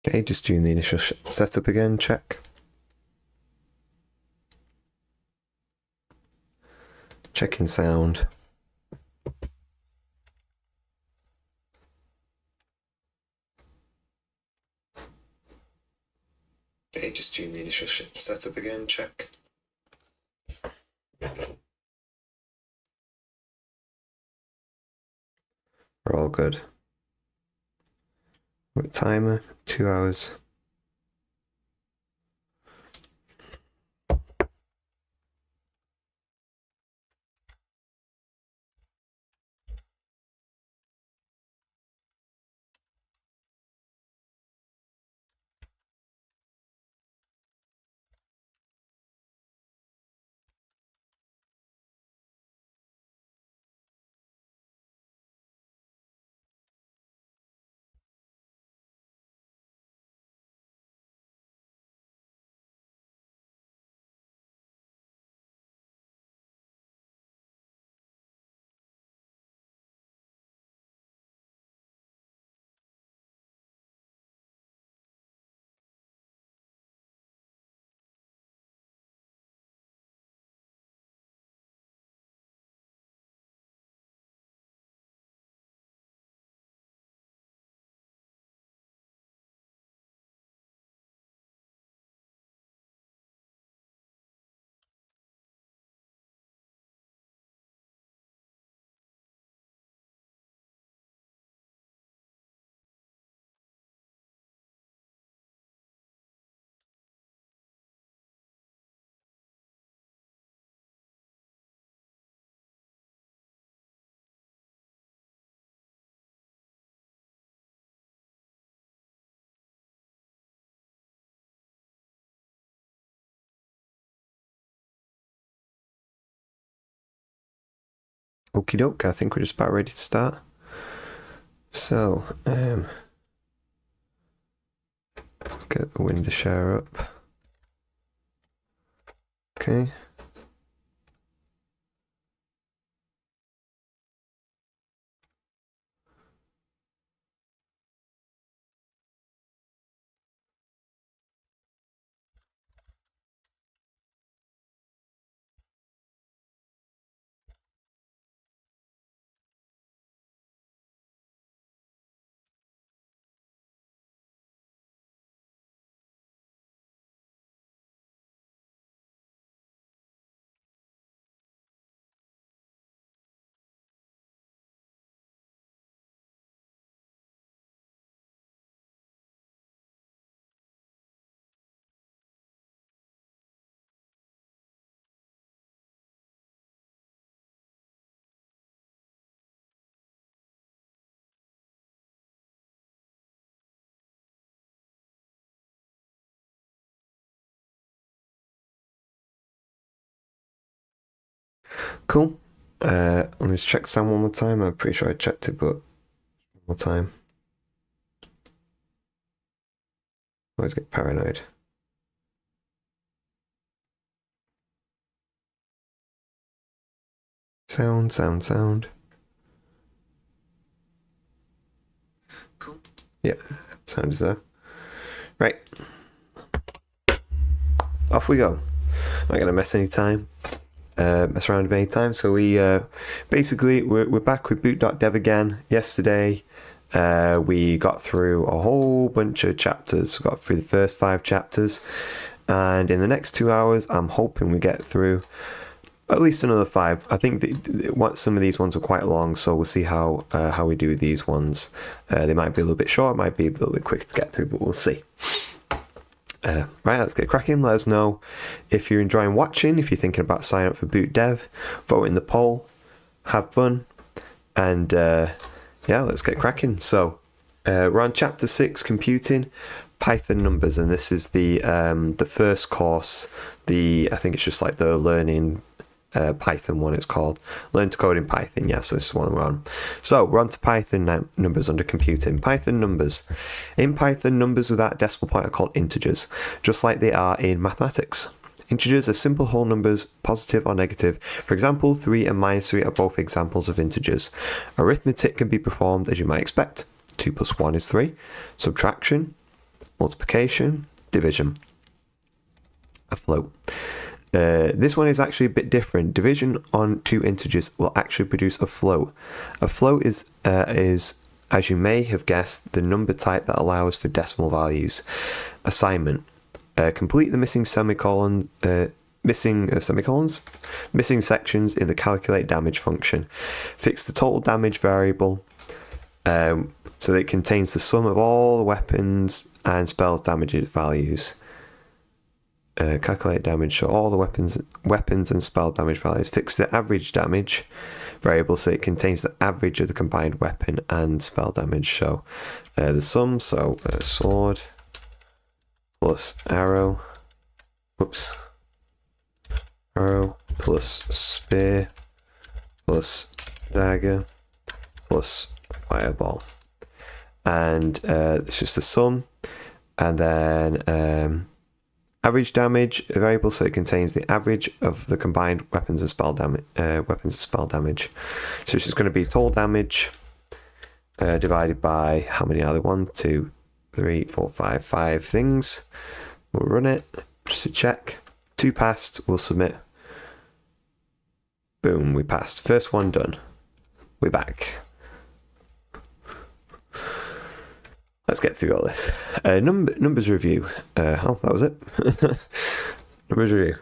Okay, just doing the initial setup again, check. Checking sound. Okay, just doing the initial setup again, check. We're all good. What timer? 2 hours. Okie doke, I think we're just about ready to start. So, get the window share up. Okay. Cool. Let me just check sound one more time. I'm pretty sure I checked it, but one more time. I always get paranoid. Sound. Cool. Yeah, sound is there. Right. Off we go. Not gonna mess any time. Mess around with any time. So we basically we're back with Boot.dev again. Yesterday we got through a whole bunch of chapters. We got through the first 5 chapters, and in the next 2 hours I'm hoping we get through at least another 5. I think some of these ones are quite long, so we'll see how we do with these ones. They might be a little bit short, might be a little bit quick to get through, but we'll see. Right, let's get cracking. Let us know if you're enjoying watching, if you're thinking about signing up for Boot.dev, vote in the poll, have fun, and yeah, let's get cracking. So we're on chapter 6, computing, Python numbers, and this is the first course. I think it's just like the learning Python one, it's called Learn to Code in Python. Yeah, so this is one we're on. So we're on to Python numbers under computing. Python numbers. In Python, numbers without a decimal point are called integers, just like they are in mathematics. Integers are simple whole numbers, positive or negative. For example, 3 and -3 are both examples of integers. Arithmetic can be performed as you might expect. 2 + 1 is 3. Subtraction. multiplication, division, a float. This one is actually a bit different. Division on two integers will actually produce a float. A float is, as you may have guessed, the number type that allows for decimal values. Assignment. Complete the missing semicolons, missing sections in the calculate damage function. Fix the total damage variable so that it contains the sum of all the weapons and spells damages values. Calculate damage, so all the weapons and spell damage values. Fix the average damage variable so it contains the average of the combined weapon and spell damage. So the sum, so sword plus arrow, arrow plus spear plus dagger plus fireball, and it's just the sum, and then average damage variable, so it contains the average of the combined weapons and spell damage. So it's just going to be total damage divided by how many are there? 1, 2, 3, 4, 5 things. We'll run it just to check. 2 passed. We'll submit. Boom, we passed. First one done. We're back. Let's get through all this. Numbers review. That was it. Numbers review.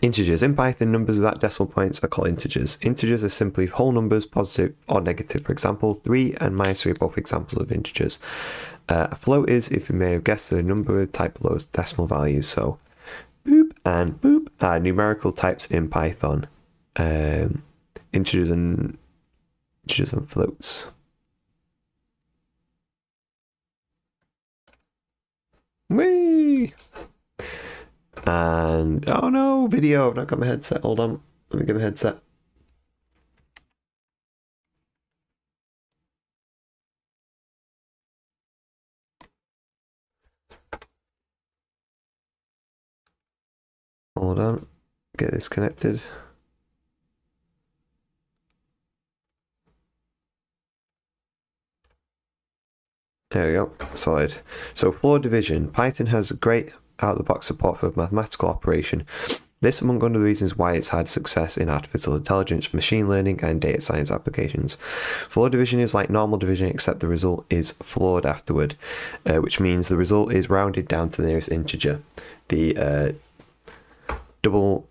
Integers. In Python, numbers without decimal points are called integers. Integers are simply whole numbers, positive or negative. For example, 3 and -3 are both examples of integers. A float is, if you may have guessed, a number with type below decimal values. So boop and boop are numerical types in Python. Integers and floats. Whee! And oh no, video. I've not got my headset. Hold on. Let me get my headset. Hold on. Get this connected. There we go. Sorted. So floor division. Python has great out-of-the-box support for mathematical operation. This, among other reasons, why it's had success in artificial intelligence, machine learning, and data science applications. Floor division is like normal division, except the result is floored afterward, which means the result is rounded down to the nearest integer. The double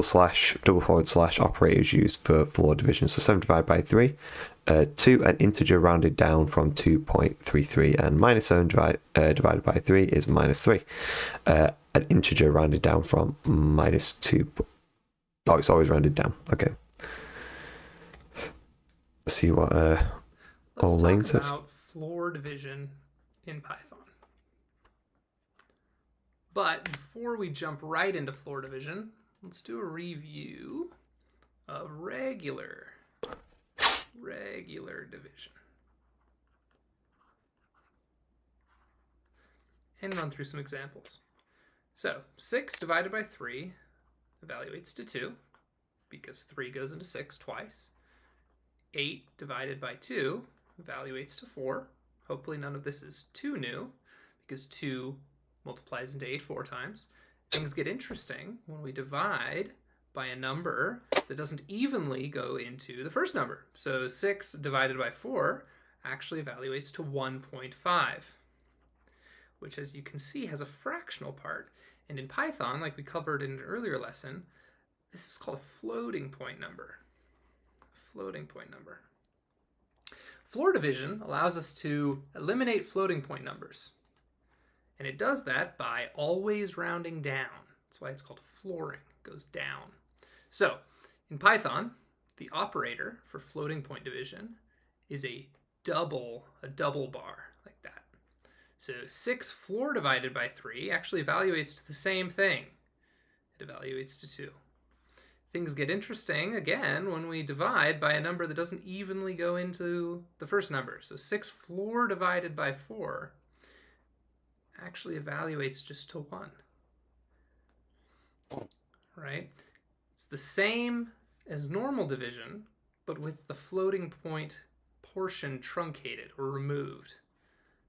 slash, double forward slash operator is used for floor division. So 7 divided by 3. 2, an integer rounded down from 2.33, and -7 divided by 3 is -3. An integer rounded down from -2. Oh, it's always rounded down. Okay. Let's see what old Lane says. Let's talk about floor division in Python. But before we jump right into floor division, let's do a review of regular division and run through some examples. So 6 divided by 3 evaluates to 2 because 3 goes into 6 twice. 8 divided by 2 evaluates to 4. Hopefully none of this is too new because 2 multiplies into 8 4 times. Things get interesting when we divide by a number that doesn't evenly go into the first number. So 6 divided by 4 actually evaluates to 1.5, which, as you can see, has a fractional part. And in Python, like we covered in an earlier lesson, this is called a floating point number. Floating point number. Floor division allows us to eliminate floating point numbers. And it does that by always rounding down. That's why it's called flooring. It goes down. So in Python, the operator for floating point division is a double bar like that. So 6 floor divided by 3 actually evaluates to the same thing. It evaluates to 2. Things get interesting, again, when we divide by a number that doesn't evenly go into the first number. So 6 floor divided by 4 actually evaluates just to 1. Right? It's the same as normal division, but with the floating point portion truncated or removed.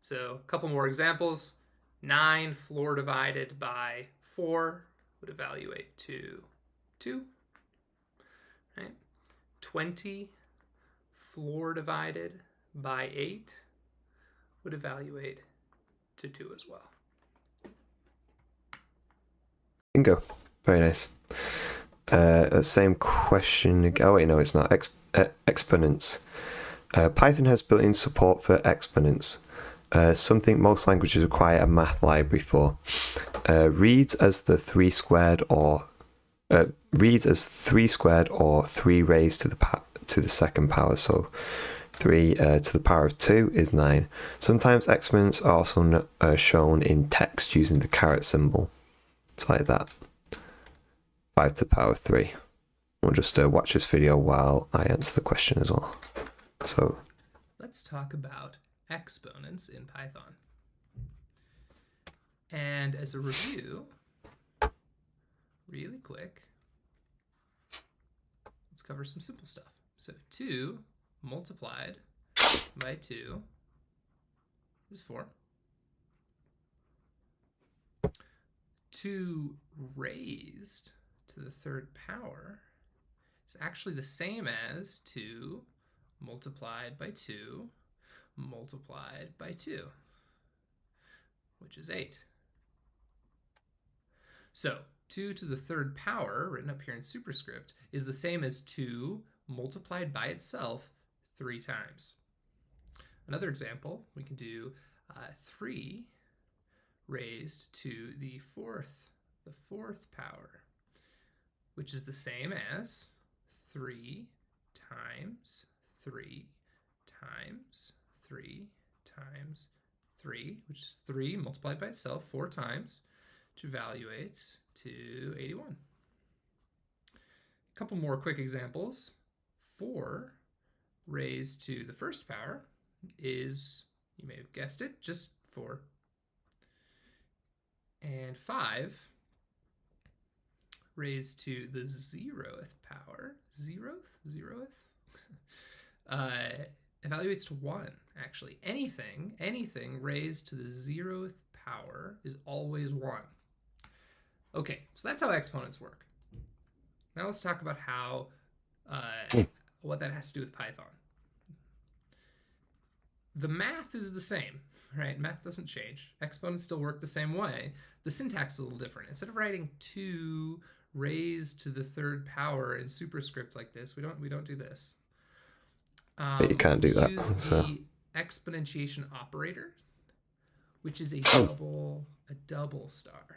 So a couple more examples. 9 floor divided by 4 would evaluate to 2. Right? 20 floor divided by 8 would evaluate to 2 as well. Bingo. Very nice. Same question. Oh wait, no, it's not. Exponents. Python has built-in support for exponents. Something most languages require a math library for. Reads as 3 squared or 3 raised to the second power. So 3 to the power of 2 is 9. Sometimes exponents are also shown in text using the caret symbol. It's like that. 5 to the power of 3. We'll just watch this video while I answer the question as well. So let's talk about exponents in Python. And as a review, really quick, let's cover some simple stuff. So 2 multiplied by 2 is 4. 2 raised to the third power is actually the same as 2 multiplied by 2 multiplied by 2, which is 8. So 2 to the third power, written up here in superscript, is the same as 2 multiplied by itself 3 times. Another example, we can do 3 raised to the fourth power, which is the same as 3 times 3 times 3 times 3, which is 3 multiplied by itself 4 times, which evaluates to 81. A couple more quick examples. 4 raised to the first power is, you may have guessed it, just 4. And 5 raised to the 0th power, zeroth, evaluates to 1, actually. Anything raised to the 0th power is always 1. Okay, so that's how exponents work. Now let's talk about how, what that has to do with Python. The math is the same, right? Math doesn't change. Exponents still work the same way. The syntax is a little different. Instead of writing 2 raised to the third power in superscript like this, we don't do this. But you can't do that. Use So the exponentiation operator, which is a double star.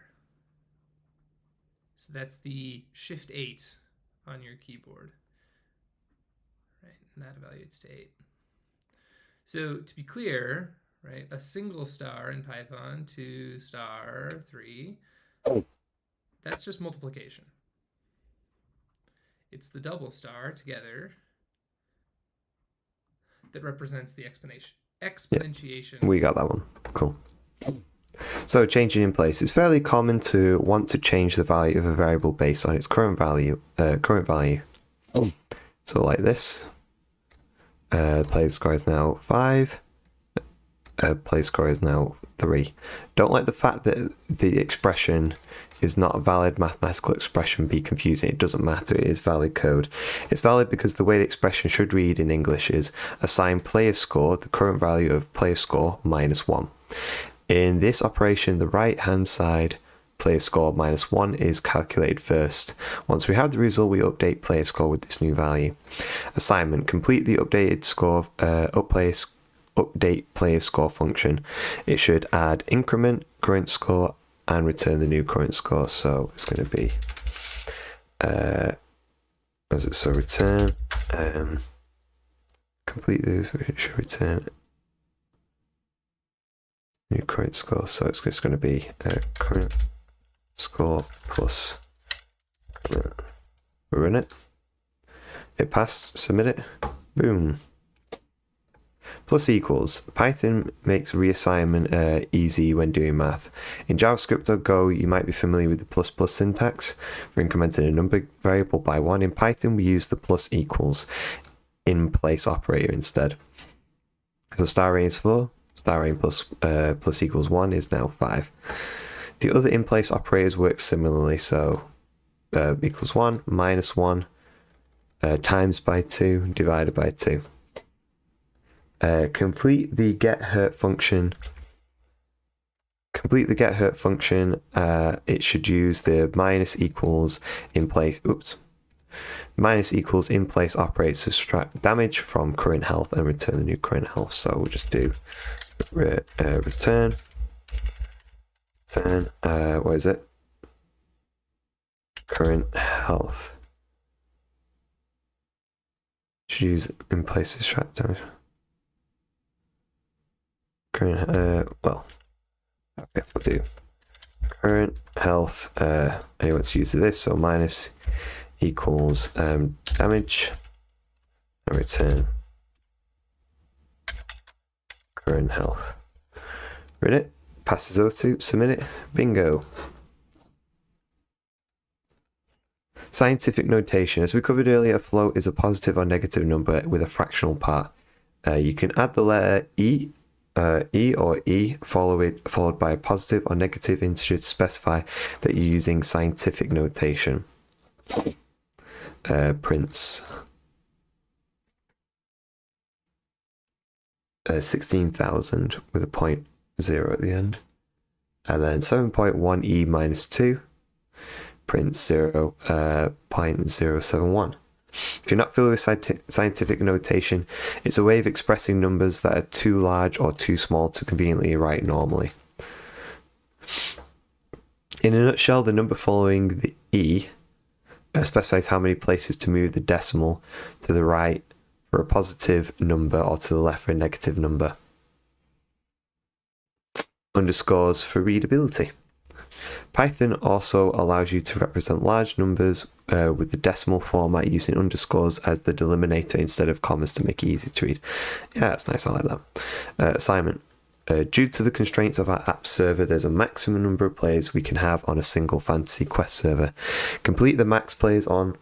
So that's the Shift 8 on your keyboard, right? And that evaluates to 8. So to be clear, right, a single star in Python, 2 star 3, that's just multiplication. It's the double star together that represents the exponentiation. Yeah, we got that one. Cool. So changing in place. It's fairly common to want to change the value of a variable based on its current value. So like this. Player score is now 5. Player score is now 3. Don't let the fact that the expression is not a valid mathematical expression be confusing. It doesn't matter. It is valid code. It's valid because the way the expression should read in English is assign player score the current value of player score minus 1. In this operation, the right-hand side player score minus 1 is calculated first. Once we have the result, we update player score with this new value. Assignment: complete the updated score update player score function. It should add increment current score and return the new current score. So it's going to be return complete the it should return new current score. So it's just going to be current score plus current. We run it. It passed. Submit it. Boom. Plus equals. Python makes reassignment easy when doing math. In JavaScript or Go, you might be familiar with the plus syntax for incrementing a number variable by 1. In Python, we use the plus equals in place operator instead. So star range is 4, star range plus equals 1 is now 5. The other in-place operators work similarly, so equals 1, minus 1, times by 2, divided by 2. Complete the get_hurt function. It should use the minus equals in place. Minus equals in place operates to subtract damage from current health and return the new current health. So we'll just do return. What is it? Current health. Should use in place to subtract damage. Current well. Okay, we'll do current health. And he wants to use this, so minus equals damage and return current health. Read it, passes those two, submit it, bingo. Scientific notation. As we covered earlier, a float is a positive or negative number with a fractional part. You can add the letter E or E followed by a positive or negative integer to specify that you're using scientific notation. Prints 16,000 with a 0.0 at the end, and then 7.1 E minus 2 prints 0.071. If you're not familiar with scientific notation, it's a way of expressing numbers that are too large or too small to conveniently write normally. In a nutshell, the number following the E specifies how many places to move the decimal to the right for a positive number or to the left for a negative number. Underscores for readability. Python also allows you to represent large numbers with the decimal format using underscores as the delimiter instead of commas to make it easy to read. Yeah, that's nice, I like that. Assignment. Due to the constraints of our app server, there's a maximum number of players we can have on a single Fantasy Quest server. Complete the max players on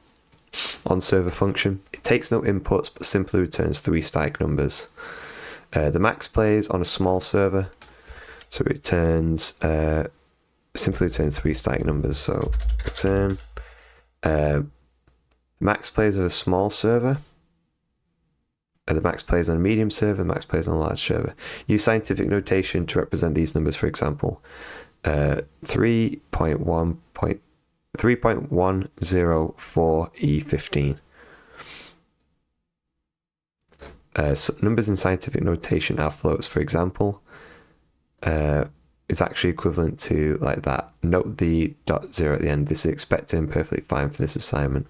server function. It takes no inputs but simply returns 3 static numbers. The max players on a small server, so it returns simply returns 3 static numbers. So return max players of a small server, the max players on a medium server, the max players on a large server. Use scientific notation to represent these numbers. For example, 3.104E15. So numbers in scientific notation are floats. For example, is actually equivalent to like that. Note the .0 at the end. This is expected and perfectly fine for this assignment.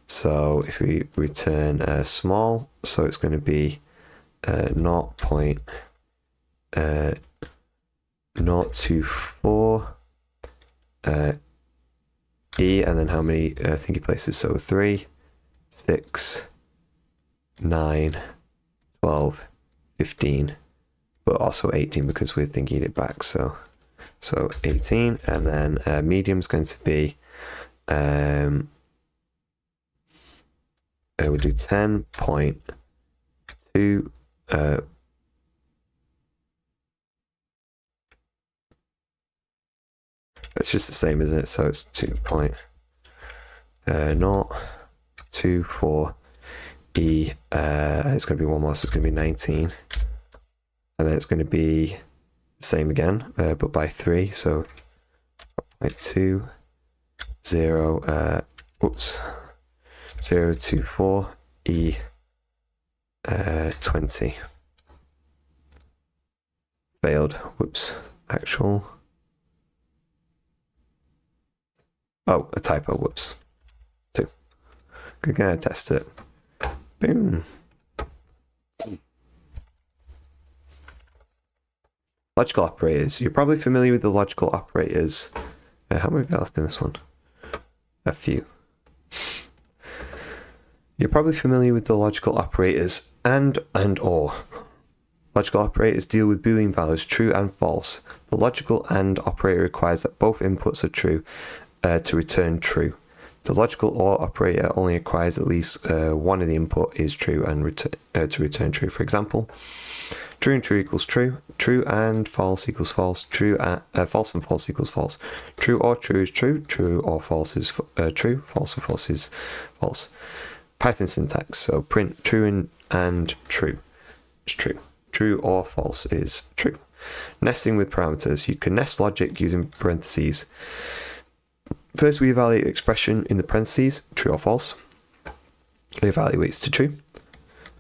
So if we return small, so it's going to be 0.024 E, and then how many thingy places? So 3, 6, 9, 12, 15, but also 18 because we're thinking it back. So 18, and then medium's going to be we'll do 10.2 it's just the same, isn't it? So it's 2.024 E. It's going to be one more, so it's going to be 19, and then it's going to be the same again, but by 3. So 0.20 024 E 20. Failed. Whoops. Actual. Oh, a typo. Whoops. 2. Good guy. Test it. Boom. Logical operators. You're probably familiar with the logical operators. How many have we got left in this one? A few. You're probably familiar with the logical operators and or. Logical operators deal with Boolean values, true and false. The logical AND operator requires that both inputs are true to return true. The logical OR operator only requires at least one of the input is true and to return true. For example, true and true equals true, true and false equals false, false and false equals false. True or true is true, true or false is true, false or false is false. Python syntax, so print true and true is true. True or false is true. Nesting with parameters. You can nest logic using parentheses. First, we evaluate expression in the parentheses, true or false. It evaluates to true.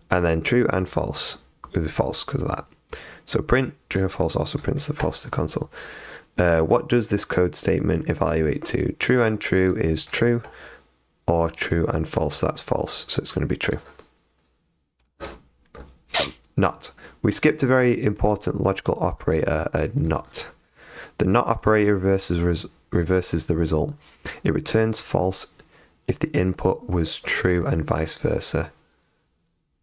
And then true and false. It will be false because of that. So print true and false also prints the false to the console. What does this code statement evaluate to? True and true is true, or true and false, that's false. So it's going to be true. Not. We skipped a very important logical operator, not. The not operator reverses the result. It returns false if the input was true and vice versa.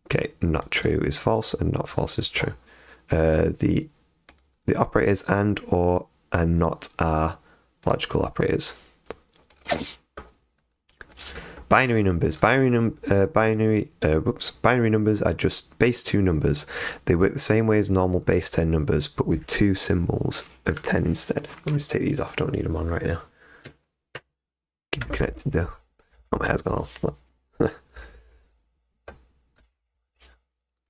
Okay, not true is false and not false is true. The operators and, or, and not are logical operators. Binary numbers. Binary numbers are just base 2 numbers. They work the same way as normal base 10 numbers, but with 2 symbols of 10 instead. Let me just take these off. Don't need them on right now. Keep them connected though. Oh, my hair's gone off.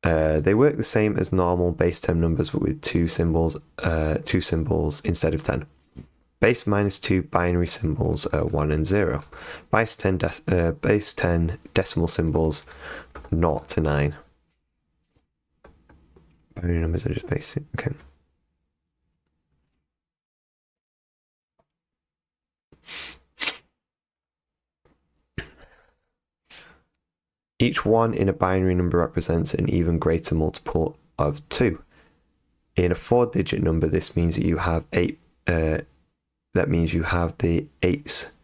They work the same as normal base 10 numbers, but with 2 symbols instead of 10. Base -2 binary symbols are 1 and 0. Base 10 decimal symbols 0 to 9. Binary numbers are just basic. Okay. Each 1 in a binary number represents an even greater multiple of 2. In a 4-digit number, this means that you have 8. That means you have the 8's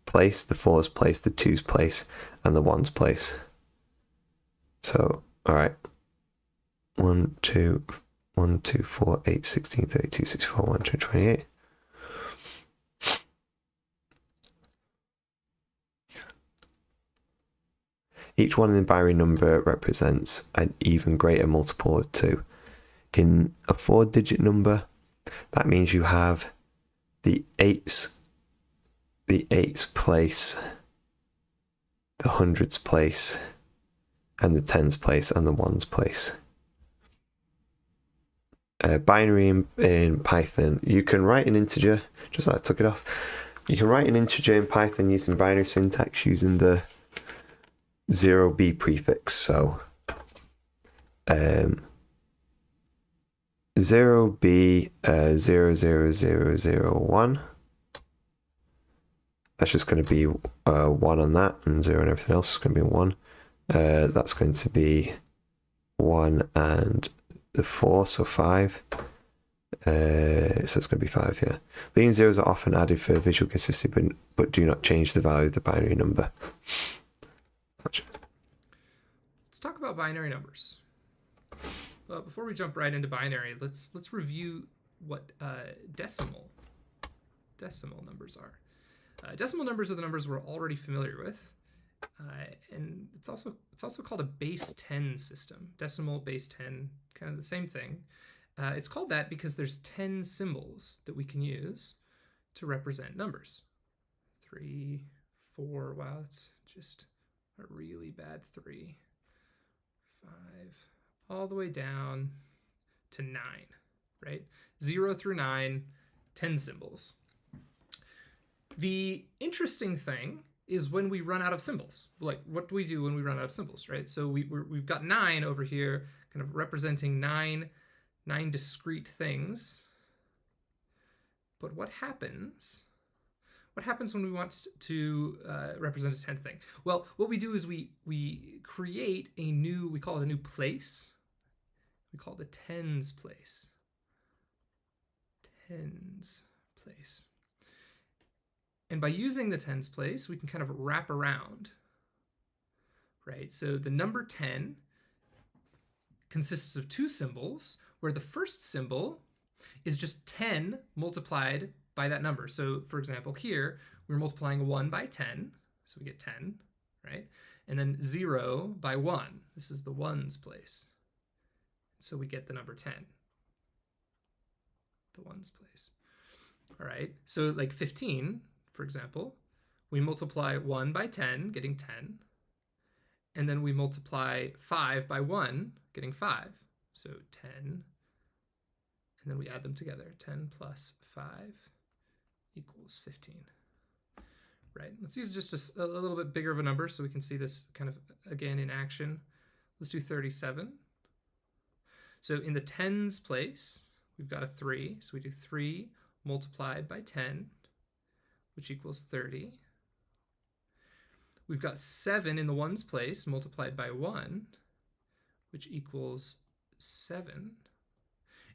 place, the 4's place, the 2's place, and the 1's place. So, all right. 1, 2, 4, 8, 16, 32, 64, 128. Each 1 in the binary number represents an even greater multiple of 2. In a 4-digit number, that means you have the 8's place, the 100's place, and the 10's place, and the 1's place. Binary in Python, you can write an integer, just like I took it off. You can write an integer in Python using binary syntax using the 0b prefix. So 0b 00001. That's just going to be 1 on that, and 0 and everything else is going to be 1. That's going to be 1 and the 4, so 5. So it's going to be 5 here. Leading zeros are often added for visual consistency, but do not change the value of the binary number. Let's talk about binary numbers. Well, before we jump right into binary, let's review what decimal numbers are. Decimal numbers are the numbers we're already familiar with, and it's also called a base 10 system. Decimal, base 10, kind of the same thing. It's called that because there's 10 symbols that we can use to represent numbers. 3, 4. Wow, that's just a really bad 3. 5. All the way down to 9, right? 0 through 9, 10 symbols. The interesting thing is when we run out of symbols. Like, what do we do when we run out of symbols, right? So we've got 9 over here, kind of representing 9 discrete things. But what happens? What happens when we want to represent a 10th thing? Well, what we do is we create a new, we call it a new place. We call it the tens place. Tens place. And by using the tens place, we can kind of wrap around, right? So the number 10 consists of 2 symbols, where the first symbol is just 10 multiplied by that number. So for example, here, we're multiplying 1 by 10, so we get 10, right? And then 0 by 1. This is the ones place. So we get the number 10. The ones place. All right, so like 15, for example, we multiply 1 by 10, getting 10. And then we multiply 5 by 1, getting 5. So 10. And then we add them together. 10 plus 5 equals 15. Right, let's use just a little bit bigger of a number so we can see this kind of again in action. Let's do 37. So in the tens place, we've got a 3. So we do 3 multiplied by 10, which equals 30. We've got 7 in the ones place multiplied by 1, which equals 7. And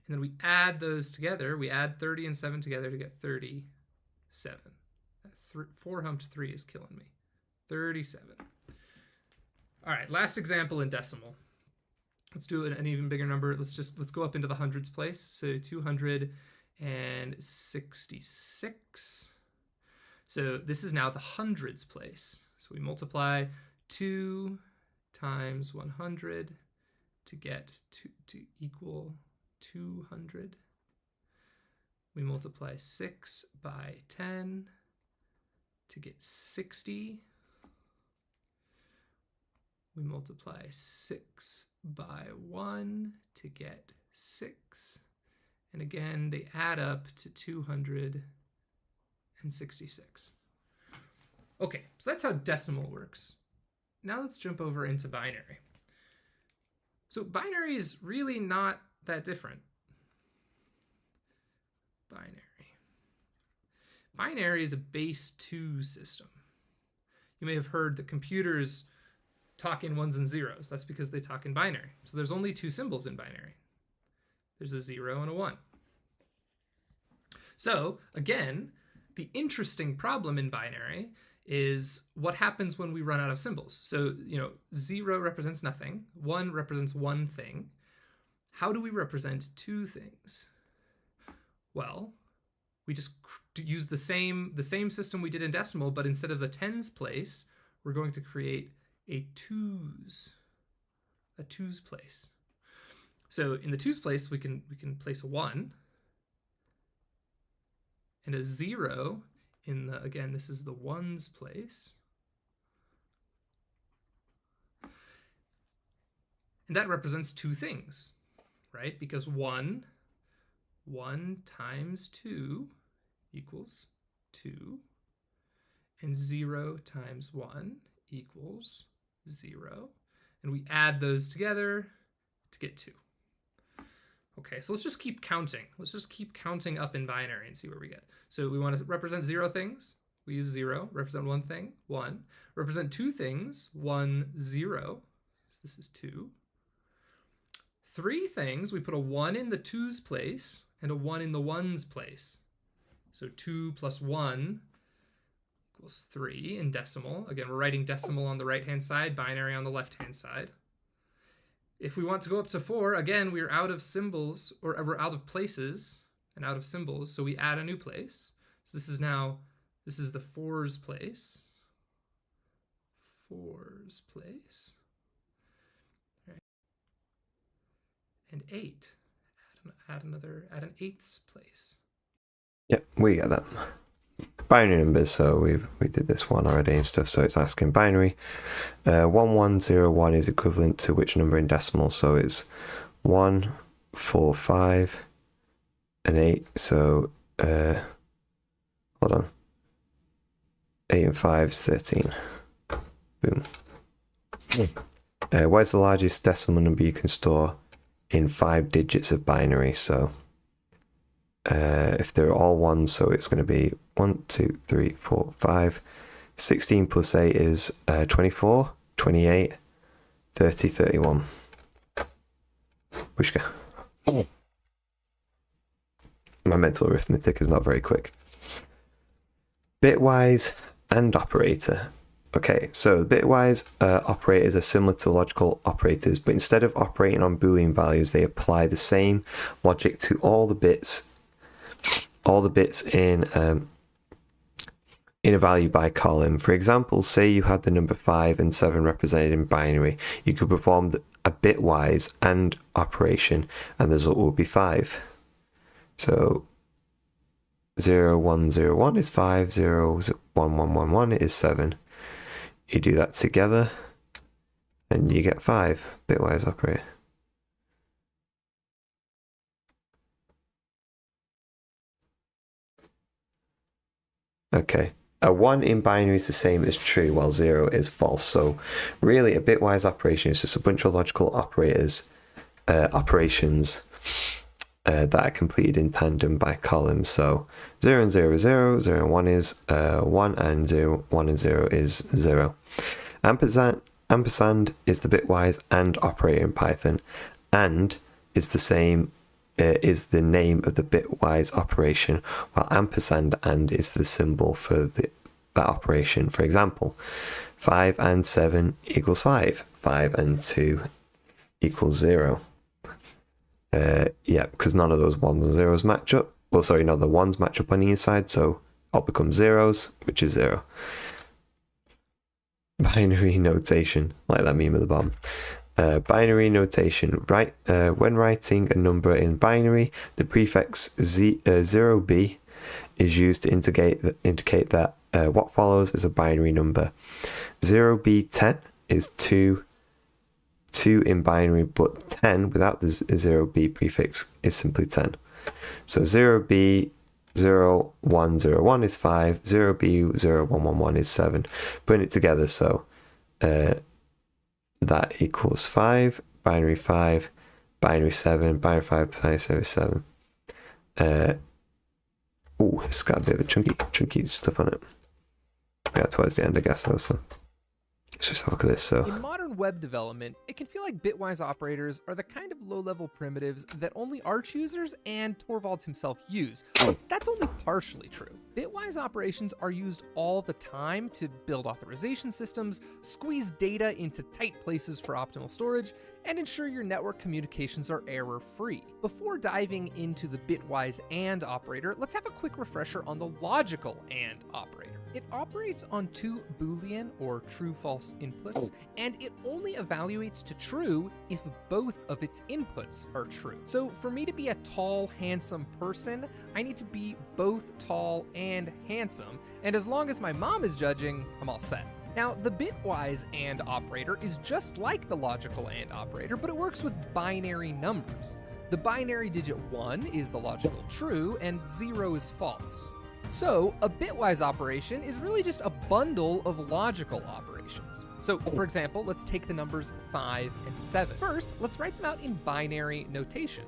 then we add those together. We add 30 and 7 together to get 37. 4 humped 3 is killing me. 37. All right, last example in decimal. Let's do an even bigger number. Let's go up into the hundreds place. So 266. So this is now the hundreds place. So we multiply 2 times 100 to get to equal 200. We multiply 6 by 10 to get 60. We multiply 6 by 1 to get 6. And again, they add up to 266. Okay, so that's how decimal works. Now let's jump over into binary. So binary is really not that different. Binary is a base 2 system. You may have heard that computers talk in ones and zeros. That's because they talk in binary. So there's only 2 symbols in binary. There's a 0 and a 1. So again, the interesting problem in binary is what happens when we run out of symbols. So, 0 represents nothing. 1 represents one thing. How do we represent 2 things? Well, we just use the same system we did in decimal, but instead of the tens place, we're going to create a twos place. So in the twos place, we can place a 1 and a 0 in the, again, this is the ones place. And that represents 2 things, right? Because 1 times 2 equals 2, and 0 times 1 equals 0. And we add those together to get 2. Okay, so let's just keep counting. Let's just keep counting up in binary and see where we get. So we want to represent 0 things. We use 0. Represent 1 thing, 1. Represent 2 things, 1, 0. So this is 2. 3 things, we put a 1 in the twos place and a 1 in the ones place. So 2 plus 1 equals 3 in decimal. Again, we're writing decimal on the right-hand side, binary on the left-hand side. If we want to go up to 4, again, we're out of symbols, or we're out of places and out of symbols, so we add a new place. So this is the 4's place. 4's place. Right. And 8. Add an 8's place. Yep, we get that. Binary numbers, so we did this one already and stuff, so it's asking binary. 1101 is equivalent to which number in decimal? So it's 1, 4, 5, and 8. So, hold on. 8 and 5 is 13. Boom. Where's the largest decimal number you can store in 5 digits of binary? So, if they're all ones, so it's going to be 1, 2, 3, 4, 5. 16 plus 8 is 24, 28, 30, 31. Wishka. My mental arithmetic is not very quick. Bitwise and operator. Okay, so bitwise operators are similar to logical operators, but instead of operating on Boolean values, they apply the same logic to all the bits in in a value by column. For example, say you had the number 5 and 7 represented in binary. You could perform a bitwise AND operation, and the result would be 5. So 0, 1, 0, 1 is 5, 0, 1, 1, 1, 1 is 7. You do that together, and you get 5 bitwise operator. Okay. A 1 in binary is the same as true, while 0 is false. So really, a bitwise operation is just a bunch of logical operations that are completed in tandem by columns. So 0 and 0 is 0, 0 and 1 is 1, and 0, 1 and 0 is 0. Ampersand is the bitwise AND operator in Python. AND is the same is the name of the bitwise operation, while ampersand AND is for the symbol for that operation. For example, 5 and 7 equals 5. 5 and 2 equals 0. Yeah, because none of those 1s and 0s match up. Well, sorry, no, the 1s match up on the inside, so all becomes 0s, which is 0. Binary notation, like that meme at the bottom. Binary notation. When writing a number in binary, the prefix 0b is used to indicate that what follows is a binary number. 0b10 is 2 in binary, but 10 without the 0b prefix is simply 10. So 0b 0101 is 5, 0b 0111 is 7. Putting it together, so that equals 5, binary 5, binary 7, binary 5, binary 7 is 7. Oh, it's got a bit of a chunky stuff on it. Yeah, towards the end, I guess, though, so let's just have a look at this. So in modern web development, it can feel like bitwise operators are the kind of low-level primitives that only Arch users and Torvalds himself use, but that's only partially true. Bitwise operations are used all the time to build authorization systems, squeeze data into tight places for optimal storage, and ensure your network communications are error-free. Before diving into the bitwise AND operator, let's have a quick refresher on the logical AND operator. It operates on 2 Boolean or true-false inputs, and it only evaluates to true if both of its inputs are true. So for me to be a tall, handsome person, I need to be both tall and handsome, and as long as my mom is judging, I'm all set. Now, the bitwise AND operator is just like the logical AND operator, but it works with binary numbers. The binary digit 1 is the logical true, and 0 is false. So, a bitwise operation is really just a bundle of logical operations. So, for example, let's take the numbers 5 and 7. First, let's write them out in binary notation.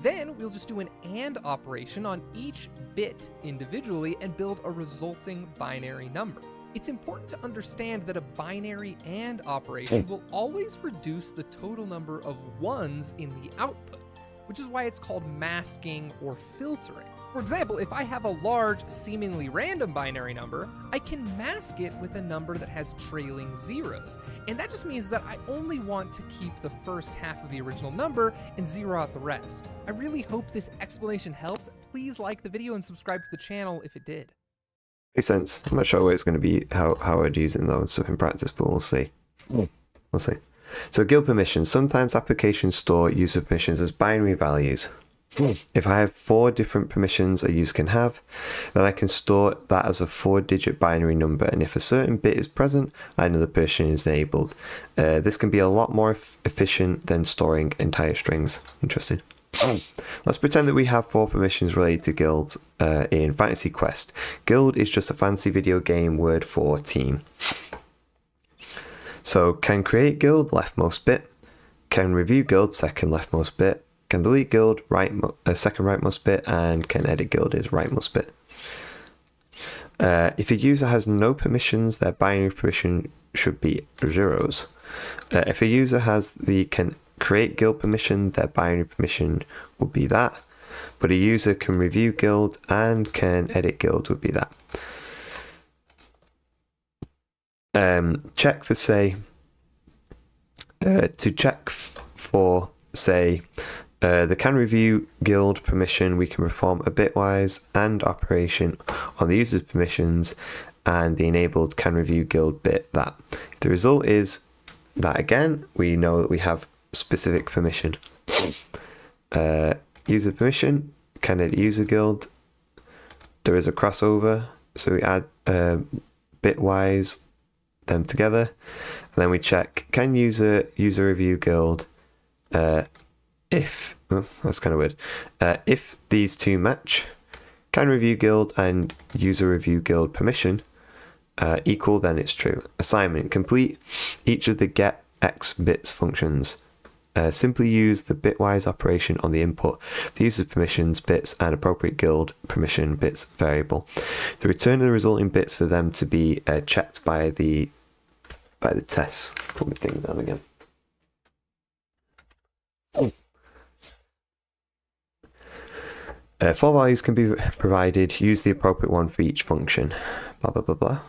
Then, we'll just do an AND operation on each bit individually and build a resulting binary number. It's important to understand that a binary AND operation will always reduce the total number of 1s in the output, which is why it's called masking or filtering. For example, if I have a large, seemingly random binary number, I can mask it with a number that has trailing zeros. And that just means that I only want to keep the first half of the original number and zero out the rest. I really hope this explanation helped. Please like the video and subscribe to the channel if it did. makes sense. I'm not sure what it's going to be, how I'd use it though and stuff in practice, but we'll see. We'll see. So guild permissions. Sometimes applications store user permissions as binary values. If I have 4 different permissions a user can have, then I can store that as a 4-digit binary number, and if a certain bit is present, I know the permission is enabled. This can be a lot more efficient than storing entire strings. Interesting. Let's pretend that we have 4 permissions related to guild in Fantasy Quest. Guild is just a fancy video game word for team. So can create guild, leftmost bit. Can review guild, second leftmost bit. Can delete guild, second rightmost bit, and can edit guild is rightmost bit. If a user has no permissions, their binary permission should be 0s. If a user has the can create guild permission, their binary permission would be that. But a user can review guild and can edit guild would be that. Check for say, to check for say, The can review guild permission, we can perform a bitwise and operation on the user's permissions and the enabled can review guild bit that. If the result is that again, we know that we have specific permission. User permission, can edit user guild. There is a crossover, so we add bitwise them together, and then we check can user review guild if that's kind of weird. If these two match, can review guild and user review guild permission equal, then it's true. Assignment complete each of the get x bits functions. Simply use the bitwise operation on the input, the user's permissions bits and appropriate guild permission bits variable. The return of the resulting bits for them to be checked by the tests. Put my things down again. Four values can be provided. Use the appropriate one for each function. Blah blah blah blah.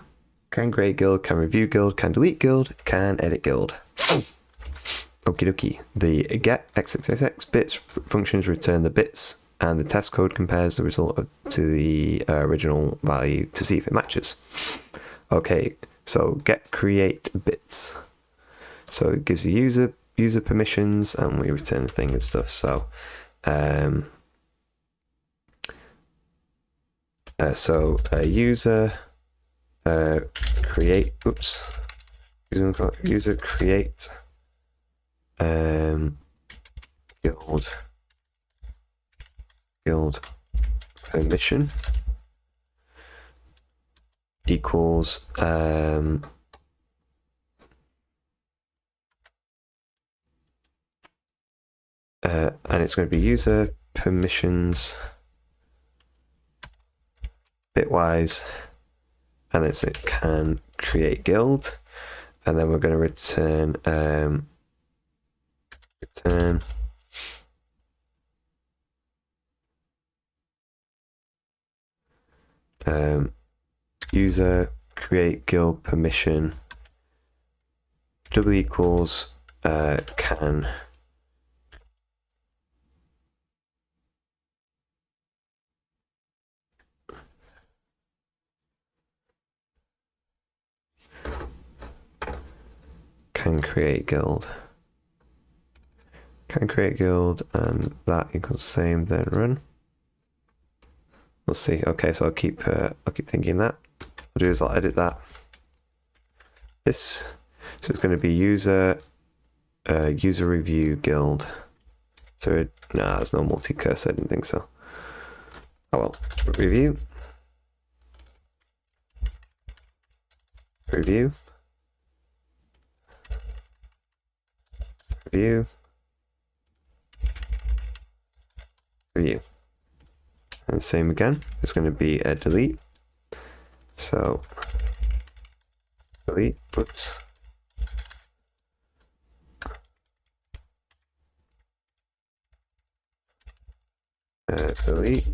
Can create guild, can review guild, can delete guild, can edit guild. Okie dokie. The get xxx bits functions return the bits, and the test code compares the result to the original value to see if it matches. Okay, so get create bits. So it gives the user permissions, and we return the thing and stuff. So, user create. Oops. User create. Guild permission equals and it's going to be user permissions bitwise, and then it can create guild, and then we're going to return user create guild permission double equals can create guild. Can create guild, and that equals same, then run. We'll see. Okay, so I'll keep thinking that. What I'll do is I'll edit that. This, so it's going to be user review guild. So nah, there's no multi-cursor. I didn't think so. Oh well. Review. Review. Review. Review. And same again. It's going to be a delete. So delete. Whoops. Delete.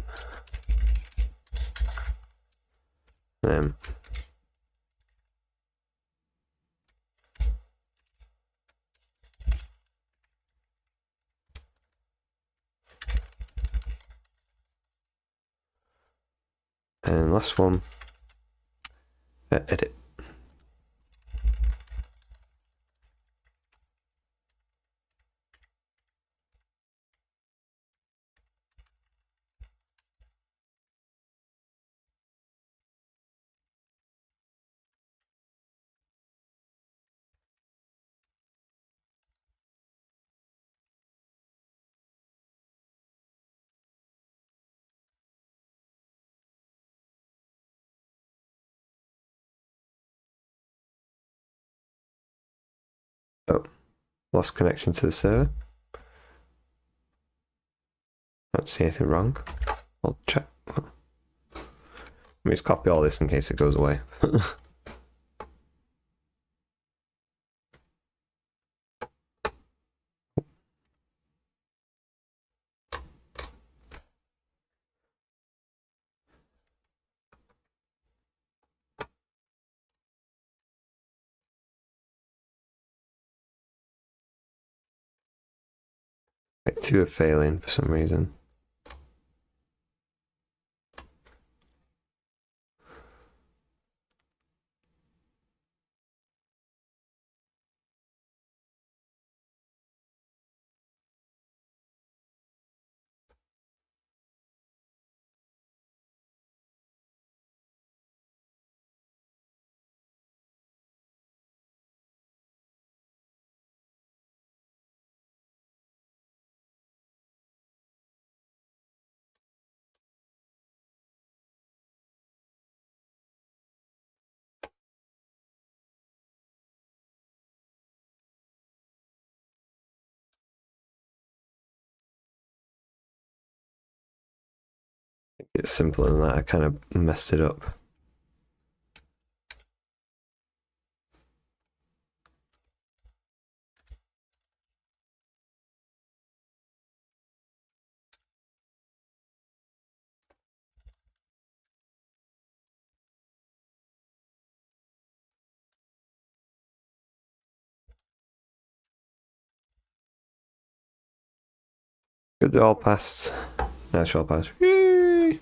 And last one, edit. Oh, lost connection to the server. Don't see anything wrong. I'll check. Let me just copy all this in case it goes away. Right, 2 are failing for some reason. It's simpler than that. I kind of messed it up. Good, they all passed. Nice, all passed. Yay!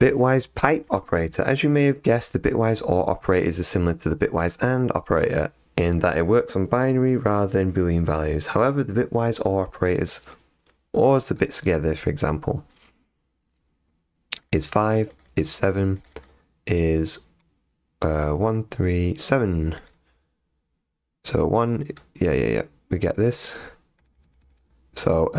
Bitwise pipe operator. As you may have guessed, the bitwise OR operators are similar to the bitwise AND operator in that it works on binary rather than Boolean values. However, the bitwise OR operators ORs the bits together, for example, is 5, is 7, is 1, 3, 7. So 1, yeah, we get this. So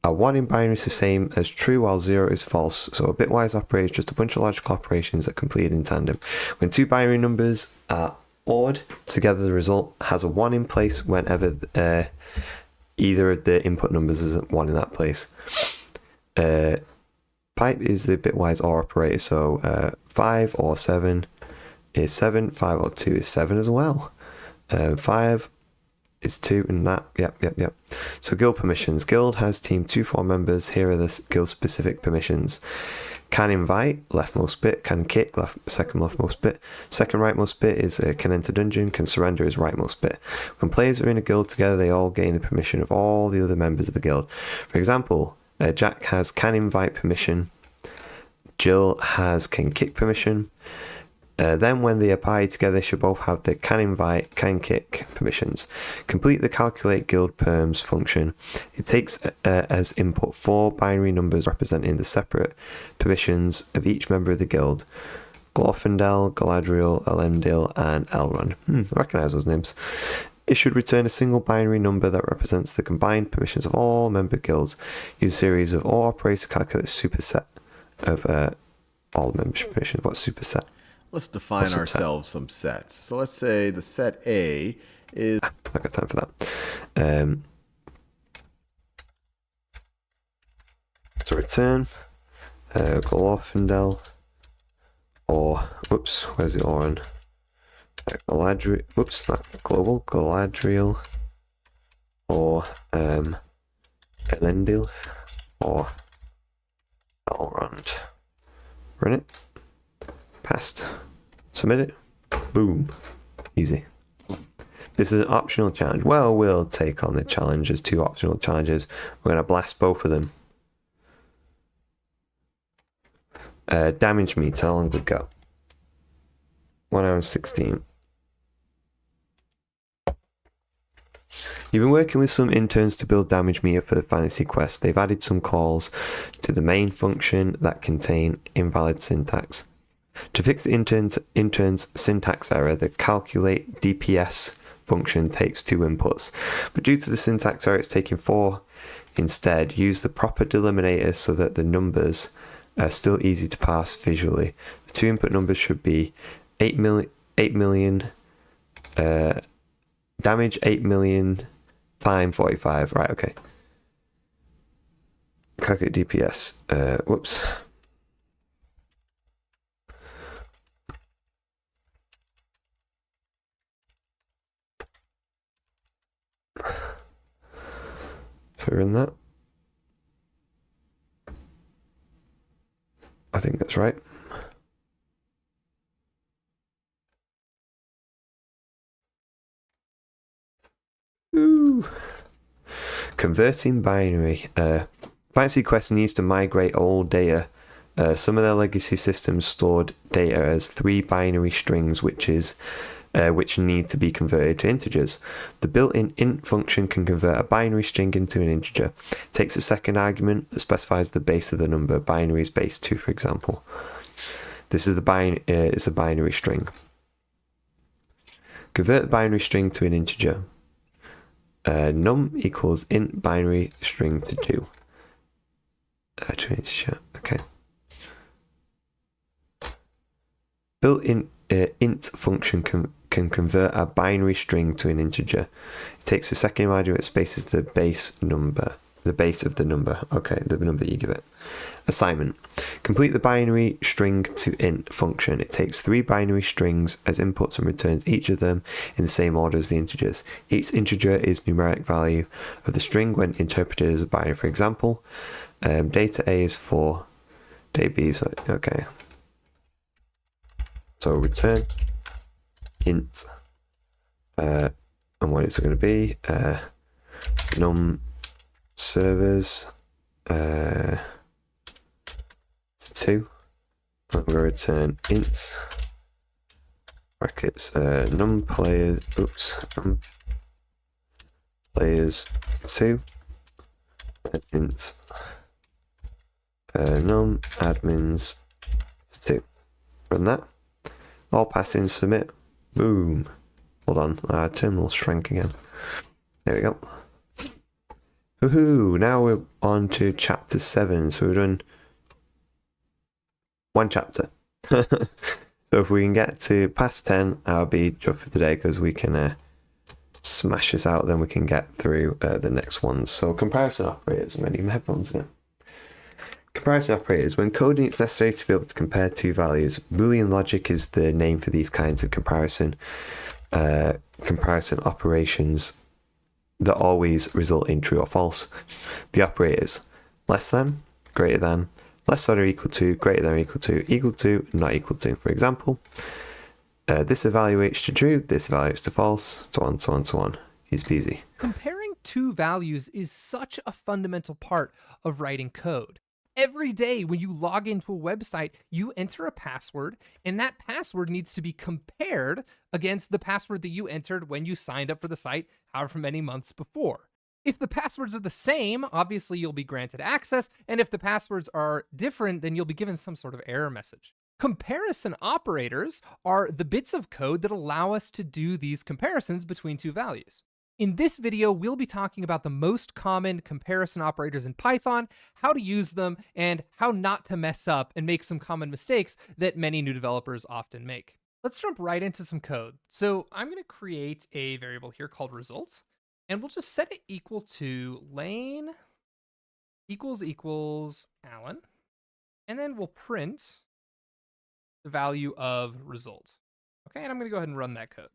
a 1 in binary is the same as true while 0 is false. So a bitwise operator is just a bunch of logical operations that are completed in tandem. When 2 binary numbers are ORed together, the result has a 1 in place whenever either of the input numbers is 1 in that place. Pipe is the bitwise OR operator, so 5 or 7 is 7, 5 or 2 is 7 as well. 5 is 2 and that, yep. So guild permissions. Guild has team 2-4 members. Here are the guild specific permissions. Can invite, leftmost bit. Can kick, second leftmost bit. Second rightmost bit is can enter dungeon. Can surrender is rightmost bit. When players are in a guild together, they all gain the permission of all the other members of the guild. For example, Jack has can invite permission. Jill has can kick permission. Then when they apply together, they should both have the can invite, can kick permissions. Complete the calculate guild perms function. It takes as input 4 binary numbers representing the separate permissions of each member of the guild. Glorfindel, Galadriel, Elendil, and Elrond. I recognise those names. It should return a single binary number that represents the combined permissions of all member guilds. Use a series of OR operators to calculate the superset of all membership permissions. What's superset? Let's define ourselves some sets. So let's say the set A is... I've got time for that. To return Glorfindel or, whoops, where's the or in? Galadriel, whoops, not global, Galadriel or Elendil or Elrond. Run it. Passed. Submit it. Boom. Easy. This is an optional challenge. Well, we'll take on the challenge as 2 optional challenges. We're going to blast both of them. Damage meter. How long we go? 1 hour and 16. You've been working with some interns to build damage meter for the fantasy quest. They've added some calls to the main function that contain invalid syntax. To fix the intern's syntax error, the calculate DPS function takes 2 inputs, but due to the syntax error it's taking 4 instead. Use the proper delimiter so that the numbers are still easy to parse visually. The 2 input numbers should be 8 million damage, 8 million time 45. Right, okay. Calculate DPS. Whoops. So we're in that. I think that's right. Ooh. Converting binary. Fancy Quest needs to migrate old data. Some of their legacy systems stored data as 3 binary strings, which need to be converted to integers. The built-in int function can convert a binary string into an integer. It takes a second argument that specifies the base of the number. Binary is base 2, for example. This is a binary string. Convert the binary string to an integer. Num equals int binary string to 2. To integer. Okay. Built-in int function can convert a binary string to an integer. It takes a second argument, spaces the base of the number. Okay, the number that you give it. Assignment. Complete the binary string to int function. It takes 3 binary strings as inputs and returns each of them in the same order as the integers. Each integer is numeric value of the string when interpreted as a binary. For example, data A is 4, data B is okay. So return int, and what it's going to be, num servers to 2. I'm going to return int brackets num players 2, and int num admins to 2. Run that. All passing, submit. Boom. Hold on, our terminal shrank again. There we go. Woohoo! Now we're on to chapter 7. So we've done 1 chapter. So if we can get to past 10, I'll be chuffed for today because we can smash this out. Then we can get through the next ones. So comparison operators. I'm going to need my headphones now. Comparison operators. When coding, it's necessary to be able to compare 2 values. Boolean logic is the name for these kinds of comparison operations that always result in true or false. The operators: less than, greater than, less than or equal to, greater than or equal to, not equal to. For example, this evaluates to true, this evaluates to false, so on, so on, so on. Easy peasy. Comparing 2 values is such a fundamental part of writing code. Every day when you log into a website, you enter a password, and that password needs to be compared against the password that you entered when you signed up for the site however many months before. If the passwords are the same, obviously you'll be granted access, and if the passwords are different, then you'll be given some sort of error message. Comparison operators are the bits of code that allow us to do these comparisons between 2 values. In this video, we'll be talking about the most common comparison operators in Python, how to use them, and how not to mess up and make some common mistakes that many new developers often make. Let's jump right into some code. So I'm going to create a variable here called result, and we'll just set it equal to lane equals Alan, and then we'll print the value of result. Okay, and I'm going to go ahead and run that code.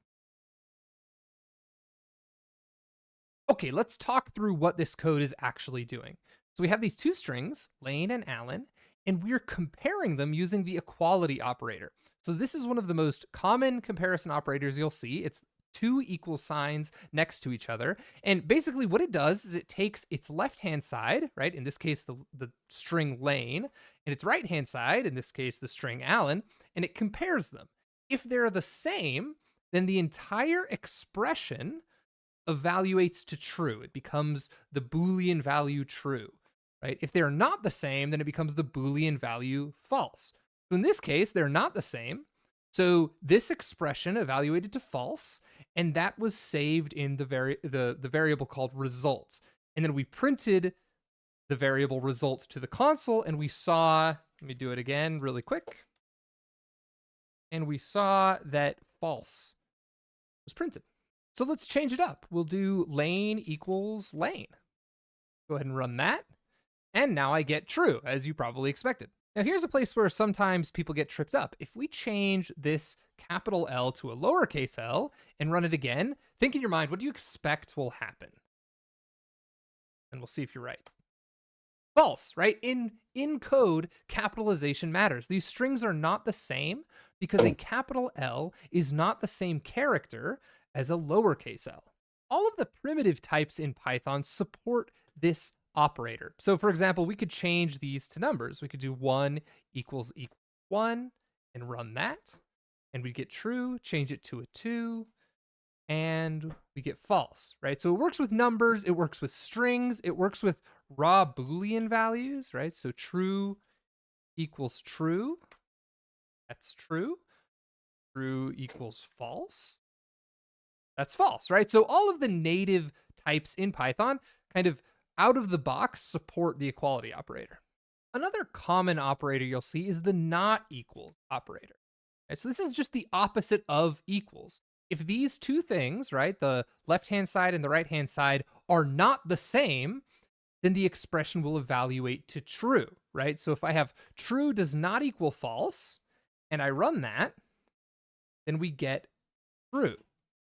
Okay, let's talk through what this code is actually doing. So we have these 2 strings, Lane and Alan, and we're comparing them using the equality operator. So this is one of the most common comparison operators you'll see. It's 2 equal signs next to each other. And basically what it does is it takes its left-hand side, right, in this case the string Lane, and its right-hand side, in this case the string Alan, and it compares them. If they're the same, then the entire expression evaluates to true. It becomes the Boolean value true, right? If they're not the same, then it becomes the Boolean value false. So in this case, they're not the same. So this expression evaluated to false, and that was saved in the variable called result. And then we printed the variable result to the console, and we saw, let me do it again really quick. And we saw that false was printed. So let's change it up. We'll do lane equals lane. Go ahead and run that. And now I get true, as you probably expected. Now here's a place where sometimes people get tripped up. If we change this capital L to a lowercase l and run it again, think in your mind, what do you expect will happen? And we'll see if you're right. False, right? In code, capitalization matters. These strings are not the same because a capital L is not the same character as a lowercase l. all of the primitive types in Python support this operator. So for example, we could change these to numbers. We could do 1 equals 1 and run that. And we get true, change it to a 2, and we get false, right? So it works with numbers, it works with strings, it works with raw Boolean values, right? So true equals true, that's true. True equals false, that's false, right? So all of the native types in Python kind of out of the box support the equality operator. Another common operator you'll see is the not equals operator. Right? So this is just the opposite of equals. If these two things, right, the left-hand side and the right-hand side are not the same, then the expression will evaluate to true, right? So if I have true does not equal false, and I run that, then we get true,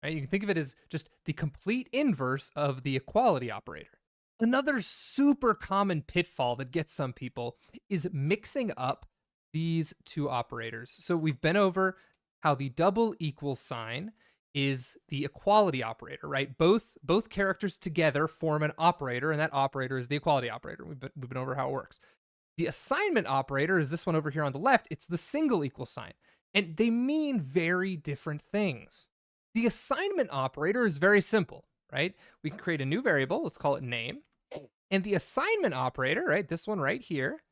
right? You can think of it as just the complete inverse of the equality operator. Another super common pitfall that gets some people is mixing up these two operators. So we've been over how the double equals sign is the equality operator, right? Both characters together form an operator, and that operator is the equality operator. We've been over how it works. The assignment operator is this one over here on the left. It's the single equal sign, and they mean very different things. The assignment operator is very simple, right? We can create a new variable. Let's call it name. And the assignment operator, right, this one right here,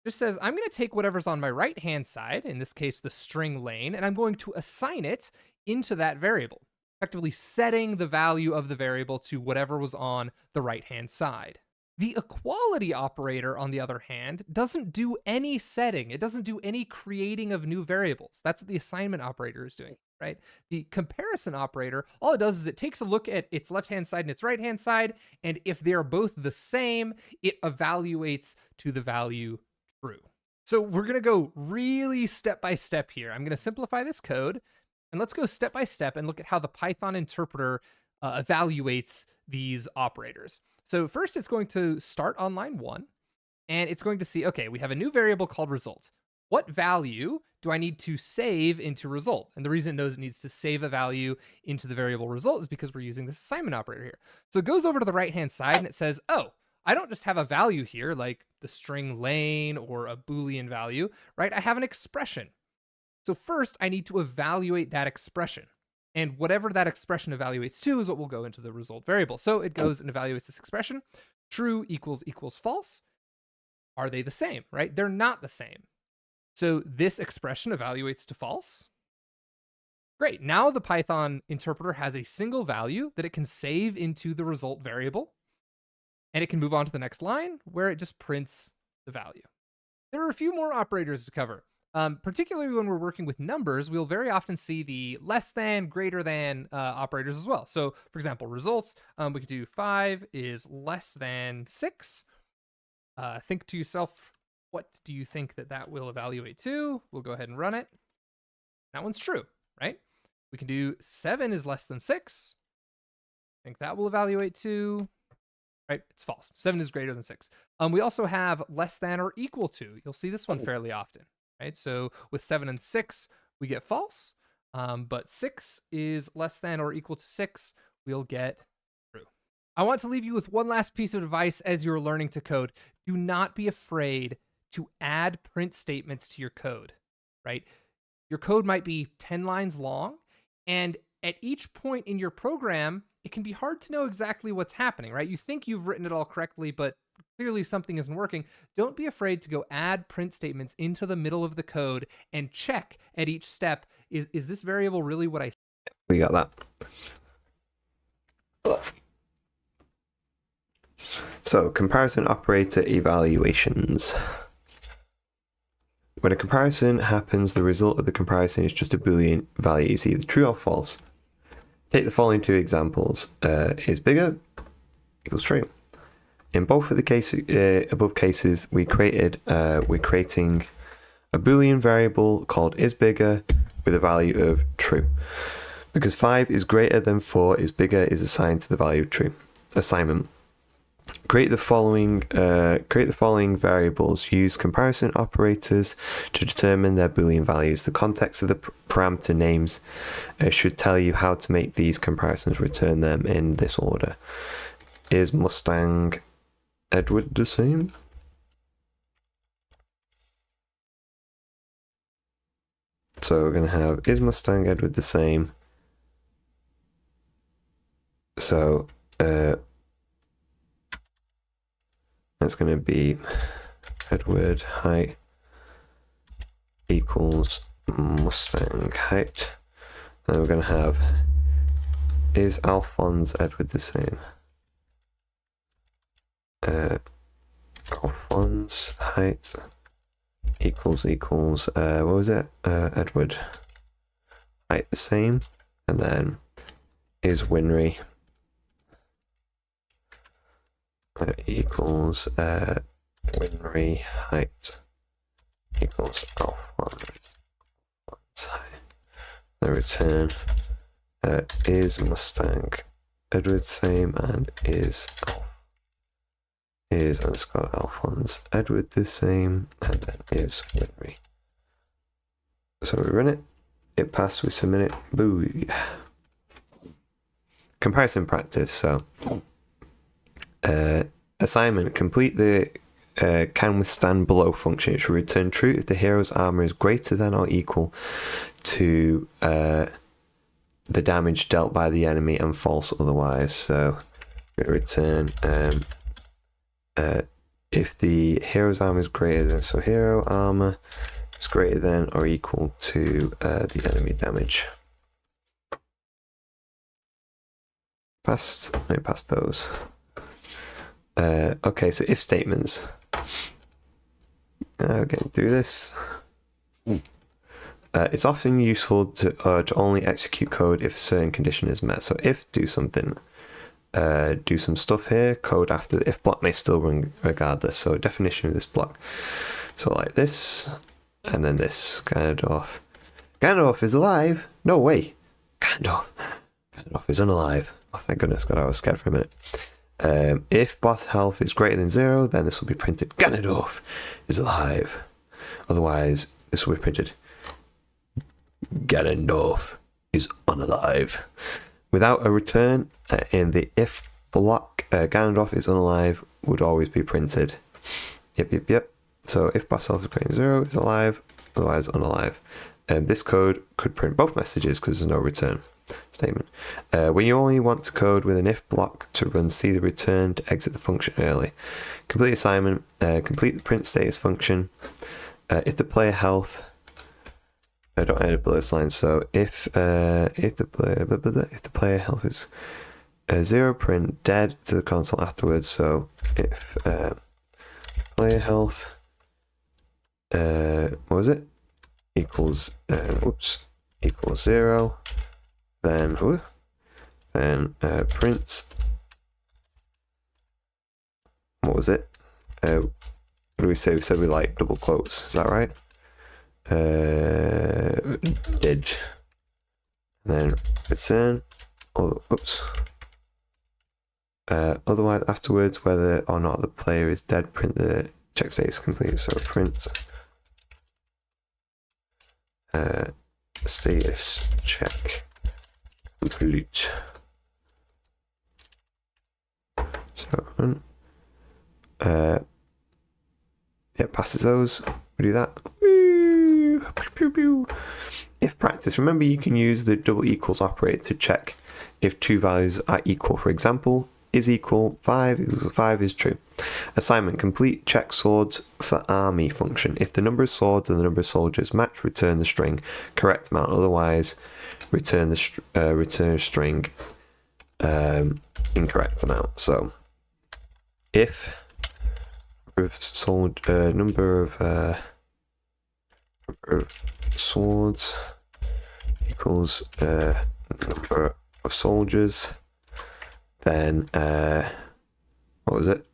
just says, I'm going to take whatever's on my right-hand side, in this case, the string lane, and I'm going to assign it into that variable, effectively setting the value of the variable to whatever was on the right-hand side. The equality operator, on the other hand, doesn't do any setting. It doesn't do any creating of new variables. That's what the assignment operator is doing, right? The comparison operator, all it does is it takes a look at its left-hand side and its right-hand side, and if they're both the same, it evaluates to the value true. So we're going to go really step-by-step here. I'm going to simplify this code, and let's go step-by-step and look at how the Python interpreter evaluates these operators. So first, it's going to start on line 1, and it's going to see, okay, we have a new variable called result. What value do I need to save into result? And the reason it knows it needs to save a value into the variable result is because we're using this assignment operator here. So it goes over to the right-hand side, and it says, oh, I don't just have a value here, like the string lane or a Boolean value, right? I have an expression. So first, I need to evaluate that expression. And whatever that expression evaluates to is what will go into the result variable. So it goes and evaluates this expression. True equals false. Are they the same, right? They're not the same. So this expression evaluates to false. Great. Now the Python interpreter has a single value that it can save into the result variable. And it can move on to the next line where it just prints the value. There are a few more operators to cover. Particularly when we're working with numbers, we'll very often see the less than, greater than operators as well. So for example, results, we could do 5 is less than 6. Think to yourself, what do you think that will evaluate to? We'll go ahead and run it. That one's true, right? We can do 7 is less than 6. I think that will evaluate to, right? It's false. 7 is greater than 6. We also have less than or equal to. You'll see this one fairly often. Right? So with 7 and 6, we get false, but 6 is less than or equal to 6, we'll get true. I want to leave you with one last piece of advice as you're learning to code. Do not be afraid to add print statements to your code, right? Your code might be 10 lines long, and at each point in your program, it can be hard to know exactly what's happening, right? You think you've written it all correctly, but clearly something isn't working. Don't be afraid to go add print statements into the middle of the code and check at each step, is this variable really what I... We got that. So, comparison operator evaluations. When a comparison happens, the result of the comparison is just a Boolean value. It's either true or false. Take the following two examples. Is bigger equals true. In both of the above cases, we're creating a Boolean variable called isBigger with a value of true. Because 5 is greater than 4 is bigger is assigned to the value of true. Assignment. Create the following variables. Use comparison operators to determine their Boolean values. The context of the parameter names should tell you how to make these comparisons. Return them in this order. Is Mustang Edward the same? So we're going to have, is Mustang Edward the same? So that's going to be Edward height equals Mustang height. Then we're going to have, is Alphonse Edward the same? Alphonse height equals what was it? Edward height the same, and then is Winry equals Winry height equals Alphonse height. The return is Mustang Edward same, and is underscore Alphonse Edward the same, and then is Winry. So we run it, it passed, we submit it, boo. Comparison practice. So assignment, complete the can withstand below function. It should return true if the hero's armor is greater than or equal to the damage dealt by the enemy, and false otherwise. So we return if the hero's armor is greater than, so hero armor is greater than or equal to the enemy damage. Passed. Let me pass those. Okay, so if statements. Okay, do this. It's often useful to only execute code if a certain condition is met. So if do something, do some stuff here. Code after the if block may still run regardless. So definition of this block. So like this, and then this. Ganondorf. Ganondorf is alive. No way. Ganondorf is unalive. Oh, thank goodness. God, I was scared for a minute. If both health is greater than 0, then this will be printed. Ganondorf is alive. Otherwise, this will be printed. Ganondorf is unalive. Without a return in the if block, Ganondorf is unalive would always be printed. Yep. So if both health is greater than 0, is alive. Otherwise, unalive. This code could print both messages because there's no return statement. When you only want to code with an if block to run see the return to exit the function early. Complete assignment. Complete the print status function. If the player health, I don't edit below this line. So if the player health is 0, print dead to the console afterwards. So if player health, what was it? Equals equals 0. Then print, what was it? What do we say? We said we like double quotes. Is that right? Did. And then return. Otherwise, afterwards, whether or not the player is dead, print the check status complete. So print status check complete. So it passes those. We do that. If practice, remember you can use the double equals operator to check if two values are equal. For example, is equal 5 equals 5 is true. Assignment, complete check swords for army function. If the number of swords and the number of soldiers match, return the string correct amount. Otherwise, return the string incorrect amount. So if number of swords equals number of soldiers, then what was it?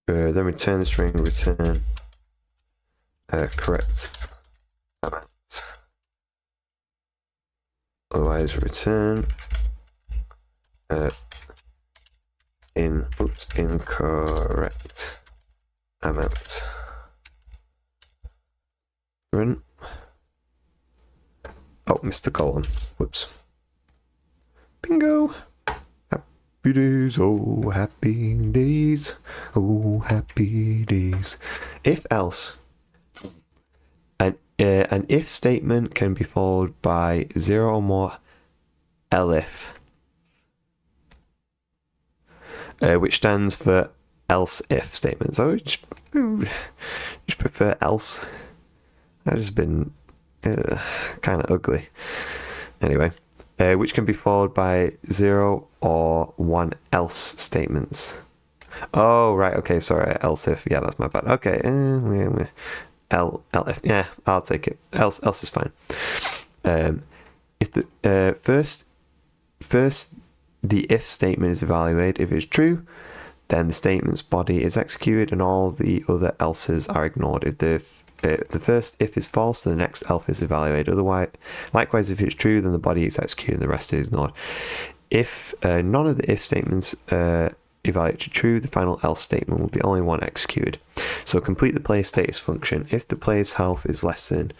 Then return the string return correct amount. Otherwise, return in incorrect amount. Run. Oh, missed the colon. Whoops. Bingo. Happy days, oh happy days, oh happy days. If else. An if statement can be followed by 0 or more elif, which stands for else if statements. I would just prefer else. That has been kind of ugly. Anyway, which can be followed by 0 or 1 else statements. Oh, right. Okay, sorry. Else if. Yeah, that's my bad. Okay. Elif. Yeah, I'll take it. Else is fine. If the first the if statement is evaluated. If it's true, then the statement's body is executed and all the other else's are ignored. If the first if is false, then the next else is evaluated. Otherwise, likewise, if it's true, then the body is executed and the rest is ignored. If none of the if statements evaluate to true, the final else statement will be only one executed. So complete the player status function. If the player's health is less than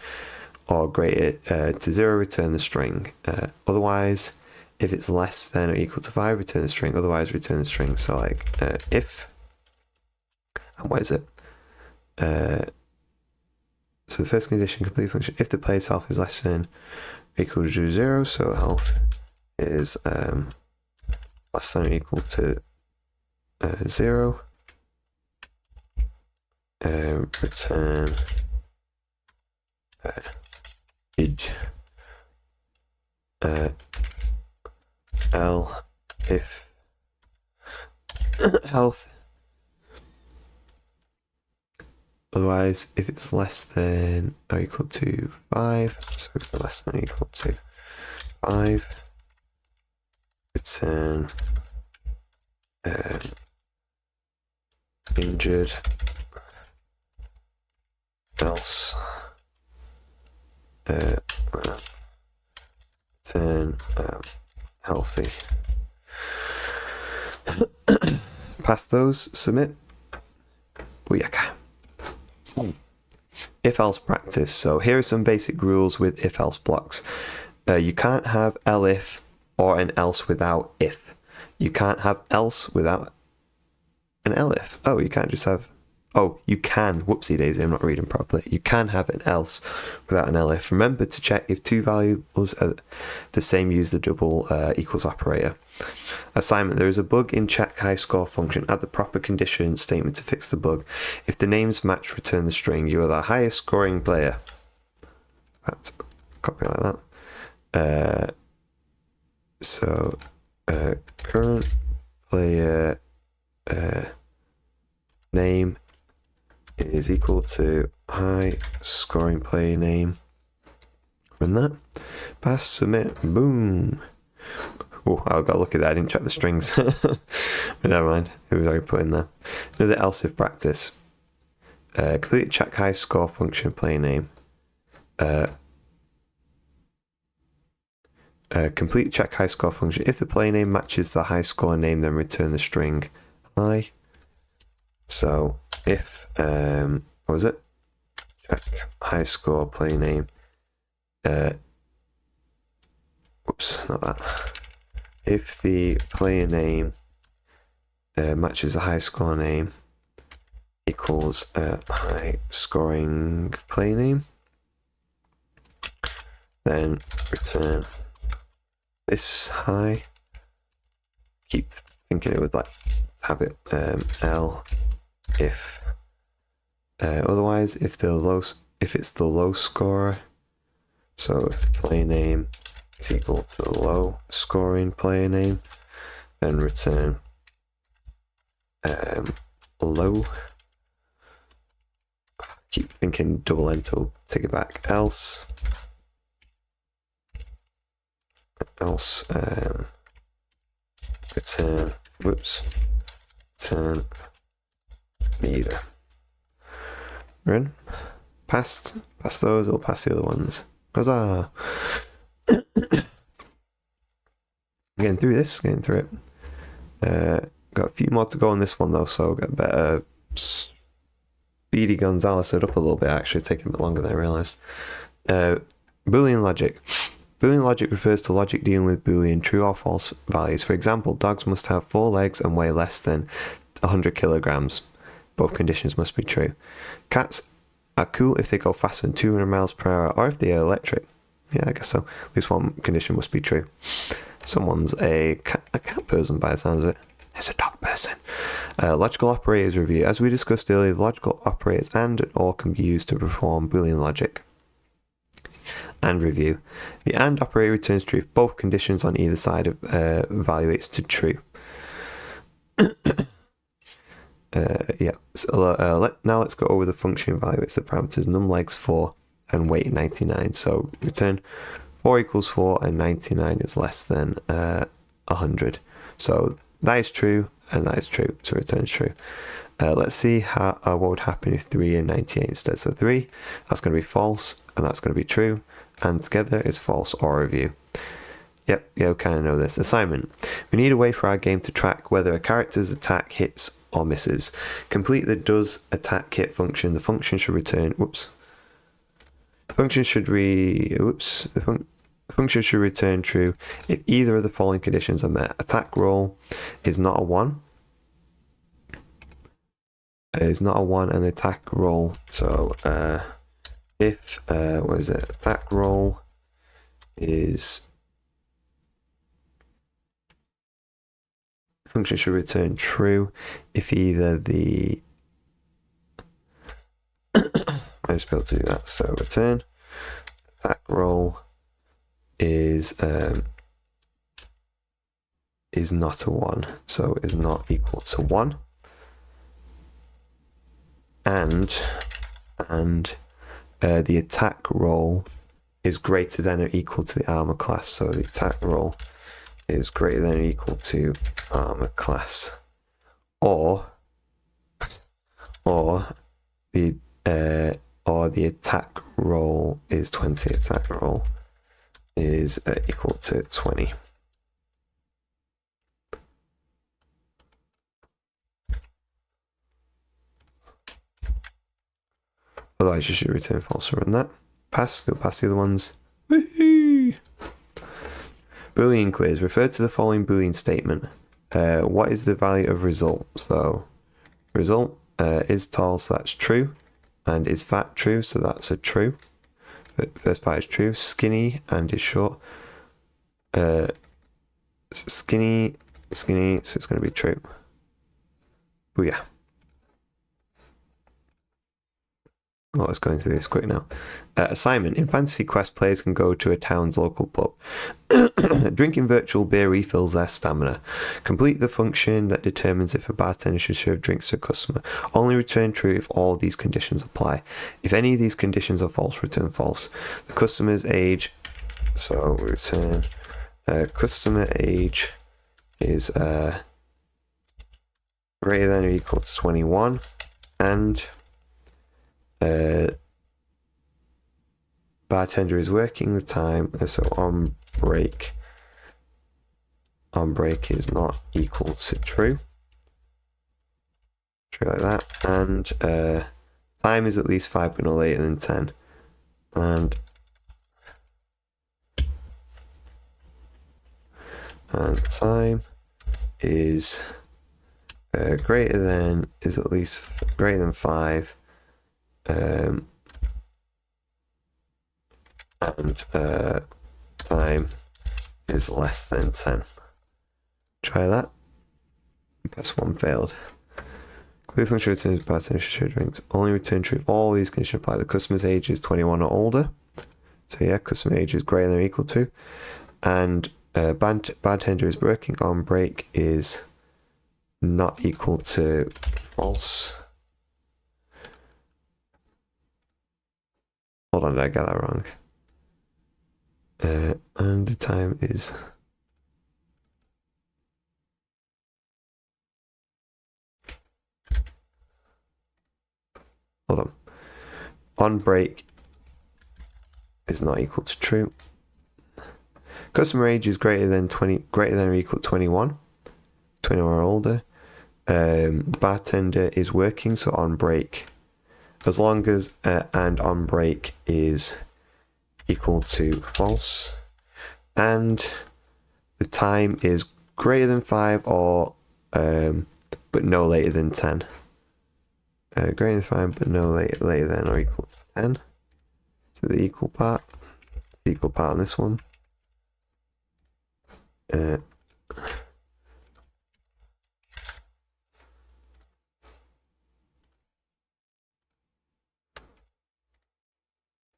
or greater to 0, return the string. Otherwise, if it's less than or equal to 5, return the string. Otherwise, return the string. So like if, and what is it? So the first condition, complete function. If the player's health is less than or equal to 0, so health is less than or equal to 0, return id L if health. Otherwise, if it's less than or equal to 5, so less than or equal to 5, return injured, else return healthy. Pass those, submit. Booyaka. If else practice. So here are some basic rules with if else blocks. You can't have elif or an else without if. You can't have else without an elif. Oh, you can't just have. Oh, you can. Whoopsie daisy, I'm not reading properly. You can have an else without an elif. Remember to check if two variables are the same, use the double equals operator. Assignment. There is a bug in check high score function. Add the proper condition statement to fix the bug. If the names match, return the string. You are the highest scoring player. That's copy like that. Current player name is equal to high scoring player name. Run that. Pass, submit, boom. Oh, I got to look at that. I didn't check the strings. But never mind. It was already put in there. Another else if practice. Complete check high score function player name. Complete check high score function. If the player name matches the high score name, then return the string high. So if what was it? Check high score player name. Whoops, not that. If the player name matches the high score name equals high scoring player name, then return this high. Keep thinking it would like have it L if otherwise if it's the low scorer, so if the player name is equal to the low scoring player name, then return low. Keep thinking double enter will take it back. Else return neither. Run. Pass those or pass the other ones. Huzzah! Getting through it. Got a few more to go on this one though, so got better. Speedy Gonzalez it up a little bit, actually, taking a bit longer than I realised. Boolean logic. Boolean logic refers to logic dealing with Boolean true or false values. For example, dogs must have 4 legs and weigh less than 100 kilograms. Both conditions must be true. Cats are cool if they go faster than 200 miles per hour or if they are electric. Yeah, I guess so. At least one condition must be true. Someone's a cat person by the sounds of it. It's a dog person. Logical operators review. As we discussed earlier, logical operators and or can be used to perform Boolean logic. And review. The AND operator returns true if both conditions on either side evaluates to true. Yeah. So now let's go over the function evaluates the parameters num legs 4 and weight 99. So return 4 equals 4 and 99 is less than 100. So that is true and that is true. So returns true. Let's see how what would happen if 3 and 98 instead. So 3, that's going to be false and that's going to be true. And together is false or review. Yep, yeah, we kind of know this. Assignment. We need a way for our game to track whether a character's attack hits or misses. Complete the does attack hit function. The function should return. The function should return true if either of the following conditions are met. Attack roll is not a 1. It is not a 1 and the attack roll. So if what is it? Attack roll is function should return true if either the I just be able to do that. So return attack roll is not a 1, so is not equal to 1, and the attack roll is greater than or equal to the armor class. So the attack roll is greater than or equal to armor class, or the attack roll is 20. Attack roll is equal to 20. Otherwise, you should return false run that. Pass, go past the other ones. Woohoo! Boolean quiz. Refer to the following Boolean statement. What is the value of result? So, result is tall, so that's true. And is fat, true, so that's a true. First part is true. Skinny and is short. Skinny, so it's going to be true. Booyah. Oh, let's go into this quick now. Assignment. In Fantasy Quest, players can go to a town's local pub. Drinking virtual beer refills their stamina. Complete the function that determines if a bartender should serve drinks to a customer. Only return true if all these conditions apply. If any of these conditions are false, return false. The customer's age. So we return customer age is greater than or equal to 21, and bartender is working the time, so on break is not equal to true like that, and time is at least 5 but no later than 10, and time is greater than 5, and time is less than 10. Try that. Plus 1 failed. Clear function returns bartender should share drinks. Only return true if all these conditions apply. The customer's age is 21 or older. So yeah, customer age is greater than or equal to. And bartender is working on break is not equal to false. Hold on, did I get that wrong? And the time is... Hold on. On break is not equal to true. Customer age is greater than or equal to 21. 21 or older. the bartender is working, so on break, as long as and on break is equal to false, and the time is greater than 5 or but no later than 10. Greater than 5 but no later than or equal to 10. So the equal part on this one. There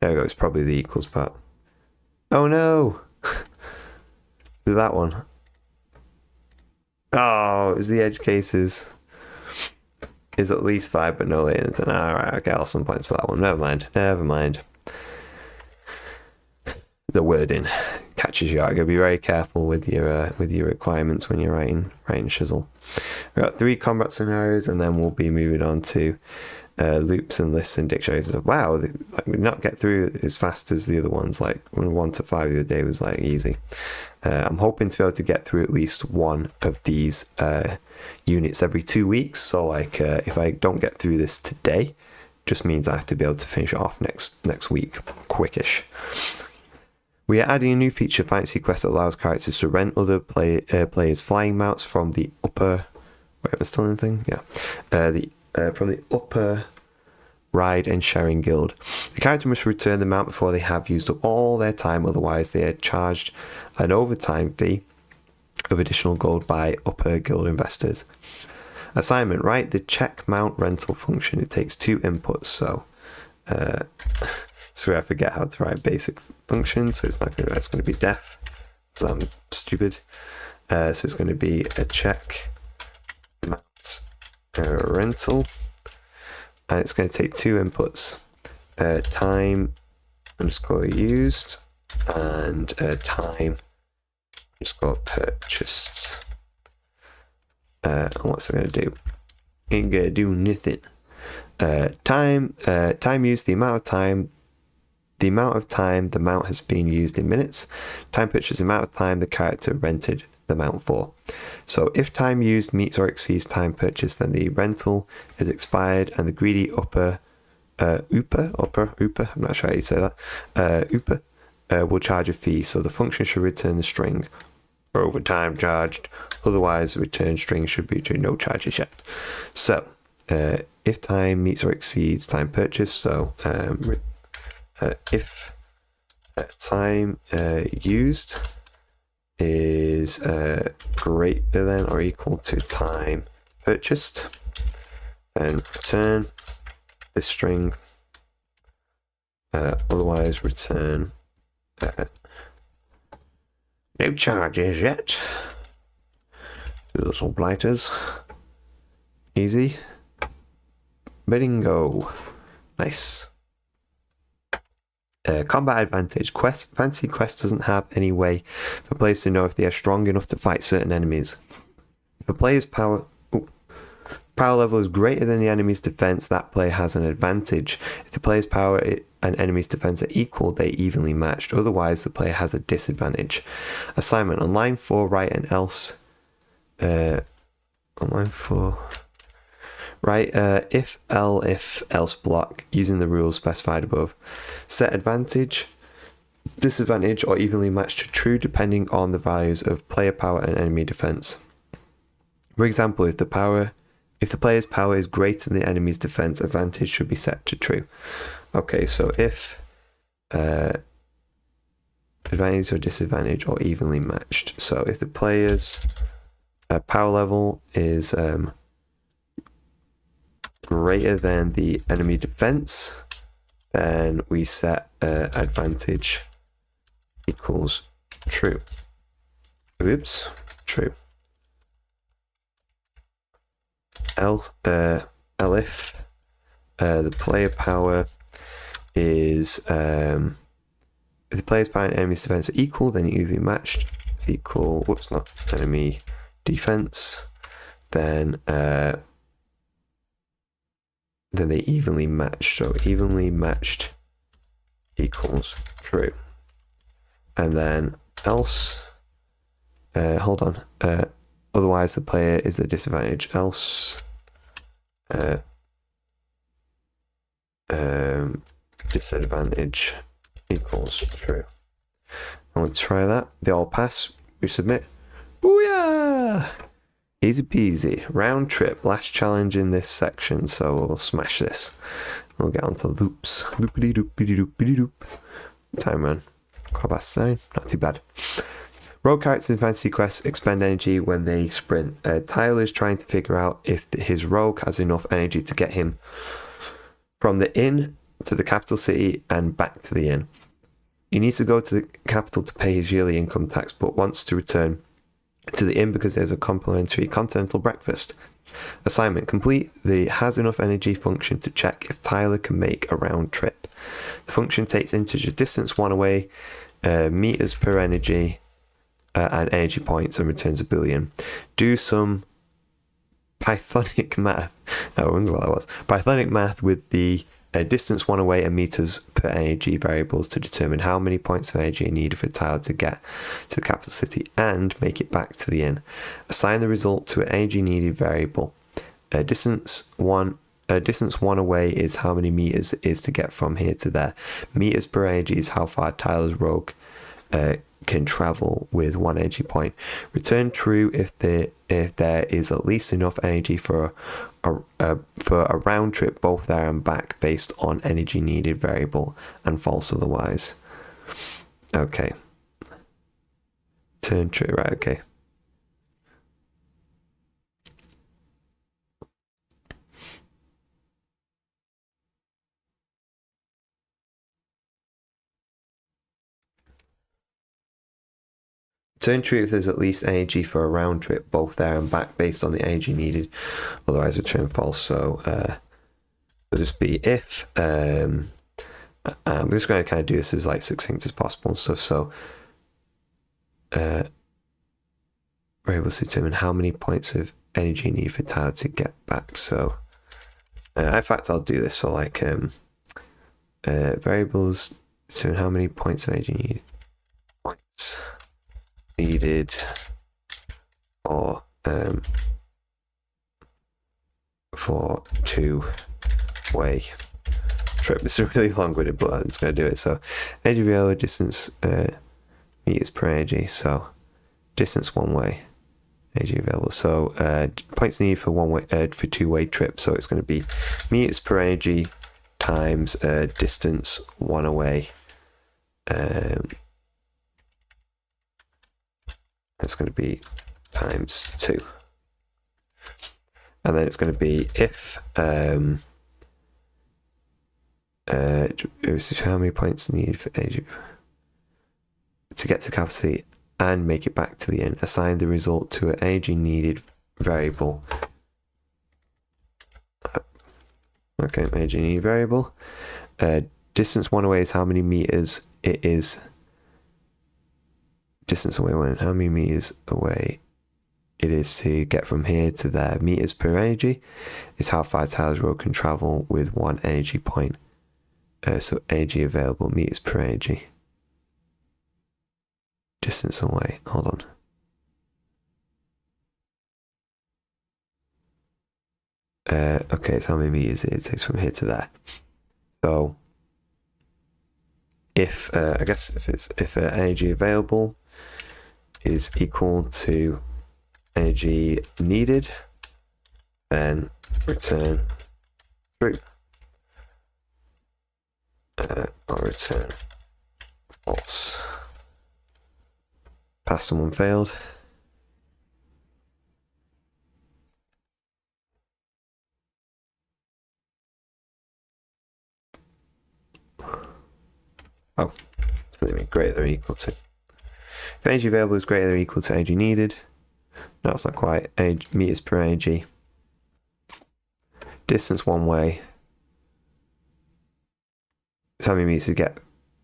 we go, it's probably the equals part. Oh no! Do that one. Oh, it's the edge cases. Is at least 5 but no later than 10. Alright, okay, I'll some points for that one. Never mind. The wording catches you out. You gotta be very careful with your requirements when you're writing Shizzle. We've got 3 combat scenarios, and then we'll be moving on to loops and lists and dictionaries. Wow, we not get through as fast as the other ones. Like 1 to 5 the other day was like easy. I'm hoping to be able to get through at least one of these units every 2 weeks. So like if I don't get through this today, just means I have to be able to finish it off next week, quickish. We are adding a new feature, Fantasy Quest, that allows characters to rent other players' flying mounts from the upper. Wait, am I still in the thing? Yeah. From the upper ride and sharing guild. The character must return the mount before they have used up all their time, otherwise they are charged an overtime fee of additional gold by upper guild investors. Assignment, write the check mount rental function. It takes 2 inputs, so I forget how to write basic functions, so it's going to be def, because I'm stupid. So it's going to be a check mount rental, and it's going to take 2 inputs, time underscore used and time underscore purchased. And what's it going to do? Ain't going to do nothing. Time used, the amount of time the mount has been used in minutes. Time purchased, the amount of time the character rented the mount for. So if time used meets or exceeds time purchased, then the rental is expired, and the greedy upper, I'm not sure how you say that, will charge a fee. So the function should return the string overtime charged, otherwise the return string should be to no charges yet. So if time meets or exceeds time purchased, so if time used is greater than or equal to time purchased, then return this string, otherwise return no charges yet. The little blighters. Easy. Bingo. Nice. Combat advantage. Fantasy Quest doesn't have any way for players to know if they are strong enough to fight certain enemies. If a player's power level is greater than the enemy's defense, that player has an advantage. If the player's power and enemy's defense are equal, they evenly matched. Otherwise, the player has a disadvantage. Assignment. On line 4, write an else. On line 4... Right, if else block using the rules specified above. Set advantage, disadvantage, or evenly matched to true depending on the values of player power and enemy defense. For example, if the player's power is greater than the enemy's defense, advantage should be set to true. Okay, so if advantage or disadvantage or evenly matched. So if the player's power level is greater than the enemy defense, then we set advantage equals true. Oops, true. If the player power is if the player's power and enemy's defense are equal, then evenly matched. It's equal. Whoops, not enemy defense. Then they evenly match. So evenly matched equals true. And then else, Otherwise, the player is at a disadvantage. Else, disadvantage equals true. I want to try that. They all pass. We submit. Booyah! Easy peasy. Round trip. Last challenge in this section, so we'll smash this. We'll get onto loops. Loopity doopity doopity doop. Time run. Quarter past 9. Not too bad. Rogue characters in Fantasy Quest expend energy when they sprint. Tyler is trying to figure out if his rogue has enough energy to get him from the inn to the capital city and back to the inn. He needs to go to the capital to pay his yearly income tax, but wants to return to the inn because there's a complimentary continental breakfast. Assignment complete the has enough energy function to check if Tyler can make a round trip. The function takes integer distance 1 away, meters per energy, and energy points, and returns a Boolean. Do some Pythonic math. I wonder what that was. Pythonic math with the distance 1 away and meters per energy variables to determine how many points of energy are needed for Tyler to get to the capital city and make it back to the inn. Assign the result to an energy needed variable. Distance one away is how many meters it is to get from here to there. Meters per energy is how far Tyler's rogue can travel with 1 energy point. Return true if there is at least enough energy for a round trip both there and back based on energy needed variable, and false otherwise. Okay. Turn true, right? Okay. Turn true if there's at least energy for a round trip, both there and back, based on the energy needed. Otherwise, return false. So it'll just be if. I'm just going to kind of do this as like succinct as possible and stuff. So variables determine how many points of energy you need for Tyler to get back. So in fact, I'll do this. So like variables determine how many points of energy you need. Points needed for two-way trip. It's really long-winded, but I'm just going to do it. So energy available, distance meters per energy. So distance one way, energy available. So points needed for one way for two-way trip. So it's going to be meters per energy times distance one away. It's going to be times 2. And then it's going to be if how many points needed for energy to get to capacity and make it back to the end. Assign the result to an energy needed variable. Okay, energy needed variable. Distance one away is how many meters it is. Distance away when how many meters away it is to get from here to there. Meters per energy is how far Tyler's road can travel with 1 energy point. So energy available, meters per energy. Distance away. Hold on. Okay, so how many meters it takes from here to there. So if I guess if energy available is equal to energy needed, then return true, or return false. Pass someone failed. Oh, something greater than or equal to. If energy available is greater than or equal to energy needed, no, it's not quite. Meters per energy. Distance one way. How many meters to get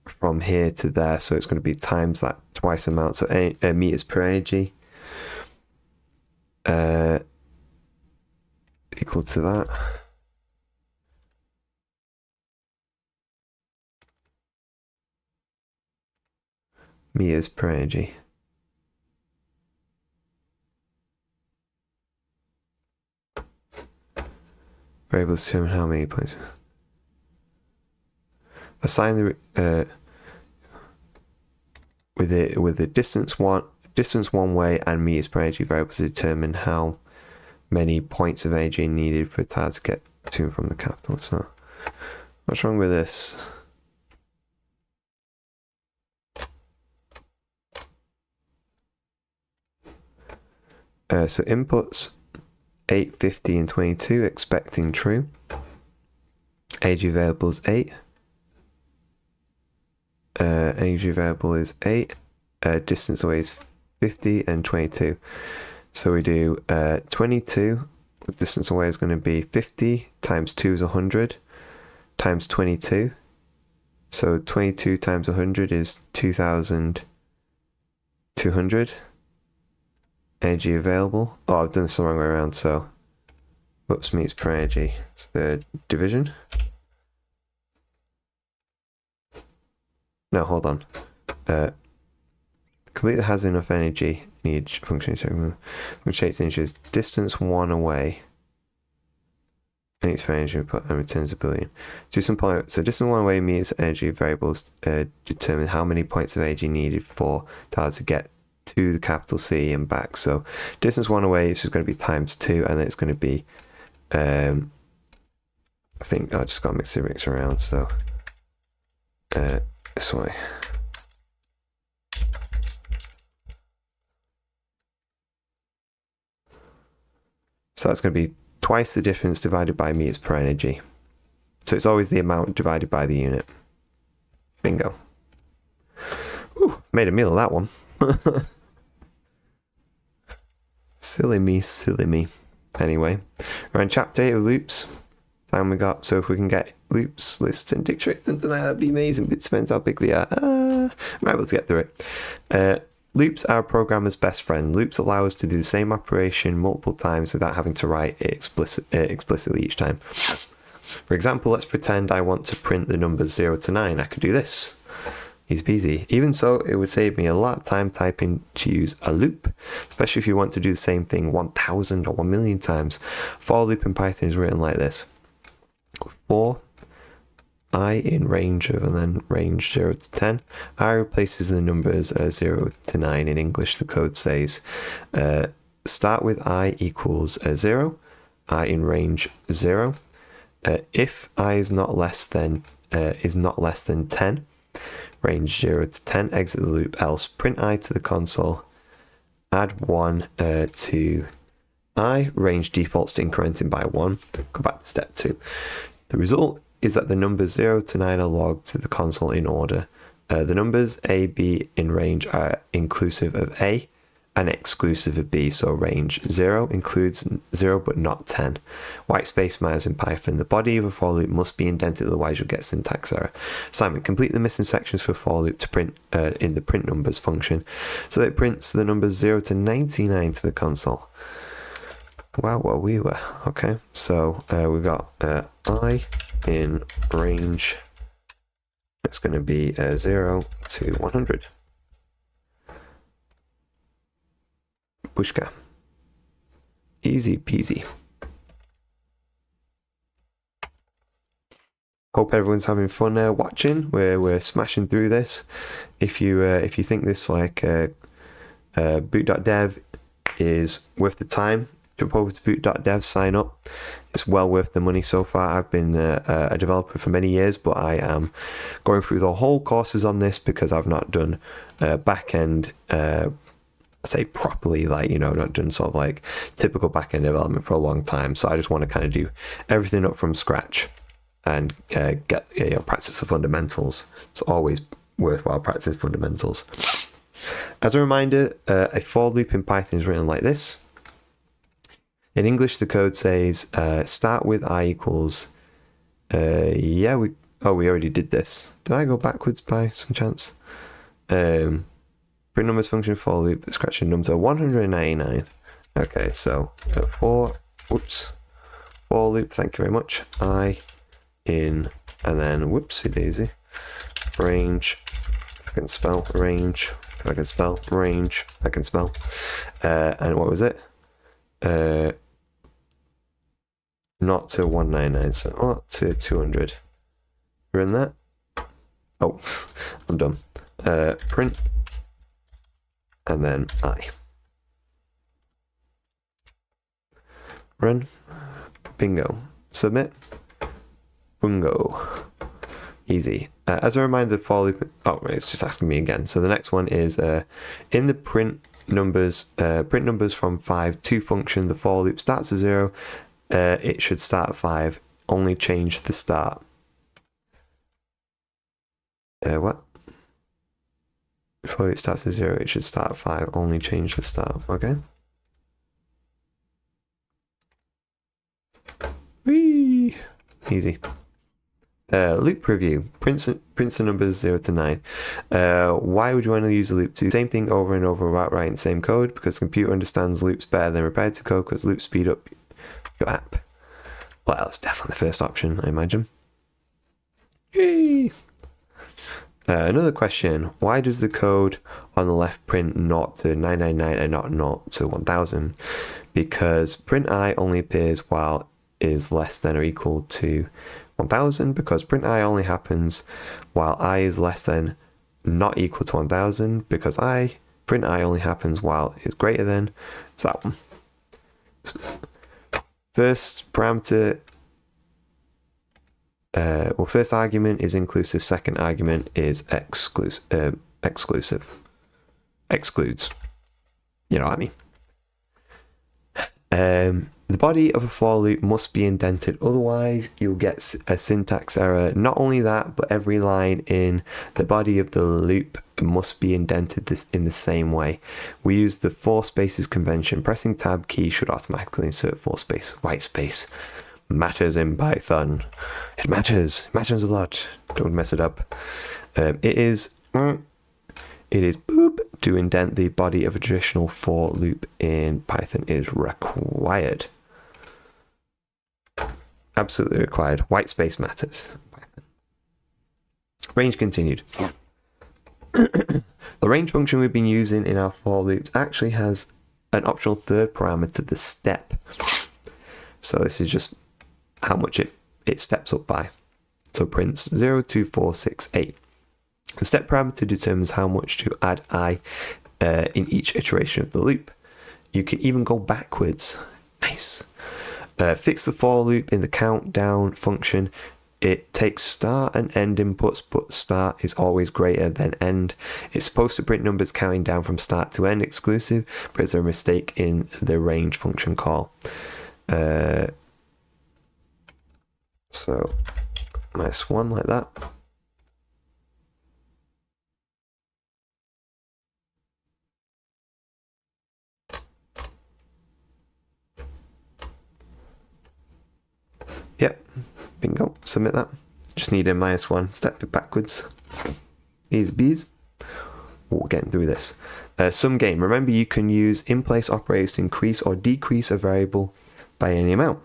from here to there? So it's going to be times that twice amount. So meters per energy equal to that. Meters per energy. variables determine how many points. Assign the with the distance one way and meters per energy variables to determine how many points of energy needed for a tile to get to and from the capital. So what's wrong with this? So inputs 8, 50 and 22, expecting true. Energy variable is 8. Energy variable is 8. Distance away is 50 and 22. So we do 22. The distance away is going to be 50 times 2 is 100 times 22. So 22 times 100 is 2,200. Energy available. Oh, I've done this the wrong way around. So, whoops, meters per energy. It's the division. No, hold on. Complete that has enough energy in each function segment, which takes inches. Distance 1 away. Meters per energy input and returns a Boolean. Do some point. So distance 1 away meters energy variables determine how many points of energy needed for tiles to get to the capital C and back. So distance 1 away is just going to be times 2, and then it's going to be I think I just got to mix around, so this way. So that's going to be twice the difference divided by meters per energy. So it's always the amount divided by the unit. Bingo. Ooh, made a meal of that one. Silly me. Anyway, we're in chapter 8 of loops. Time we got. So if we can get loops, lists, and dictionary, that'd be amazing. But it depends how big they are. Might be able to get through it. Loops are a programmer's best friend. Loops allow us to do the same operation multiple times without having to write it explicitly each time. For example, let's pretend I want to print the numbers 0 to 9. I could do this. Easy peasy. Even so, it would save me a lot of time typing to use a loop, especially if you want to do the same thing 1,000 or 1,000,000 times. For loop in Python is written like this. For I in range of, and then range 0 to 10, I replaces the numbers 0 to 9. In English, the code says start with I equals 0, I in range 0. If I is not less than 10, range 0 to 10, exit the loop, else print I to the console, add 1 to I, range defaults to incrementing by 1, go back to step 2. The result is that the numbers 0 to 9 are logged to the console in order. The numbers A, B in range are inclusive of A and exclusive of B, so range 0 includes 0 but not 10. White space matters in Python. The body of a for loop must be indented, otherwise you'll get syntax error. Assignment: complete the missing sections for for loop to print in the print numbers function, so that it prints the numbers 0 to 99 to the console. Wow, well, we were. Okay, so we've got I in range, it's going to be 0 to 100. Pushka. Easy peasy. Hope everyone's having fun watching. We're smashing through this. If you think this like Boot.dev is worth the time, jump over to Boot.dev, sign up. It's well worth the money so far. I've been a developer for many years, but I am going through the whole courses on this because I've not done back-end, say properly, like, not done sort of like typical back-end development for a long time. So I just want to kind of do everything up from scratch and get practice the fundamentals. It's always worthwhile practice fundamentals. As a reminder, a for loop in Python is written like this. In English, the code says start with I equals. We already did this. Did I go backwards by some chance? Print numbers function for loop, scratching number 199. Okay, so for loop, thank you very much. I in, and then whoopsie daisy, range, if I can spell, range, if I can spell, range, I can spell. And what was it? not to 199, so not to 200. Run that. Oh, I'm done. Print, and then I. Run. Bingo. Submit. Bungo. Easy. As a reminder, the for loop. Oh, it's just asking me again. So the next one is in the print numbers from 5 to function. The for loop starts at 0. It should start at 5. Only change the start. What? Before it starts at 0, it should start at 5. Only change the start. Okay. Whee! Easy. Loop review. Prints the numbers 0 to 9. Why would you want to use a loop? To same thing over and over without writing the same code, because the computer understands loops better than repetitive code, because loops speed up your app. Well, that's definitely the first option, I imagine. Yay! Another question. Why does the code on the left print 0 to 999 and not 0 to 1000? Because print I only appears while is less than or equal to 1000, because print I only happens while I is less than not equal to 1000, because print I only happens while it's greater than. It's that one. First parameter, first argument is inclusive, second argument is exclusive. Excludes. You know what I mean. The body of a for loop must be indented, otherwise you'll get a syntax error. Not only that, but every line in the body of the loop must be indented in the same way. We use the 4 spaces convention. Pressing tab key should automatically insert 4 space. White space matters in Python. It matters a lot. Don't mess it up. It is boop to indent the body of a traditional for loop in Python is required. Absolutely required. White space matters. Range continued. The range function we've been using in our for loops actually has an optional third parameter, the step. So this is just how much it steps up by. So prints 0, 2, 4, 6, 8. The step parameter determines how much to add I in each iteration of the loop. You can even go backwards. Nice. Fix the for loop in the countdown function. It takes start and end inputs, but start is always greater than end. It's supposed to print numbers counting down from start to end exclusive, but it's a mistake in the range function call. So -1 like that. Yep, bingo, submit that. Just need a -1, step it backwards. Easy bees. We're getting through this. Sum game. Remember, you can use in-place operators to increase or decrease a variable by any amount.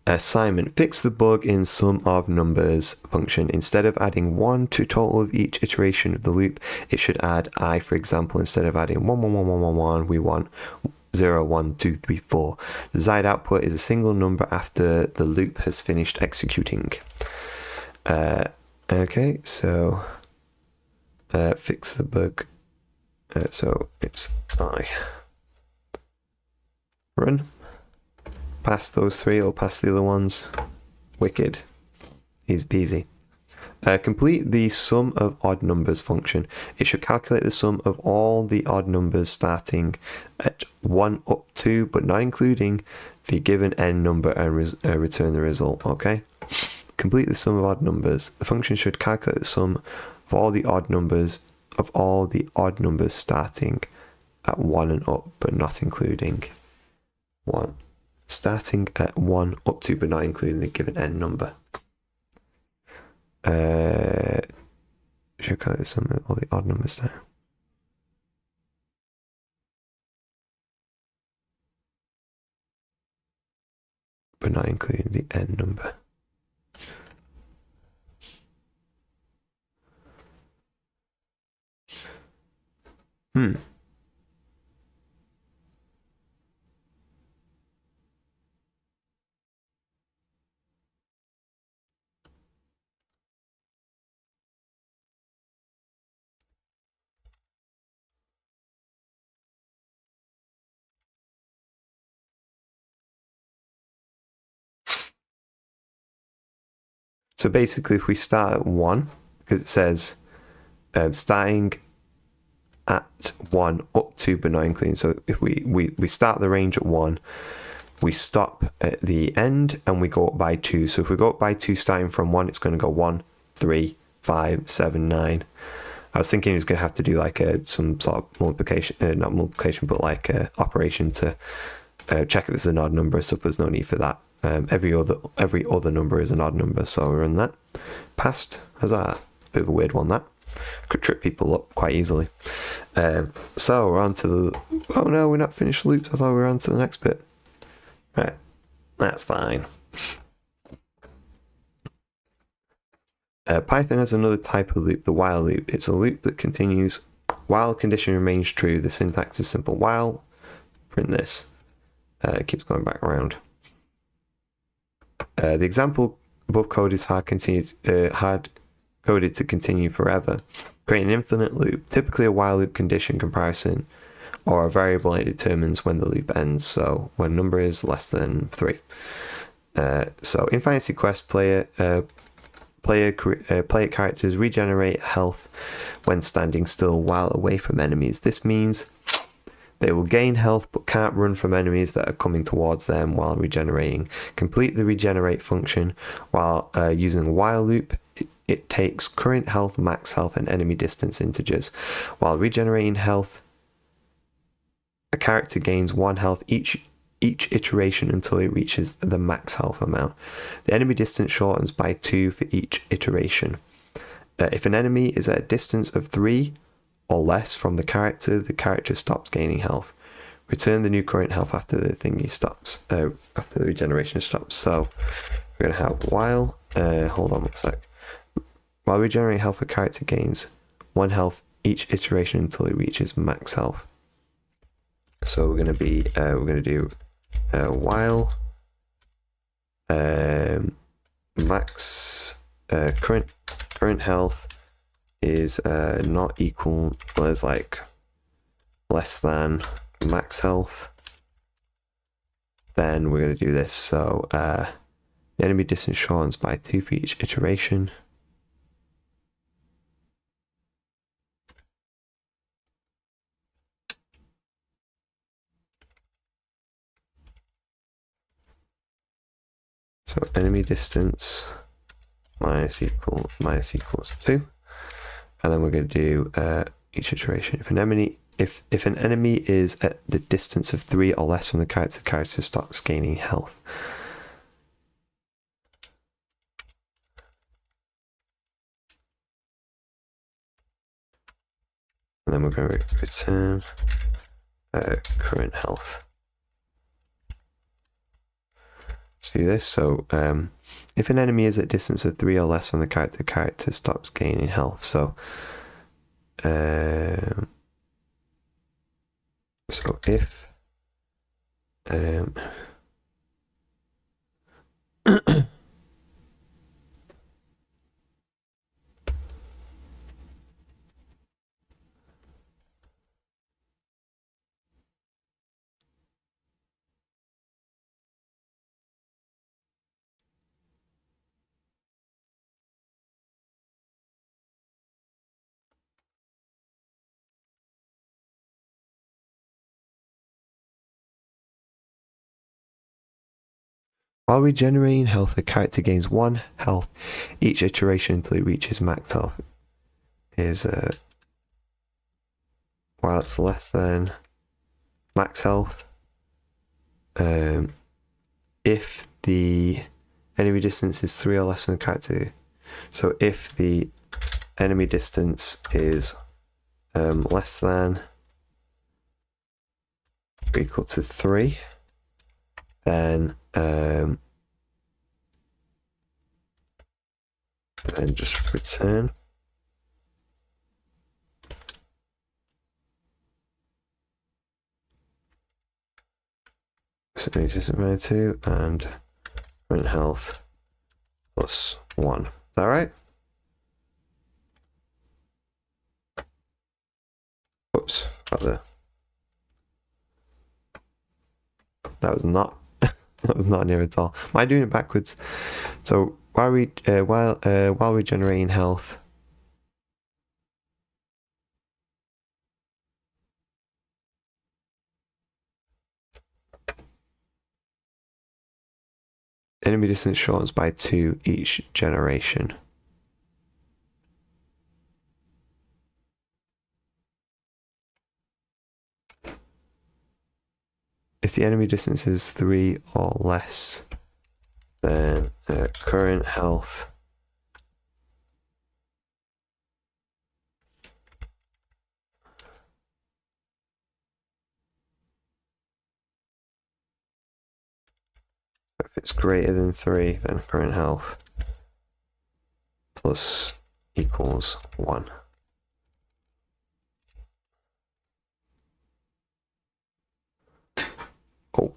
Assignment. Fix the bug in sum of numbers function. Instead of adding 1 to total of each iteration of the loop, it should add I. For example, instead of adding 1, 1, 1, 1, 1, 1, we want 0, 1, 2, 3, 4. The desired output is a single number after the loop has finished executing. Okay, so fix the bug. So it's I. Run. Pass those 3 or pass the other ones. Wicked. Easy peasy. Complete the sum of odd numbers function. It should calculate the sum of all the odd numbers starting at 1 up to, but not including, the given n number and return the result. Okay. Complete the sum of odd numbers. The function should calculate the sum of all the odd numbers starting at 1 and up, but not including 1. Starting at 1 up to, but not including the given n number. Should calculate the sum of all the odd numbers down. But not including the n number. So basically, if we start at 1, because it says starting at 1 up to but not including. So if we start the range at 1, we stop at the end and we go up by 2. So if we go up by 2 starting from 1, it's going to go 1, 3, 5, 7, 9. I was thinking he was going to have to do like some sort of multiplication, not multiplication, but like operation to check if it's an odd number. So there's no need for that. Every other number is an odd number, so we run that. Passed. Huzzah. Bit of a weird one, that. Could trip people up quite easily. So we're on to the... Oh no, we're not finished loops. I thought we were on to the next bit. Right. That's fine. Python has another type of loop, the while loop. It's a loop that continues while condition remains true. The syntax is simple. While, print this. It keeps going back around. The example above code is hard coded to continue forever. Create an infinite loop, typically a while loop condition comparison, or a variable that determines when the loop ends. So when number is less than 3. So in Fantasy Quest, player characters regenerate health when standing still while away from enemies. This means they will gain health but can't run from enemies that are coming towards them while regenerating. Complete the regenerate function while using a while loop. It takes current health, max health, and enemy distance integers. While regenerating health, a character gains 1 health each iteration until it reaches the max health amount. The enemy distance shortens by 2 for each iteration. If an enemy is at a distance of 3 or less from the character stops gaining health. Return the new current health after the thingy stops, after the regeneration stops. So we're going to have while, hold on one sec. While regenerating health, a character gains 1 health each iteration until it reaches max health. So we're going to do while max current health is not equal, well, it's like less than max health. Then we're going to do this. So the enemy distance shortens by 2 for each iteration. So enemy distance minus equals 2, and then we're going to do each iteration. If an enemy is at the distance of 3 or less from the character stops gaining health. And then we're going to return current health. So do this. So if an enemy is at distance of 3 or less from the character stops gaining health. So if while regenerating health, a character gains 1 health each iteration until it reaches max health. Is while it's less than max health, if the enemy distance is 3 or less than the character. So if the enemy distance is less than or equal to 3, then just return. So it's 2 and current health plus 1. Is that right? Whoops, got there. That was not that was not near at all. Am I doing it backwards? So while regenerating health, enemy distance shortens by 2 each generation. If the enemy distance is 3 or less, then current health if it's greater than 3, then current health plus equals 1. Oh.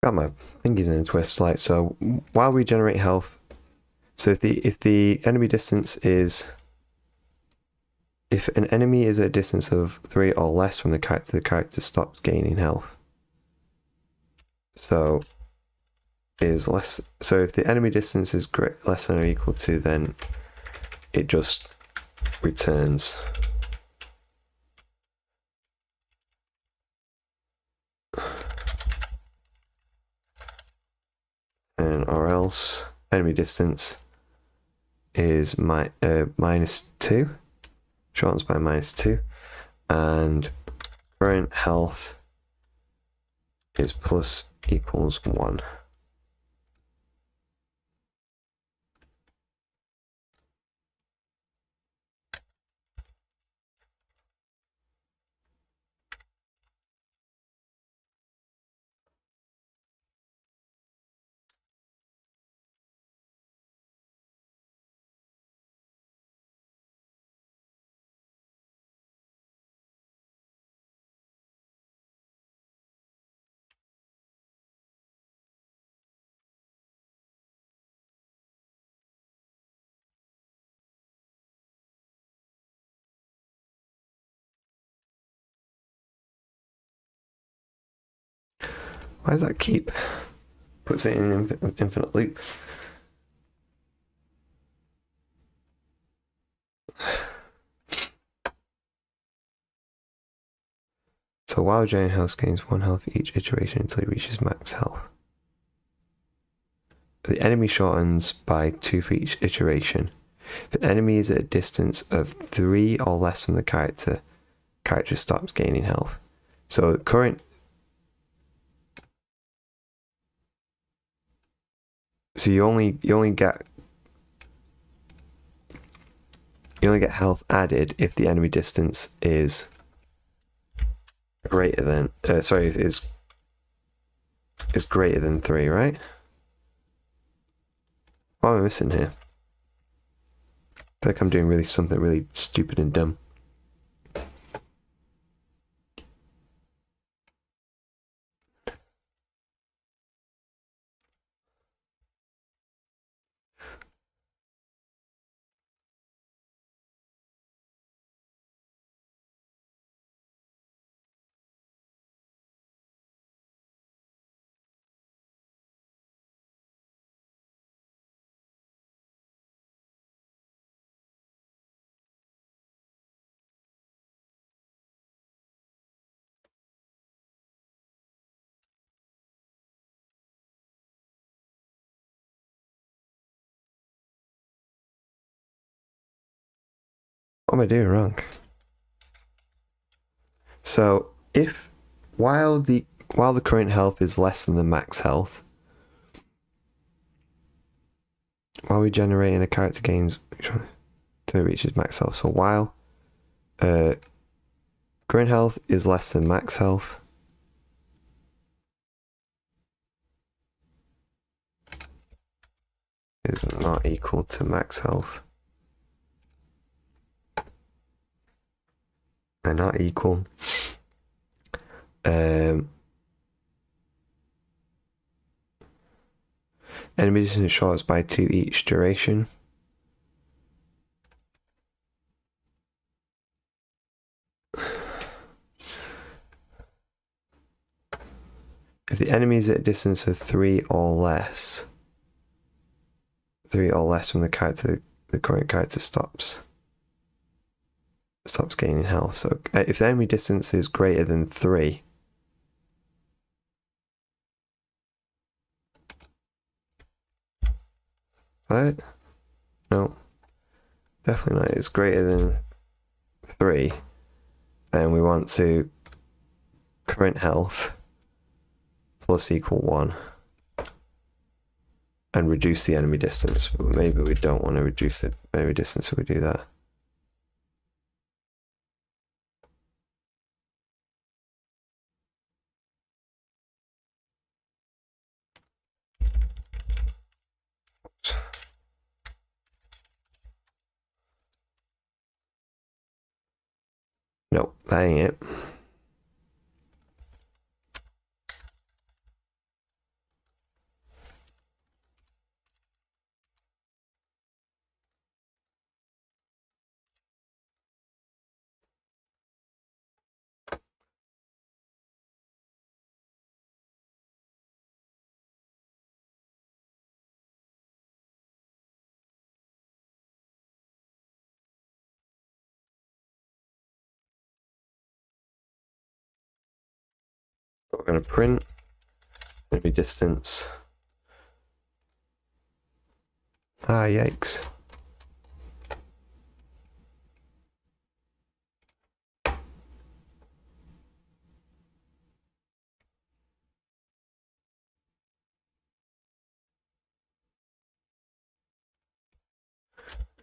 Got my fingers in a twist. Like, so while we generate health, so if the enemy distance is, if an enemy is at a distance of 3 or less from the character stops gaining health. So is less. So if the enemy distance is less than or equal to, then it just returns or else enemy distance is -2, shortens by -2, and current health is plus equals 1. Why does that keep puts it in an infinite loop? So while Giant Health gains 1 health each iteration until it reaches max health. The enemy shortens by 2 for each iteration. If an enemy is at a distance of 3 or less from the character stops gaining health. So the current. So you only get health added if the enemy distance is greater than is greater than 3, right? What am I missing here? I feel like I'm doing something really stupid and dumb. What am I doing wrong? So if while the current health is less than the max health, while we generating a character gains to reaches max health. So while current health is less than max health, is not equal to max health. They're not equal. Enemy distance shortens by 2 each duration. If the enemy is at a distance of 3 or less from the character, the current character stops gaining health. So if the enemy distance is greater than 3, right? No, definitely not. It's greater than 3. Then we want to current health plus equal 1 and reduce the enemy distance. But maybe we don't want to reduce the enemy distance, so we do that. Nope, that ain't it. We're going to print enemy distance. Ah, yikes.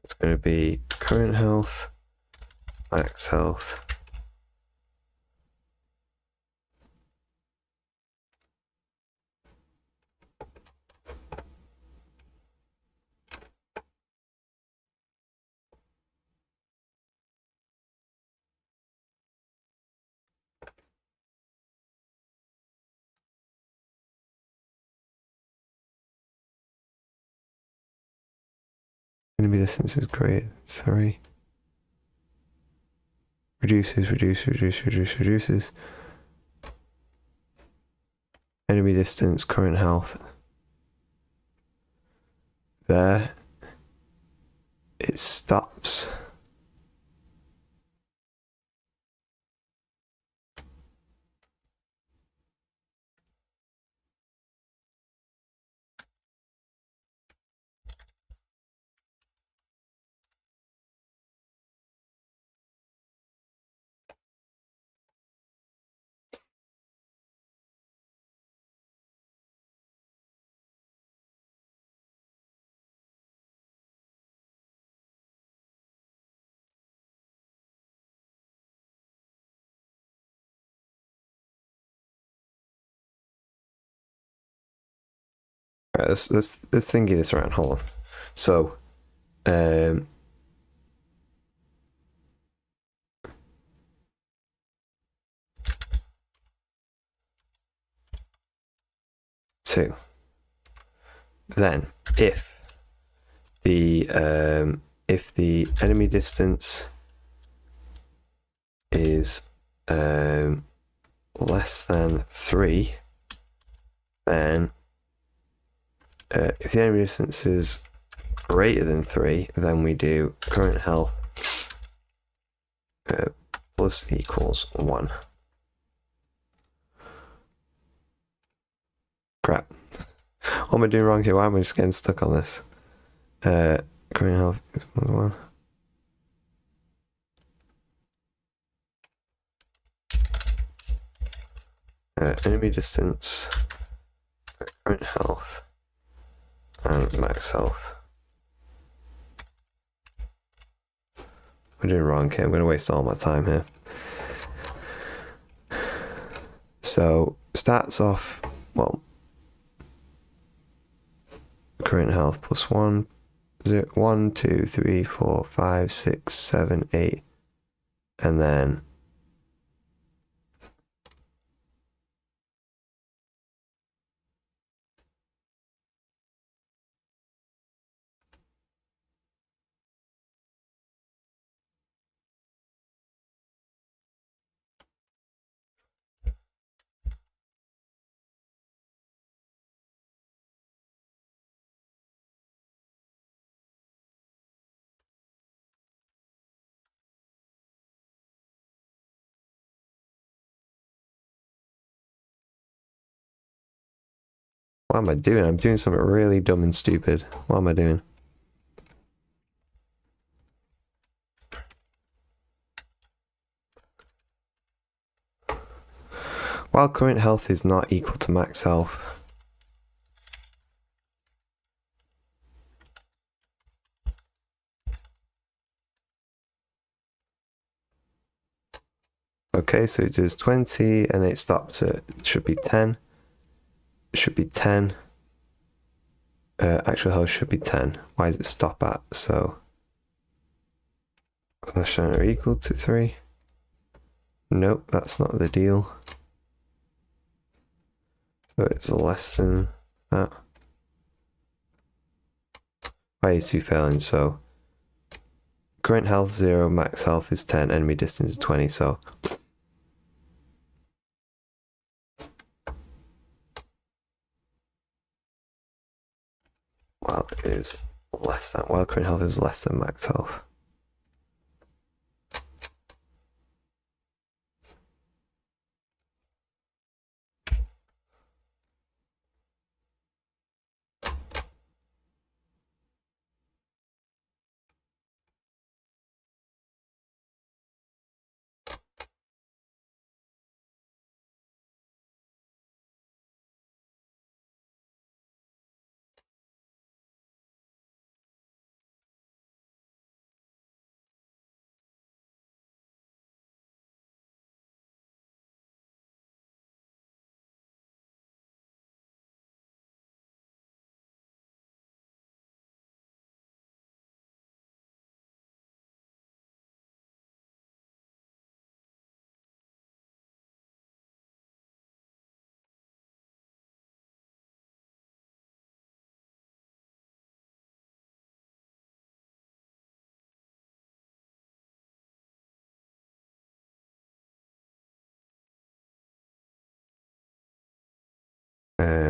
It's going to be current health, max health. Enemy distance is great. 3. Reduces. Enemy distance, current health. There. It stops. Right, let's think of this around. Hold on. So, 2. Then, if the enemy distance is less than 3, then if the enemy distance is greater than 3, then we do current health plus equals 1. Crap. What am I doing wrong here? Why am I just getting stuck on this? Current health equals 1. Enemy distance, current health, and max health. I'm doing wrong here. I'm going to waste all my time here. So, starts off, well, current health plus 1, 0, 1, 2, 3, 4, 5, 6, 7, 8, and then what am I doing? I'm doing something really dumb and stupid. What am I doing? While current health is not equal to max health, okay, so it does 20 and it stops at, it should be 10. It should be 10. Actual health should be 10. Why does it stop at? So, less than or equal to 3. Nope, that's not the deal. So it's less than that. Why is 2 failing? So, current health 0, max health is 10, enemy distance is 20, so while current health is less than max health.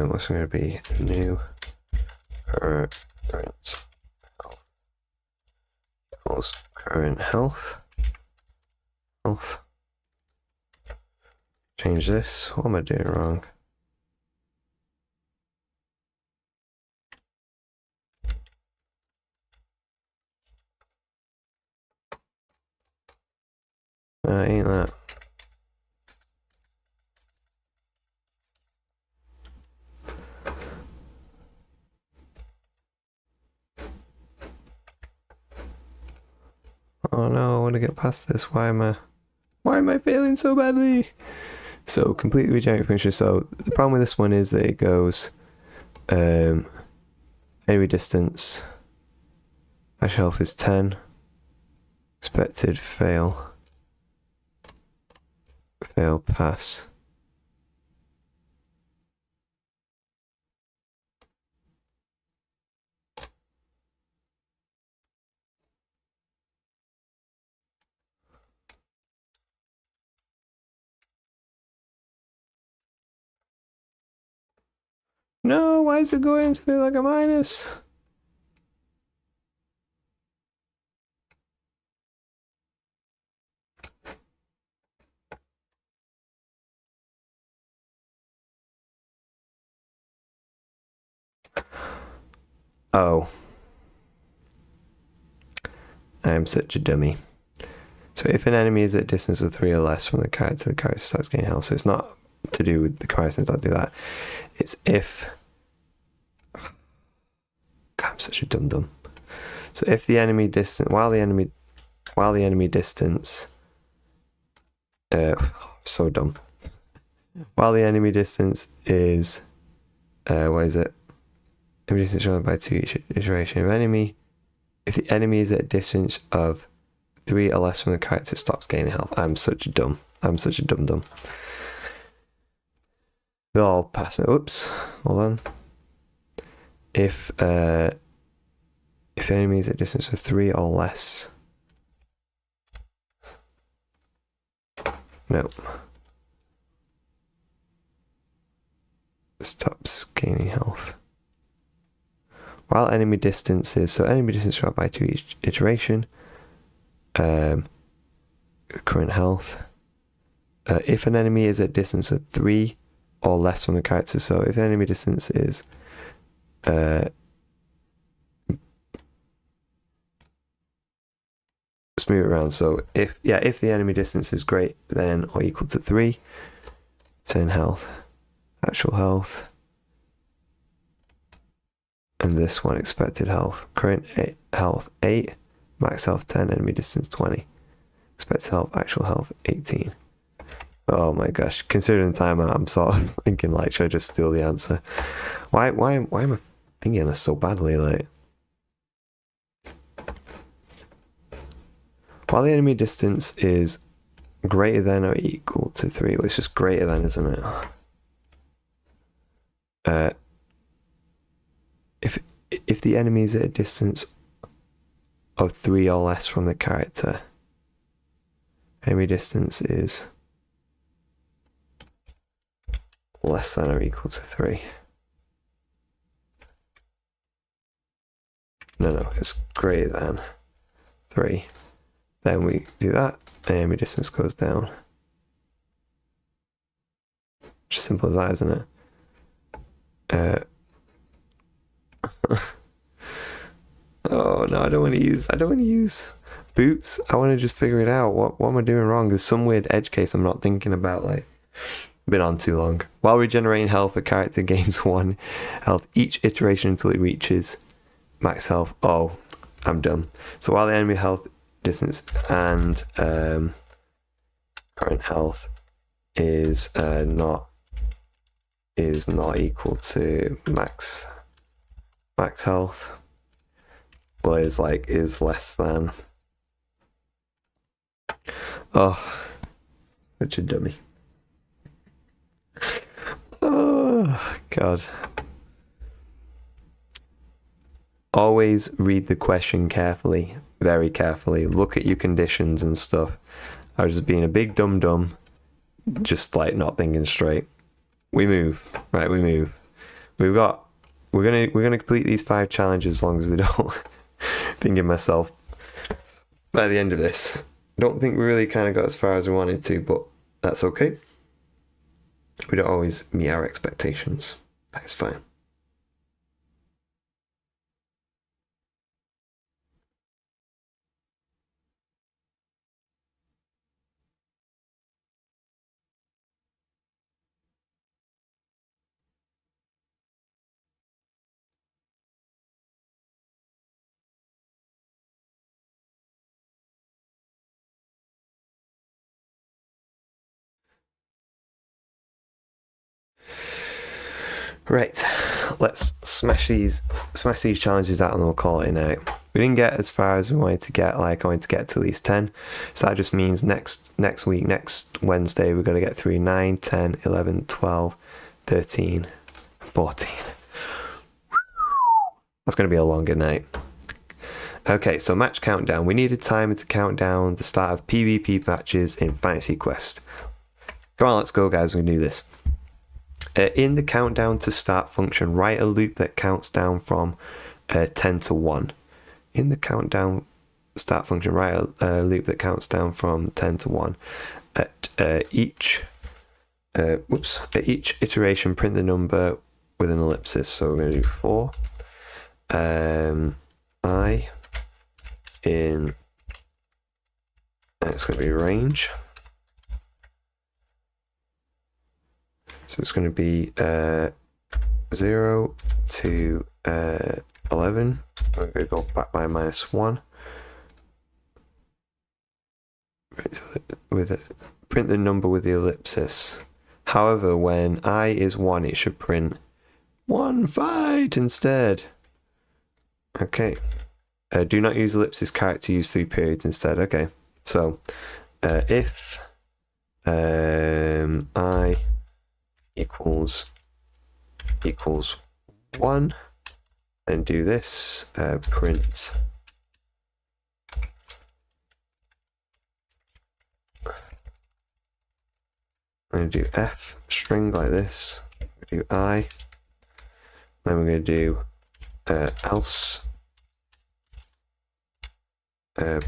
What's going to be new current health equals current health. Change this. What am I doing wrong? Ain't that. Oh no, I want to get past this. Why am I failing so badly? So completely regenerate function. So the problem with this one is that it goes enemy distance. Dash health is 10. Expected fail pass. No, why is it going to feel like a minus? Oh. I am such a dummy. So if an enemy is at a distance of 3 or less from the character starts gaining health. So it's not to do with the character, I'll do that. It's if... God, I'm such a dum-dum. So if the enemy distance... While the enemy distance... so dumb. While the enemy distance is... what is it? enemy distance divided by 2 each iteration. If the enemy is at a distance of 3 or less from the character, it stops gaining health. I'm such a dum. They're all passing. Oops, hold on. If enemy is at a distance of 3 or less. No. Stops gaining health. While enemy distance is, so enemy distance divided by 2 each iteration. Current health. If an enemy is at a distance of 3 or less from the character, so if enemy distance is let's move it around. So if the enemy distance is greater than or equal to 3, turn health, actual health, and this one expected health. Current health 8, max health 10, enemy distance 20, expected health, actual health 18. Oh my gosh! Considering the timeout, I'm sort of thinking like, should I just steal the answer? Why am I thinking this so badly? Like, while the enemy distance is greater than or equal to 3, well, it's just greater than, isn't it? If the enemy is at a distance of 3 or less from the character, enemy distance is less than or equal to 3. No, it's greater than 3. Then we do that, and enemy distance goes down. Just simple as that, isn't it? Oh no, I don't want to use boots. I want to just figure it out. What am I doing wrong? There's some weird edge case I'm not thinking about. Like, been on too long. While regenerating health, a character gains 1 health each iteration until it reaches max health. Oh, I'm dumb. So while the enemy health distance and current health is not equal to max health, well, is less than. Oh, such a dummy. Oh God. Always read the question carefully, very carefully. Look at your conditions and stuff. I was just being a big dum-dum, just like not thinking straight. We move. Right, we move. We're gonna complete these 5 challenges as long as they don't. Thinking myself by the end of this. Don't think we really kind of got as far as we wanted to, but that's okay. We don't always meet our expectations. That's fine. Right, let's smash these challenges out and then we'll call it a night. We didn't get as far as we wanted to get. Like, I wanted to get to at least 10. So that just means next week, next Wednesday, we're going to get through 9, 10, 11, 12, 13, 14. That's going to be a longer night. Okay, so match countdown. We need a timer to count down the start of PvP matches in Fantasy Quest. Come on, let's go, guys. We can do this. In the countdown to start function, write a loop that counts down from 10 to 1. In the countdown start function, write a loop that counts down from 10 to 1. At each iteration, print the number with an ellipsis. So we're going to do 4. I in, it's going to be range. So it's going to be 0 to 11. I'm going to go back by -1. Print the number with the ellipsis. However, when I is 1, it should print one fight instead. Okay. Do not use ellipsis character, use 3 periods instead. Okay. So if I equals 1, then do this, print I'm going to do f string like this, do I, then we're going to do else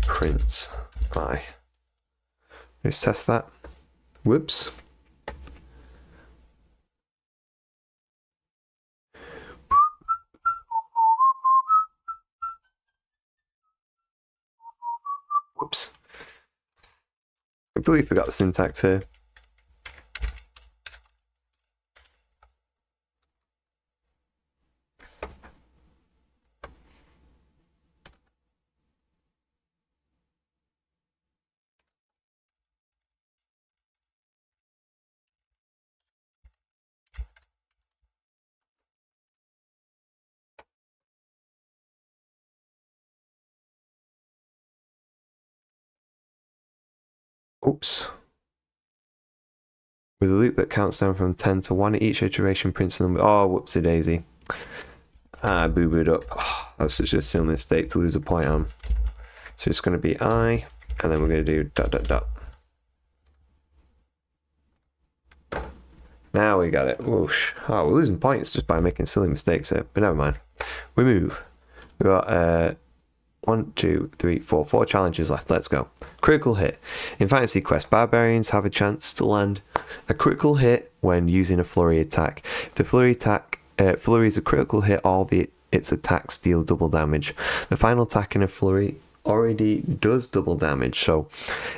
print I. Let's test that. Whoops. Whoops. I completely forgot the syntax here. Oops. With a loop that counts down from 10 to 1, each iteration prints the number. Oh, whoopsie daisy. I boo-booed up. Oh, that was such a silly mistake to lose a point on. So it's going to be I, and then we're going to do ... Now we got it. Whoosh. Oh, we're losing points just by making silly mistakes here, but never mind. We move. We got 1, 2, 3, 4. 4 challenges left. Let's go. Critical hit. In Fantasy Quest, barbarians have a chance to land a critical hit when using a flurry attack. If the flurry is a critical hit, all its attacks deal double damage. The final attack in a flurry already does double damage, so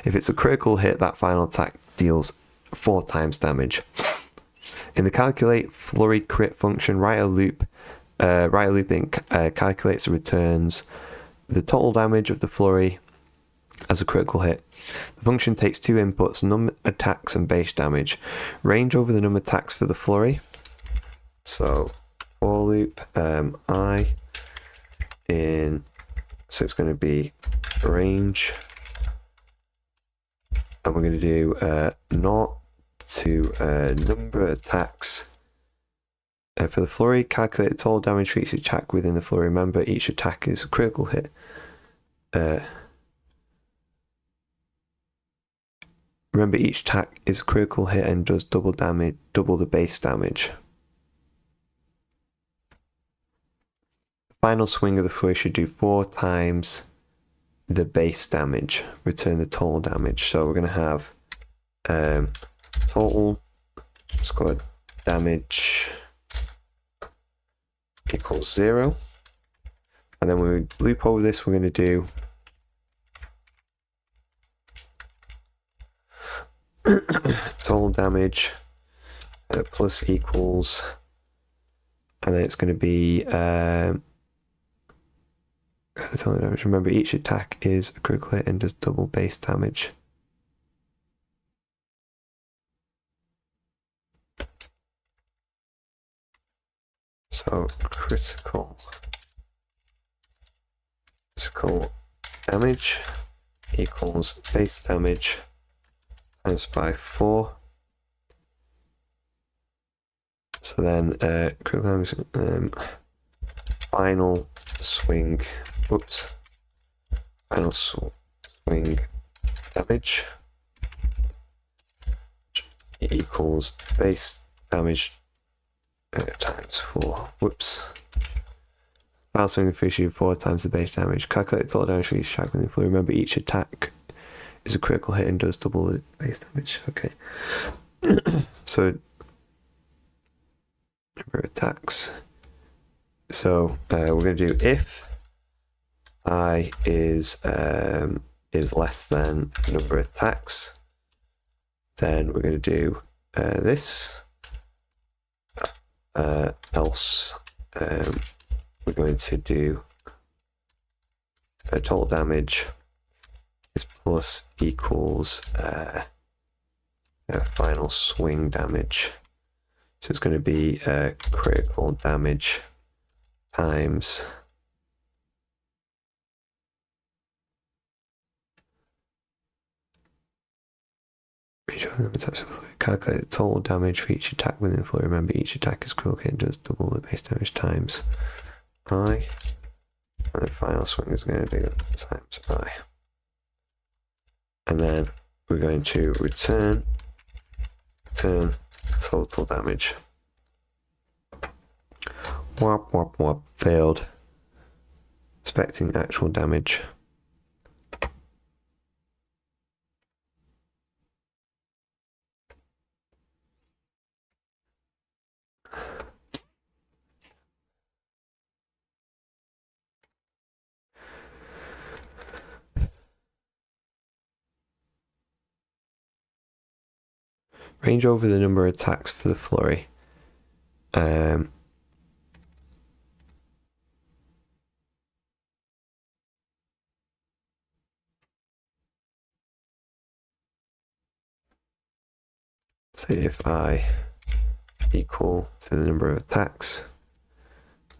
if it's a critical hit, that final attack deals 4 times damage. In the calculate flurry crit function, write a loop that calculates and returns the total damage of the flurry as a critical hit. The function takes 2 inputs, num attacks and base damage. Range over the num attacks for the flurry. So for loop I in, so it's going to be range, and we're going to do not to number attacks. For the flurry, calculate the total damage for each attack within the flurry. Remember, each attack is a critical hit. Remember, each attack is a critical hit and does double damage, double the base damage. The final swing of the flurry should do 4 times the base damage. Return the total damage. So we're going to have total squad damage equals 0, and then when we loop over this, we're going to do total damage plus equals, and then it's going to be the total damage. Remember, each attack is a critical hit and does double base damage. So critical damage equals base damage times by 4. So then critical damage, final swing. Whoops. Final swing damage equals base damage times 4. Whoops. Final swing of issue 4 times the base damage. Calculate the total damage for each attack within the flow. Remember, each attack is a critical hit and does double the base damage. Okay. So number of attacks. So we're going to do if I is less than number of attacks, then we're going to do this. Else we're going to do total damage is plus equals final swing damage So it's going to be critical damage times calculate the total damage for each attack within the floor. Remember, each attack is critical, it does double the base damage times I. And the final swing is going to be times I. And then we're going to return total damage. Wop, wop, wop, failed. Expecting actual damage. Range over the number of attacks for the flurry. Say if I is equal to the number of attacks,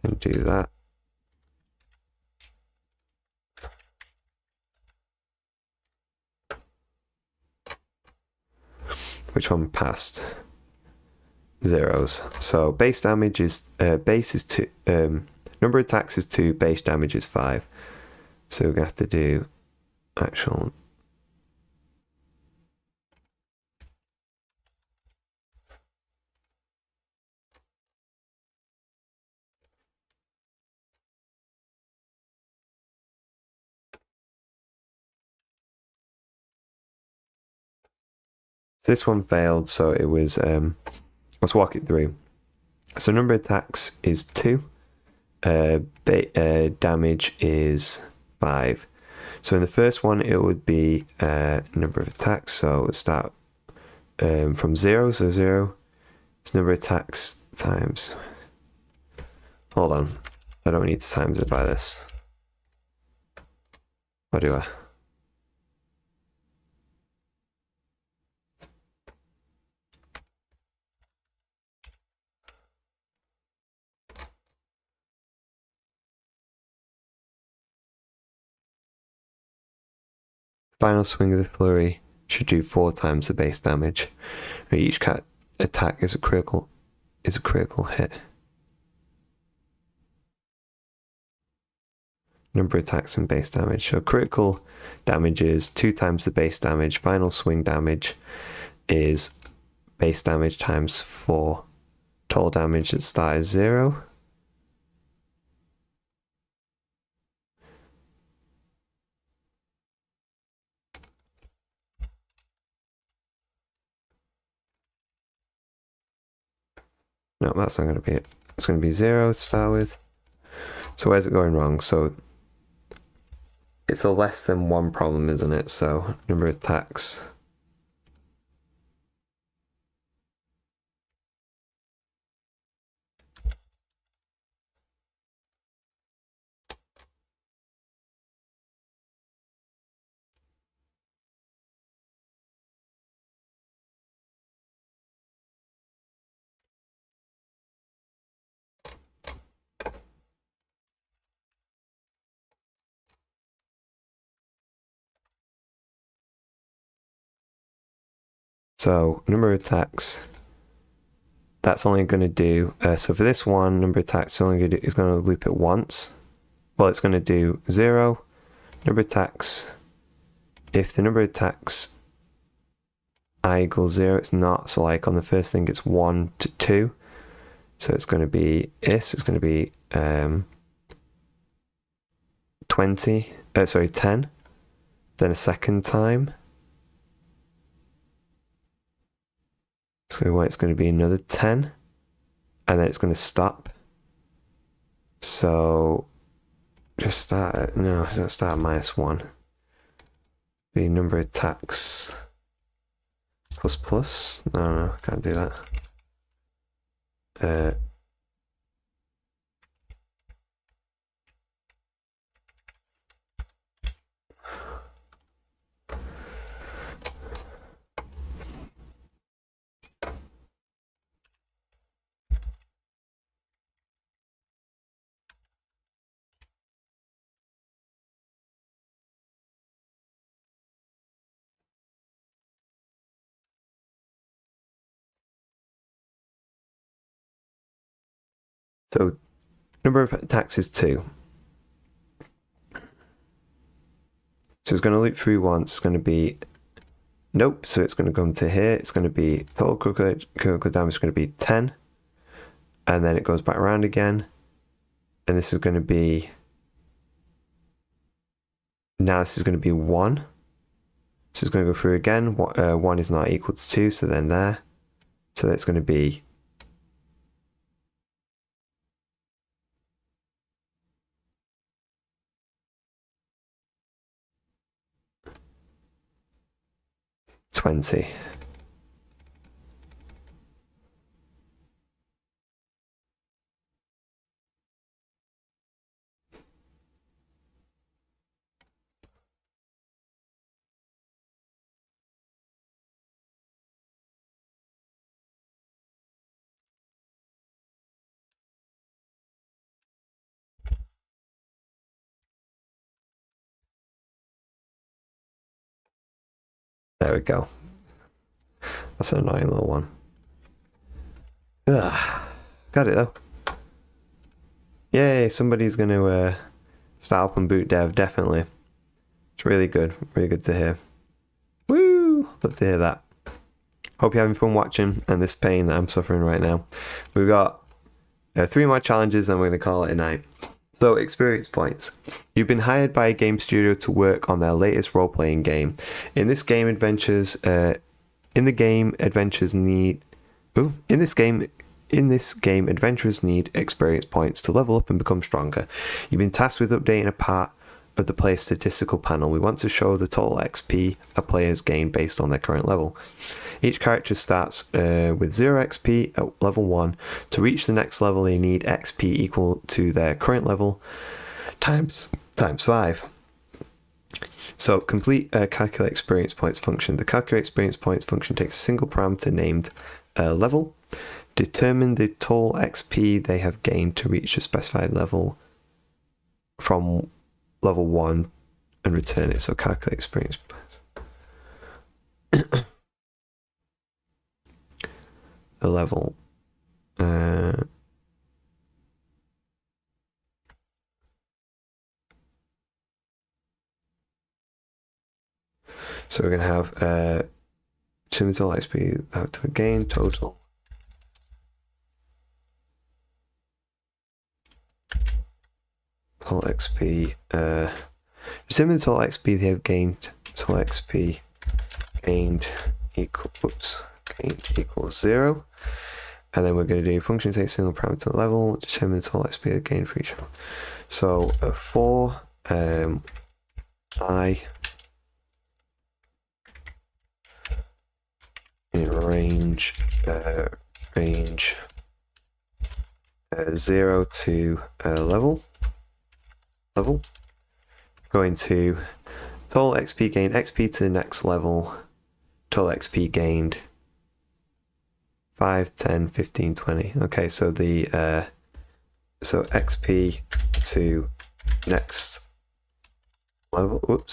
and do that. Which one passed? Zeros. So base damage is base is 2. Number of attacks is 2. Base damage is 5. So we're gonna have to do actual. This one failed, so it was. Let's walk it through. So number of attacks is 2. Damage is 5. So in the first one, it would be number of attacks. So we'll start from 0. So 0 is number of attacks times. Hold on, I don't need to times it by this. Or do I? Final swing of the flurry should do 4 times the base damage. Each attack is a critical hit. Number of attacks and base damage. So critical damage is 2 times the base damage. Final swing damage is base damage times 4. Total damage at start is 0. No, that's not going to be it. It's going to be 0 to start with. So where's it going wrong? So it's a less than 1 problem, isn't it? So number of attacks. So number of attacks, that's only going to do, so for this one, number of attacks is only going to loop it once. Well, it's going to do 0, number of attacks. If the number of attacks I equals 0, it's not. So like on the first thing, it's 1 to 2. So it's going to be it's going to be 10. Then a second time. So it's going to be another 10, and then it's going to stop. So just start at, no, don't start at -1. The number of attacks plus. No, can't do that. So number of attacks is 2. So it's going to loop through once. It's going to be nope. So it's going to come to here. It's going to be total critical damage is going to be 10, and then it goes back around again, and this is going to be now. This is going to be 1. So it's going to go through again. 1 is not equal to 2, so then there. So that's going to be 20. There we go. That's an annoying little one. Ugh. Got it though. Yay, somebody's going to start up on Boot.dev, definitely. It's really good to hear. Woo! Love to hear that. Hope you're having fun watching and this pain that I'm suffering right now. We've got 3 more challenges and we're going to call it a night. So, experience points. You've been hired by a game studio to work on their latest role-playing game. In this game, adventurers need experience points to level up and become stronger. You've been tasked with updating a part of the player's statistical panel. We want to show the total XP a player's gained based on their current level. Each character starts with 0 XP at level 1. To reach the next level, they need XP equal to their current level times 5. So complete calculate experience points function. The calculate experience points function takes a single parameter named level. Determine the total XP they have gained to reach a specified level from level 1 and return it. So calculate experience points. The level. So we're going to have total XP to gain total. Total XP. Determine the total XP they have gained. Total XP gained equals 0. And then we're going to do function take single parameter level, determine the total XP they gained for each one. So for I in range 0 to level going to total XP gained, XP to the next level, total XP gained 5, 10, 15, 20. Okay, so the so XP to next level,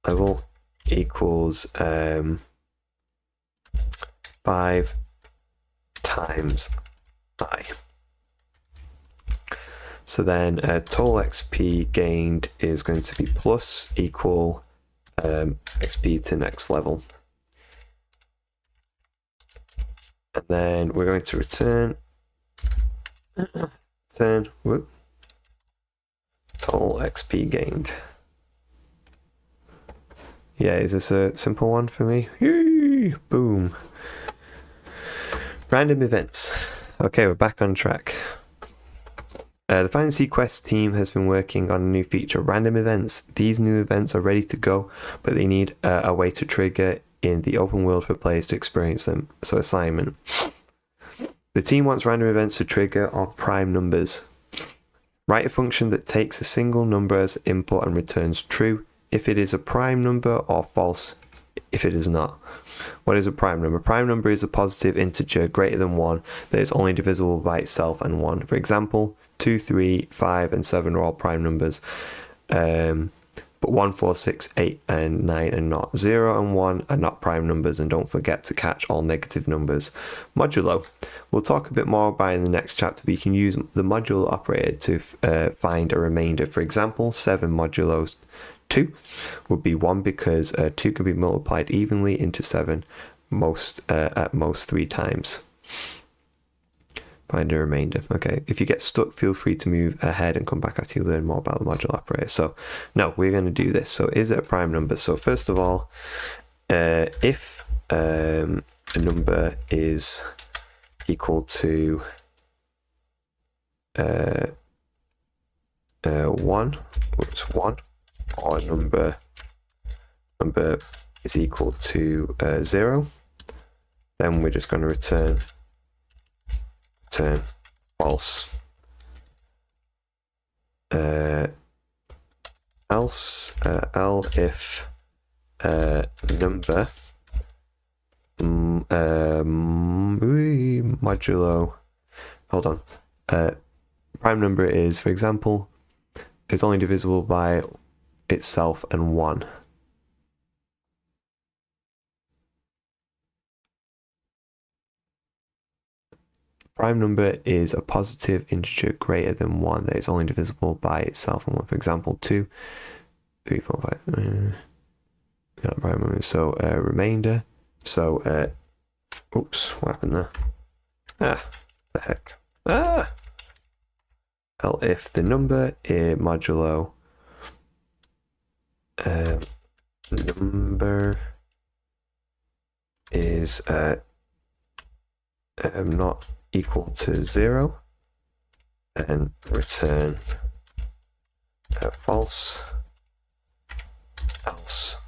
level equals 5 times I. So then total XP gained is going to be plus equal XP to next level. And then we're going to return total XP gained. Yeah, is this a simple one for me? Yay! Boom. Random events. Okay, we're back on track. The Fantasy Quest team has been working on a new feature, random events. These new events are ready to go, but they need a way to trigger in the open world for players to experience them. So assignment. The team wants random events to trigger on prime numbers. Write a function that takes a single number as input and returns true if it is a prime number or false if it is not. What is a prime number? Prime number is a positive integer greater than 1 that is only divisible by itself and 1. For example, 2, 3, 5, and 7 are all prime numbers. but 1, 4, 6, 8, and 9 are not. 0 and 1 are not prime numbers, and don't forget to catch all negative numbers. Modulo. We'll talk a bit more about in the next chapter, but you can use the modulo operator to find a remainder. For example, 7 modulo 2 would be 1 because 2 can be multiplied evenly into 7 at most 3 times. Find a remainder. Okay, if you get stuck, feel free to move ahead and come back after you learn more about the modulo operator. So, no, we're going to do this. So, is it a prime number? So, first of all, if a number is equal to 1, or a number is equal to 0, then we're just going to return false. Else, if number modulo, hold on, prime number is, for example, is only divisible by itself and 1. Prime number is a positive integer greater than 1 that is only divisible by itself and 1. For example, 2, 3, 4, 5. Prime number. So remainder. So oops, what happened there? The heck. If the number modulo number is not equal to 0, then return false. Else,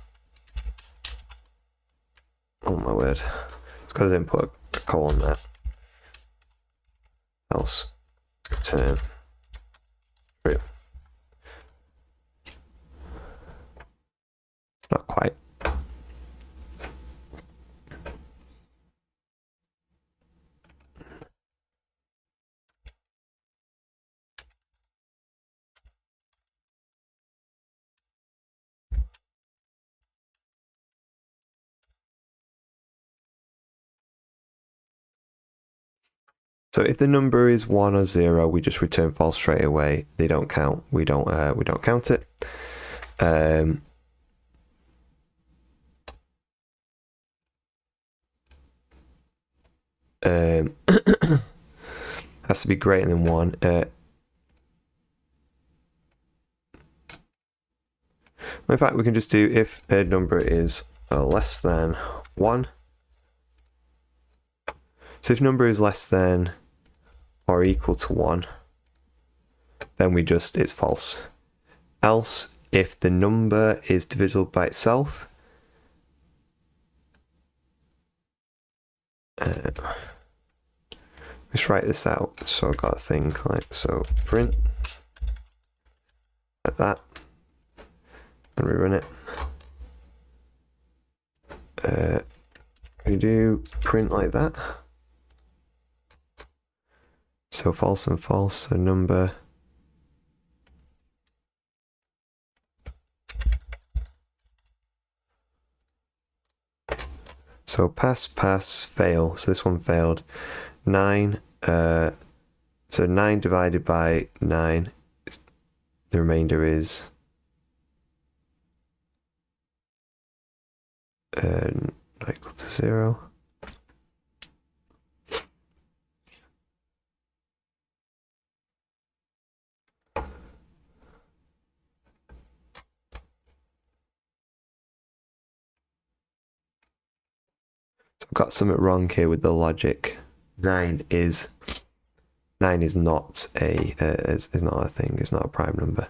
oh my word, it's because I didn't put a colon there. Else, return true. Not quite. So if the number is 1 or 0, we just return false straight away. They don't count. We don't count it. Has to be greater than 1. In fact, we can just do if a number is less than 1. So if number is less than or equal to 1, then it's false. Else, if the number is divisible by itself, let's write this out. So I've got a thing like, so print like that, and rerun it. We do print like that. So false and false, a number so pass, fail. So this one failed. 9, so 9 divided by 9, the remainder is not equal to 0. I've got something wrong here with the logic. 9 is not is not a thing. It's not a prime number.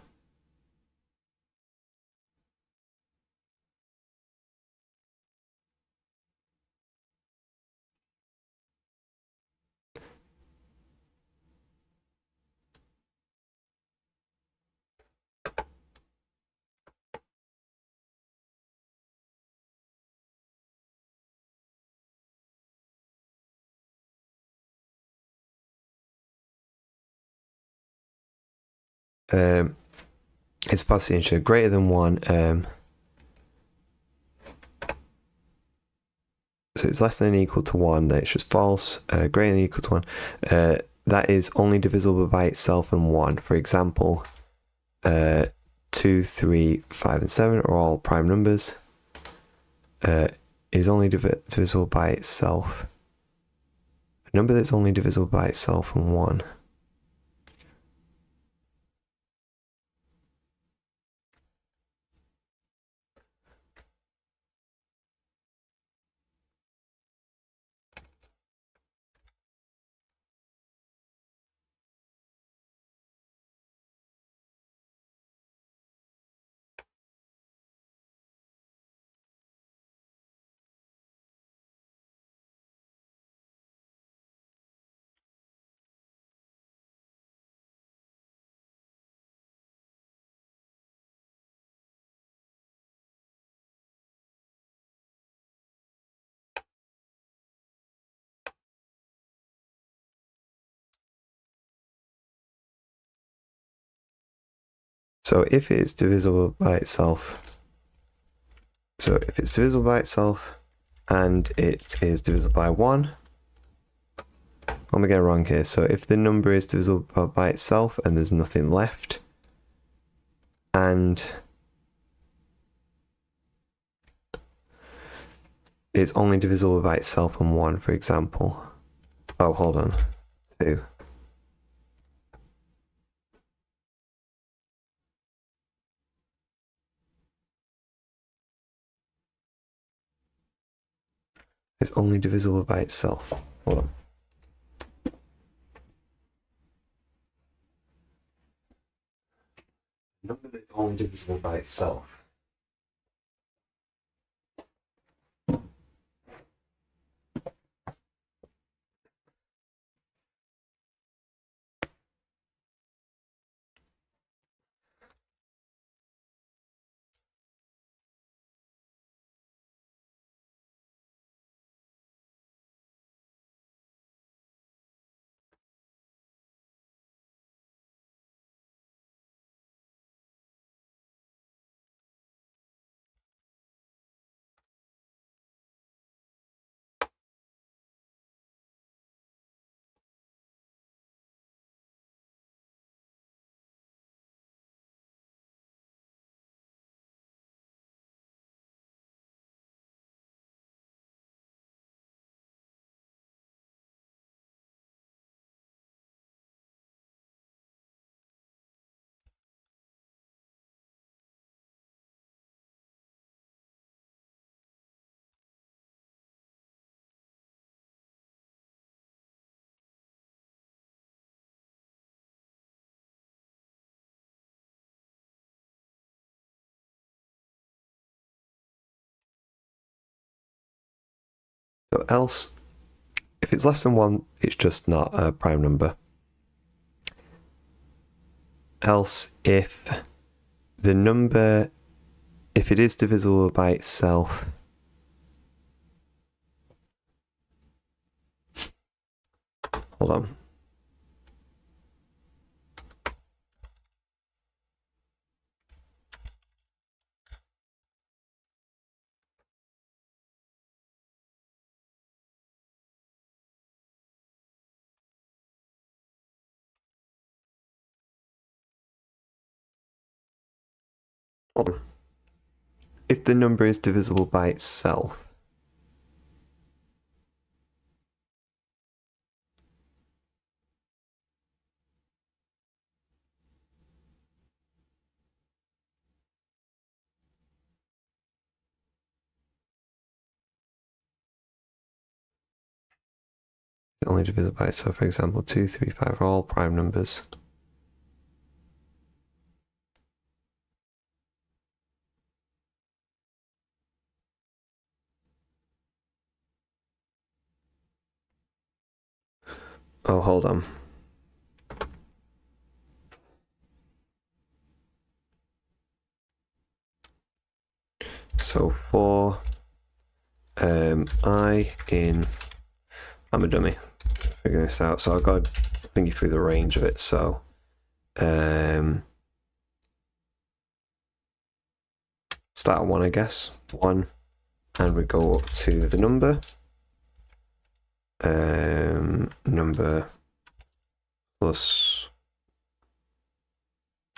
It's passing integer greater than 1. So it's less than or equal to 1, then it's just false. Greater than or equal to 1. That is only divisible by itself and 1. For example, 2, 3, 5, and 7 are all prime numbers. It is only divisible by itself. A number that's only divisible by itself and 1. So if it's divisible by itself, and it is divisible by 1, what am I getting wrong here? So if the number is divisible by itself and there's nothing left, and it's only divisible by itself and 1, for example. Oh, hold on. 2. It's only divisible by itself. Hold on. Number that's only divisible by itself. So else, if it's less than 1, it's just not a prime number. Else, if the number, if it is divisible by itself, hold on. If the number is divisible by itself, it's only divisible by itself. For example, 2, 3, 5 are all prime numbers. Oh, hold on. So for I in, I'm a dummy, figuring this out. So I've got to think through the range of it. So start at 1, I guess. 1, and we go up to the number. Number plus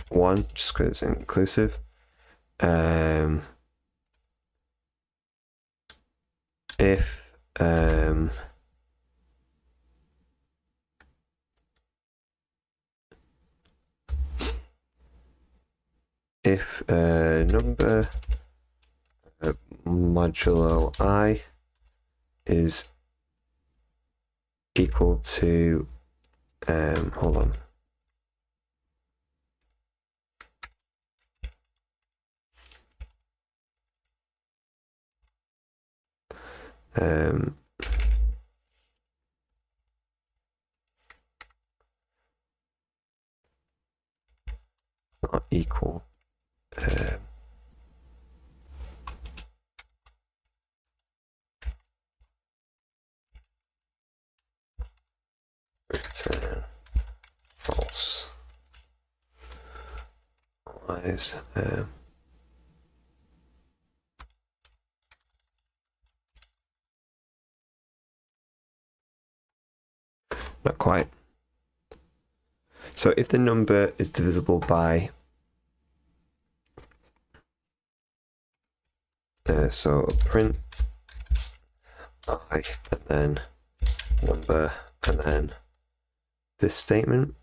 1, just because it's inclusive. If number modulo I is equal to hold on. Not equal. Return false. Otherwise, not quite. So if the number is divisible by so print I and then number and then this statement,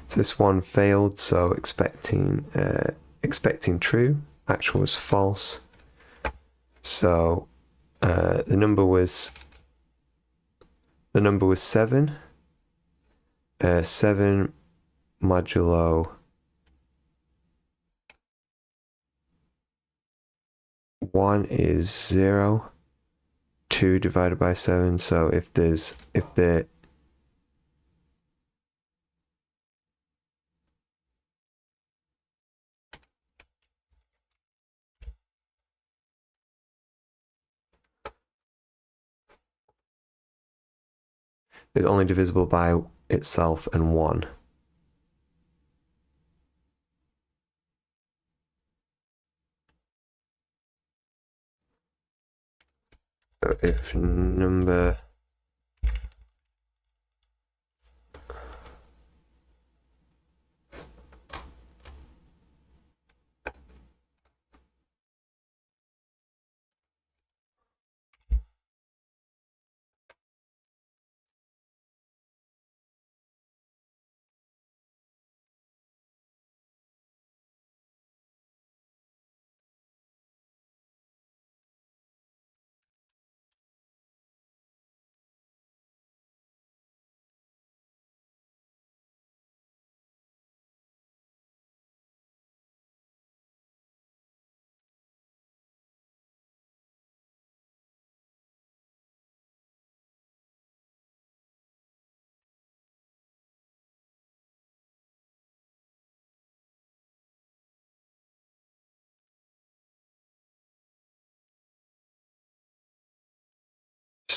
so this one failed, so expecting true, actual was false. So the number was 7. 7 modulo 1 is 0. 2 divided by 7. So if there's only divisible by itself and 1. So if number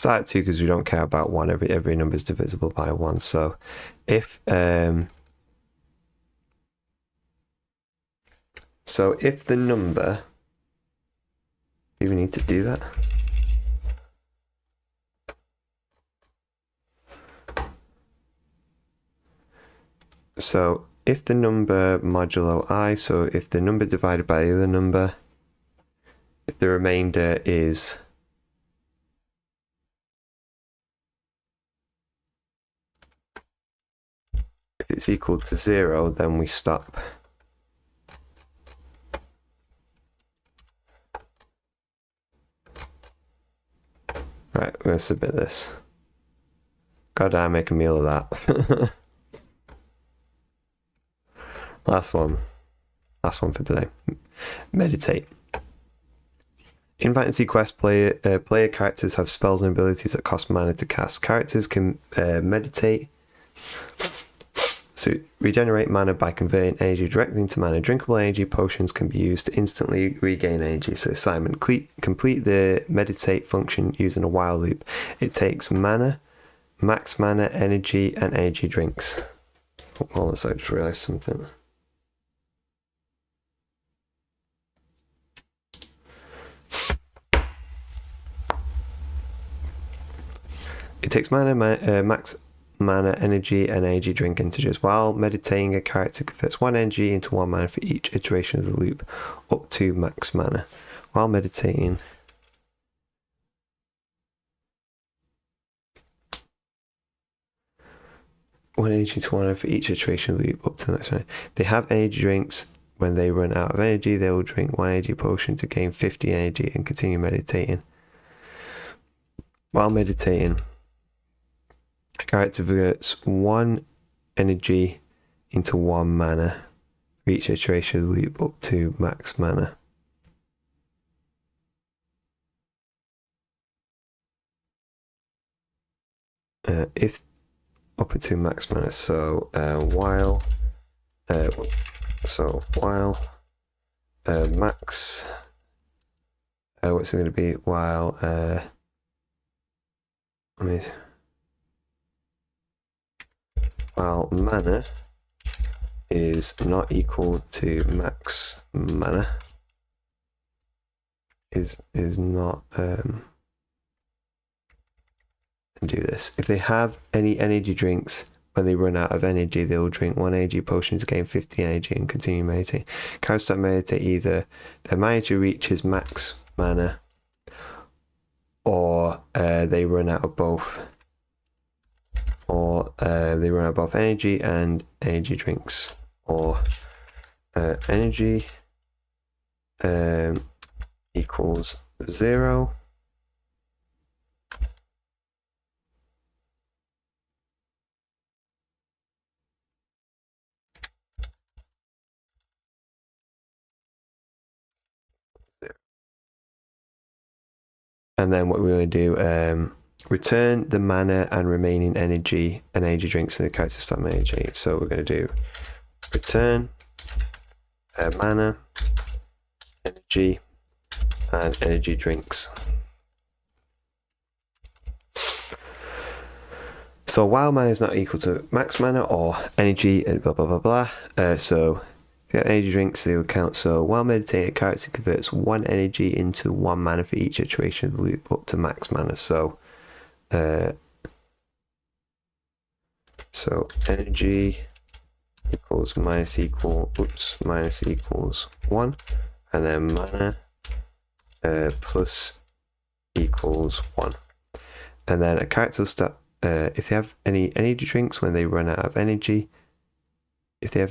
start at 2 because we don't care about 1. Every number is divisible by 1. So if the number, do we need to do that? So if the number modulo I, so if the number divided by the other number, if the remainder is if it's equal to 0, then we stop. Right, we're gonna submit this. God, I make a meal of that. Last one for today. Meditate. In Fantasy Quest, player characters have spells and abilities that cost mana to cast. Characters can meditate, so regenerate mana by converting energy directly into mana. Drinkable energy potions can be used to instantly regain energy. So assignment: complete the meditate function using a while loop. It takes mana, max mana, energy, and energy drinks. hold on a sec, I just realized something. It takes max mana, energy, and energy drink integers. While meditating, a character converts 1 energy into 1 mana for each iteration of the loop, up to max mana. While meditating, one energy to 1 mana for each iteration of the loop, up to max mana. They have energy drinks. When they run out of energy, they will drink 1 energy potion to gain 50 energy and continue meditating. While meditating, a character converts 1 energy into 1 mana for each iteration of the loop, up to max mana. If up to max mana, so while max, what's it going to be? While while mana is not equal to max mana, is not do this. If they have any energy drinks, when they run out of energy, they will drink 1 energy potion to gain 50 energy and continue meditating. Characters that meditate, either their mana reaches max mana, or they run out of both, or they run out of both energy and energy drinks, or energy equals 0. And then what we're going to do, return the mana and remaining energy and energy drinks in the character stop energy. So we're going to do return mana, energy, and energy drinks. So while mana is not equal to max mana or energy, blah blah blah blah. So if you have energy drinks, they will count. So while meditating, a character converts 1 energy into 1 mana for each iteration of the loop, up to max mana. So energy equals minus equals 1, and then mana plus equals 1. And then a character will start, if they have any energy drinks when they run out of energy, they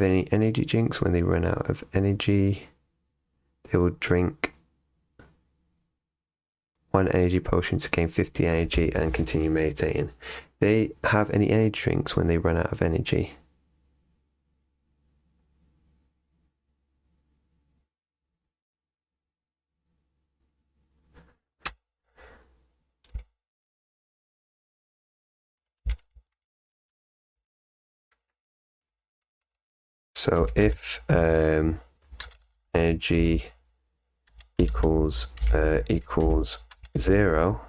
will drink 1 energy potion to gain 50 energy and continue meditating. They have any energy drinks when they run out of energy. So if energy equals 0,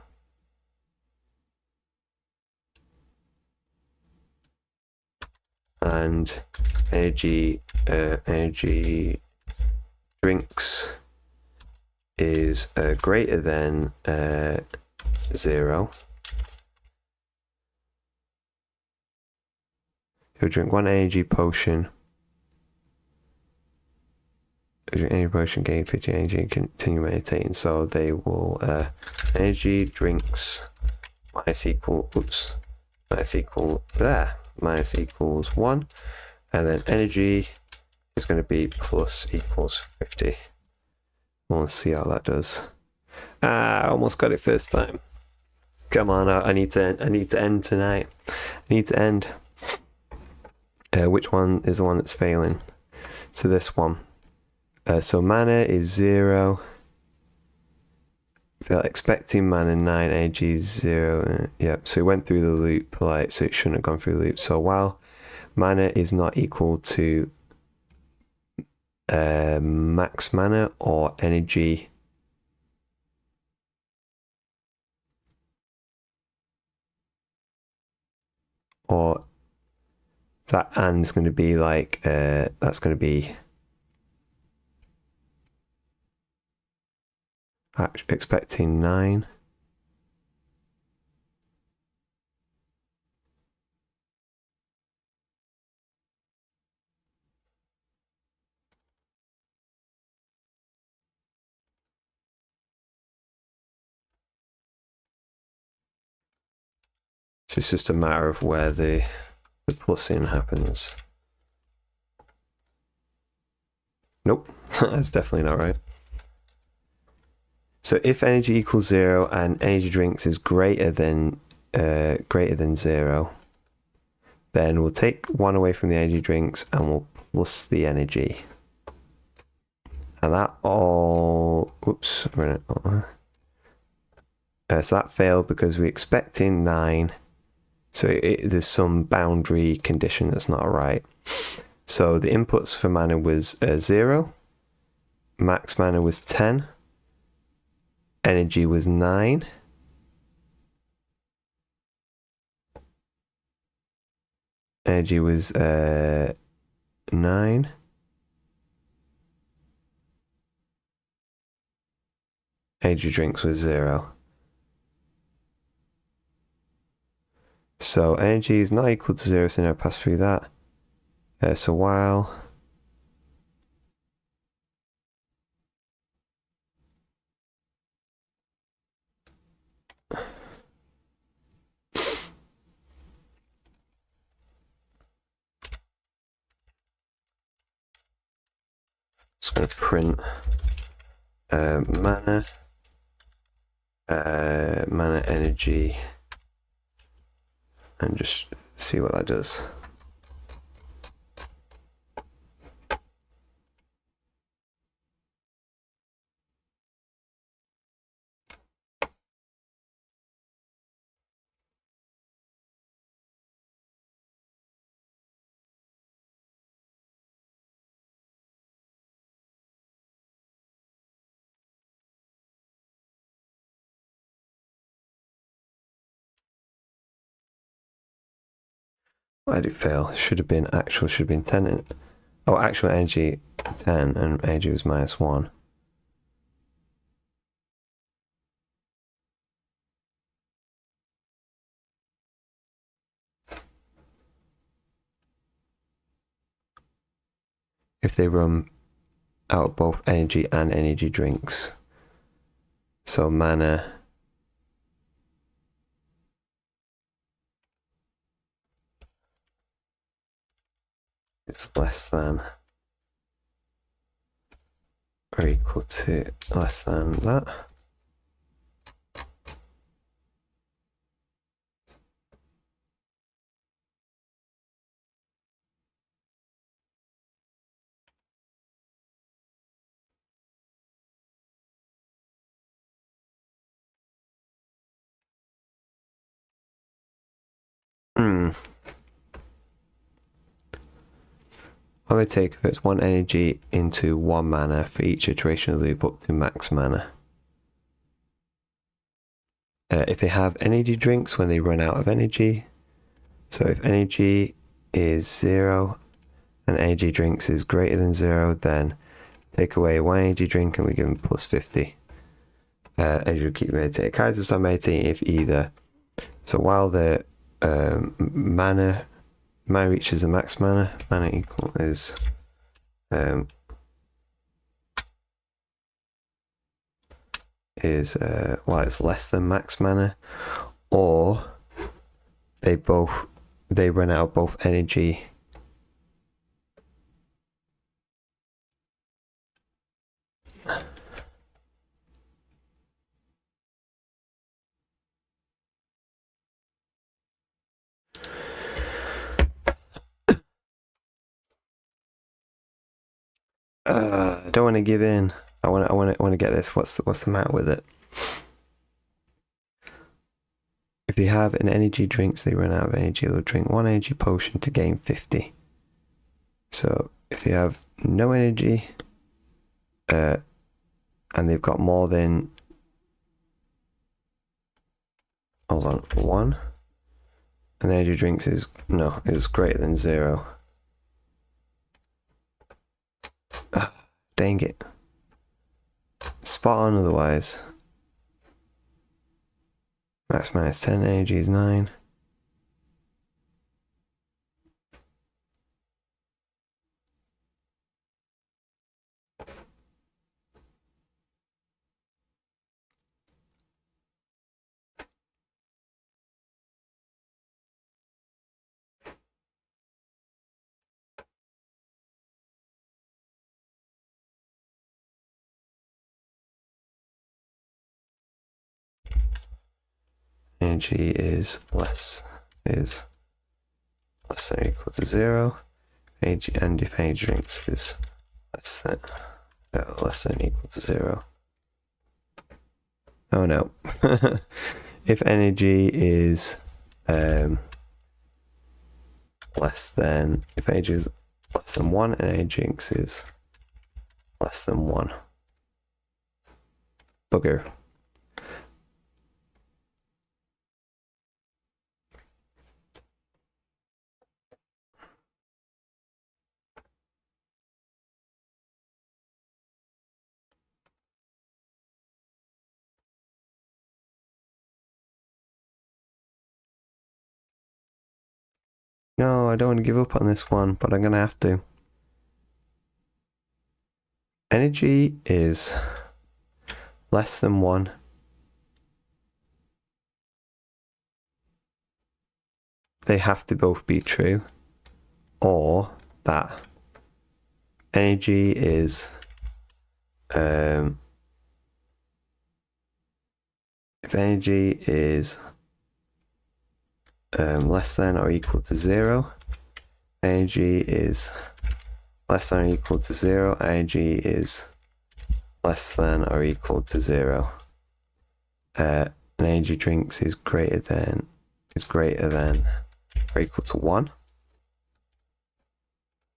and energy drinks is greater than 0, you'll drink 1 energy potion. Energy potion, gain 50 energy and continue meditating. So they will energy drinks minus equals 1, and then energy is going to be plus equals 50. Let's see how that does. I almost got it first time. Come on, I need to end tonight. I need to end. Which one is the one that's failing? So this one. So mana is 0. If you're expecting mana 9, energy is 0. Yep, so it went through the loop, so it shouldn't have gone through the loop. So while mana is not equal to max mana or energy, that and's going to be like, that's going to be expecting 9. So it's just a matter of where the plussing happens. Nope, that's definitely not right. So if energy equals 0 and energy drinks is greater than 0, then we'll take 1 away from the energy drinks and we'll plus the energy. And that all, oops, so that failed because we're expecting 9. So there's some boundary condition that's not right. So the inputs for mana was 0, max mana was 10, energy was 9, energy was 9, energy drinks was 0. So energy is not equal to 0, so now pass through that. So while just going to print mana, mana energy, and just see what that does. Why did it fail? It should have been 10. Oh, actual energy 10 and energy was -1. If they run out of both energy and energy drinks. So mana is less than or equal to less than that. I would take if it's 1 energy into 1 mana for each iteration of the loop up to max mana. If they have energy drinks when they run out of energy, so if energy is 0 and energy drinks is greater than 0, then take away 1 energy drink and we give them plus 50. And you keep meditating. Characters start meditating if either. So while the mana reaches the max mana equal is while it's less than max mana, or they run out of both energy I don't want to give in. I want to get this. What's the matter with it? If they have an energy drinks, they run out of energy. They'll drink 1 energy potion to gain 50. So if they have no energy, and they've got more than, hold on, 1, and the energy drinks is greater than 0. Dang it. Spot on otherwise. Max minus 10, energy is 9. Energy is less than or equal to 0. Energy, and if energy drinks is less than or equal to 0. Oh no. If energy is if energy is less than 1 and energy drinks is less than 1. Bugger. No, I don't want to give up on this one, but I'm gonna have to. Energy is less than 1. They have to both be true, or that energy is if energy is less than or equal to 0, energy is less than or equal to 0, energy is less than or equal to 0. And energy drinks is greater than or equal to 1.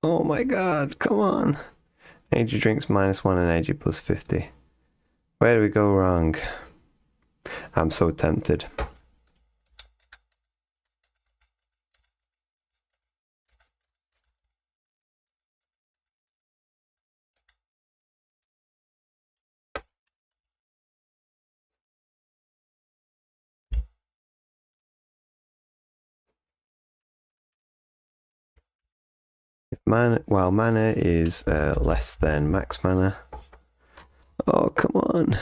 Oh my god, come on. Energy drinks minus 1 and energy plus 50. Where do we go wrong? I'm so tempted. Mana is less than max mana. Oh, come on.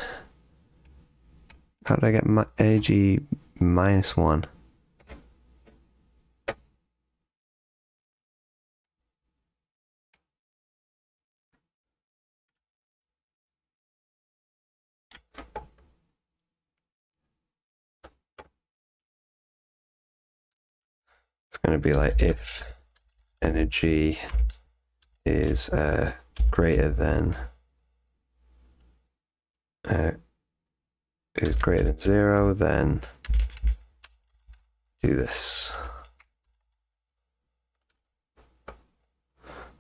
How did I get energy minus 1? It's going to be like if energy is greater than 0, then do this.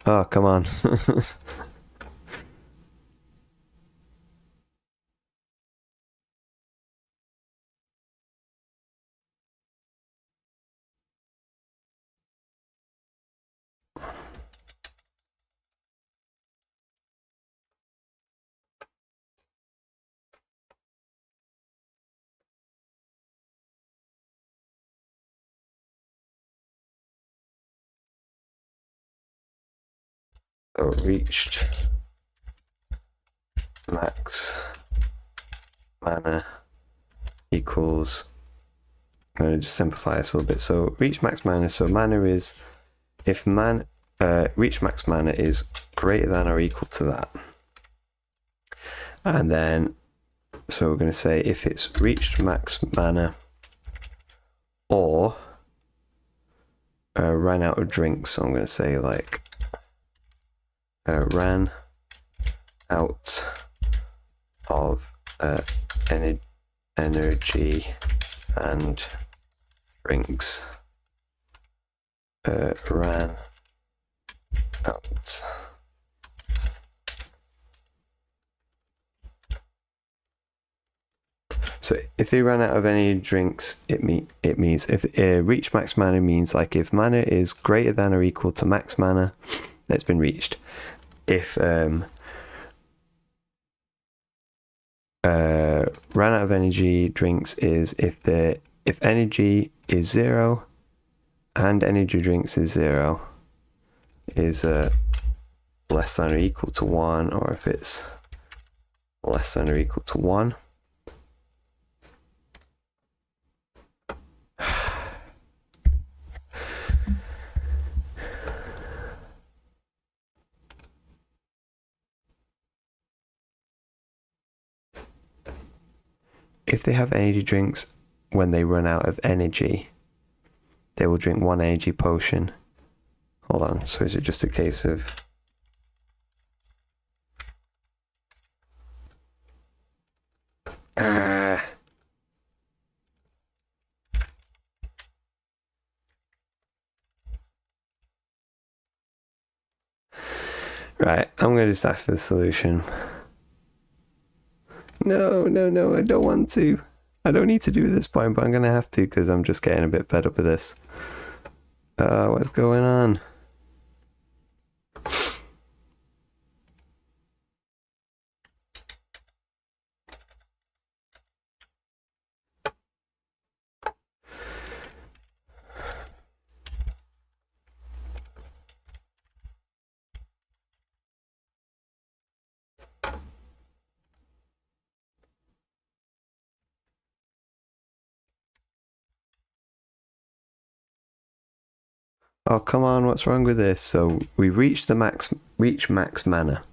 Oh, come on. So reached max mana equals, I'm going to just simplify this a little bit. So reach max mana, so mana is, if reach max mana is greater than or equal to that. And then, so we're going to say if it's reached max mana or ran out of drinks, so I'm going to say like ran out of energy and drinks. Ran out. So if they run out of any drinks, it means if reach max mana means like if mana is greater than or equal to max mana, that's been reached. If ran out of energy drinks is if energy is 0 and energy drinks is 0 is less than or equal to 1, or if it's less than or equal to 1. If they have energy drinks, when they run out of energy, they will drink 1 energy potion. Hold on, so is it just a case of... Right, I'm going to just ask for the solution. No, I don't want to. I don't need to do this point, but I'm going to have to because I'm just getting a bit fed up with this. What's going on? Oh, come on, what's wrong with this? So we reach max mana.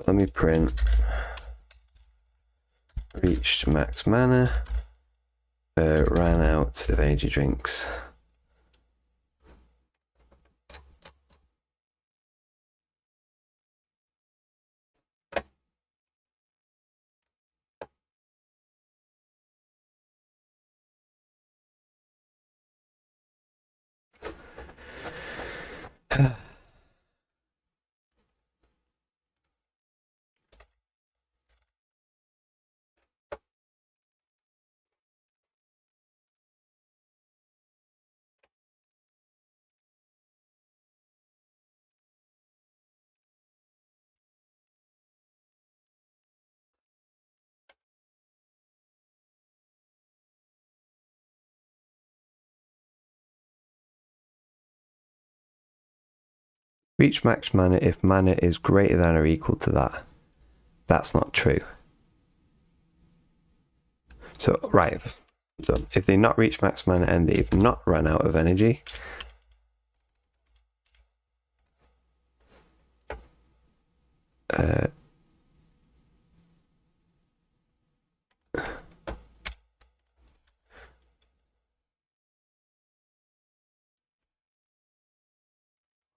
Let me print. Reached max mana. Ran out of energy drinks. Reach max mana if mana is greater than or equal to that. That's not true. So, right. So if they not reach max mana and they've not run out of energy,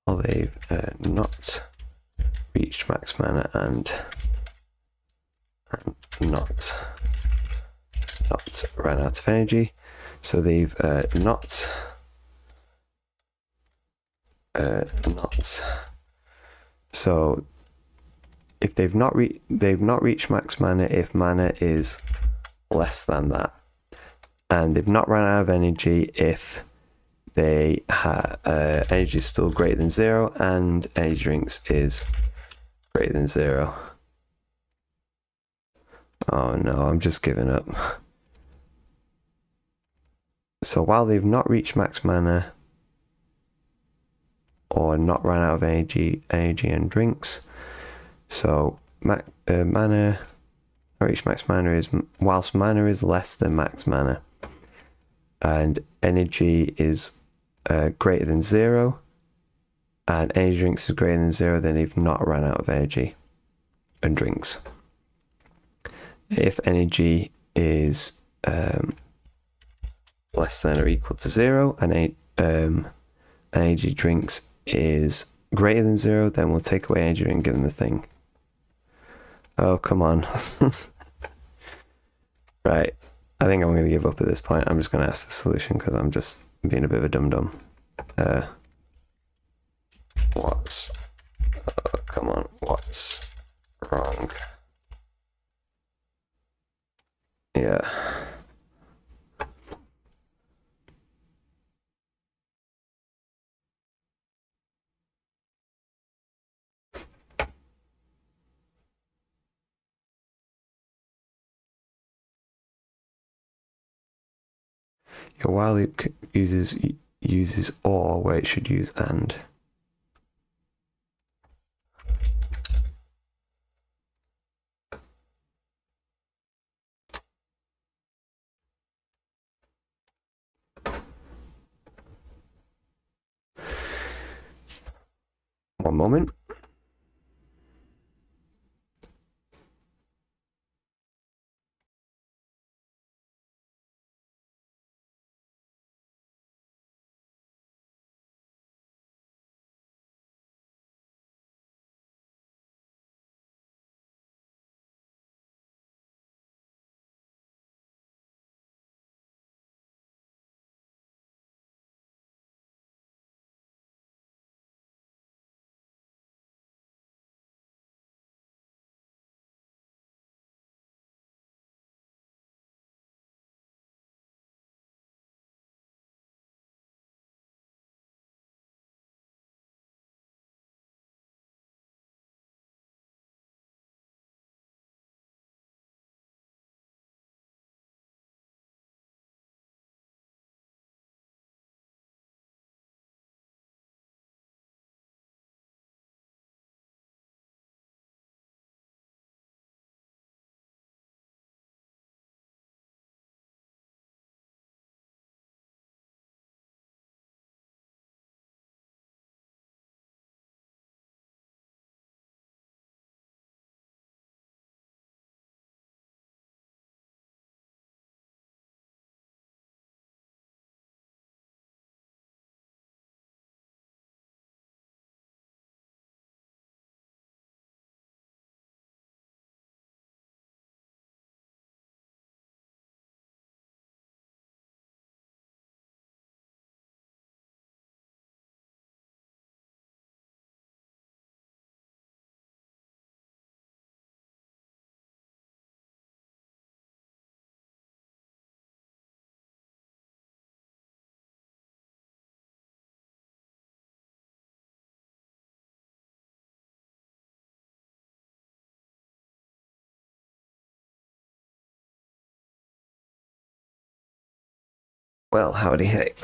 or they've not reached max mana and not ran out of energy, so they've not so if they've not reached max mana if mana is less than that, and they've not run out of energy if they have energy is still greater than 0 and energy drinks is greater than 0. Oh no, I'm just giving up. So while they've not reached max mana or not run out of energy and drinks, so mana, reach max mana is whilst mana is less than max mana and energy is greater than 0 and energy drinks is greater than 0, then they've not run out of energy and drinks. If energy is less than or equal to 0 and energy drinks is greater than 0, then we'll take away energy and give them the thing. Oh, come on. Right. I think I'm going to give up at this point. I'm just going to ask for the solution because I'm just being a bit of a dum-dum. What's... come on, what's wrong? Yeah. Your while loop uses or where it should use and. One moment. Well, howdy hey.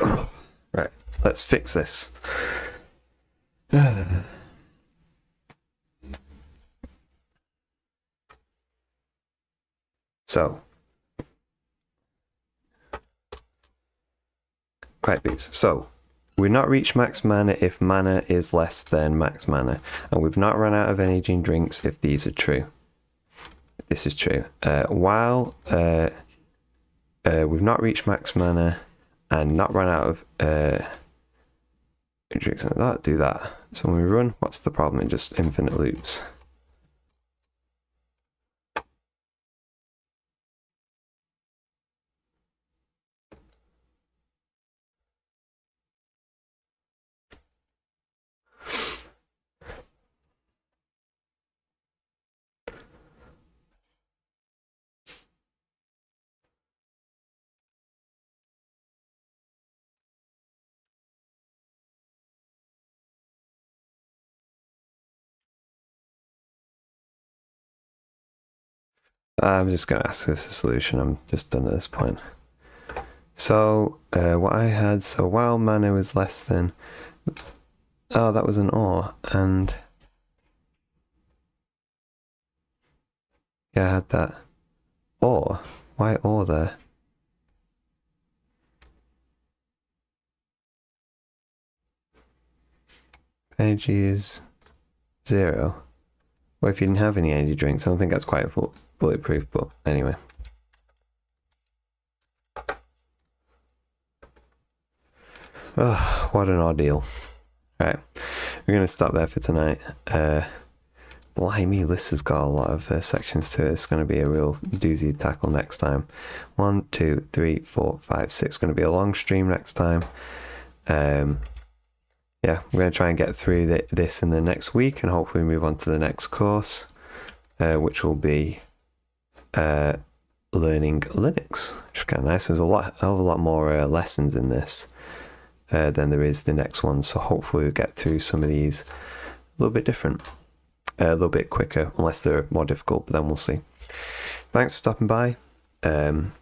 Right, let's fix this. So, quite please. So, we've not reached max mana if mana is less than max mana, and we've not run out of energy and drinks if these are true. This is true. While we've not reached max mana and not run out of drinks like that, do that. So when we run, what's the problem? It just infinite loops. I'm just going to ask this a solution. I'm just done at this point. So what I had, so while mana was less than, oh, that was an or, and yeah, I had that. Or, why or there? Energy is 0. Well, if you didn't have any energy drinks, I don't think that's quite bulletproof, but anyway. Oh, what an ordeal. Right, we're going to stop there for tonight. Blimey, this has got a lot of sections to it. It's going to be a real doozy to tackle next time. 1, 2, 3, 4, 5, 6. Going to be a long stream next time. Yeah, we're going to try and get through this in the next week and hopefully move on to the next course, which will be learning Linux, which is kind of nice. There's a lot more lessons in this than there is the next one. So hopefully we'll get through some of these a little bit different. A little bit quicker, unless they're more difficult, but then we'll see. Thanks for stopping by. Have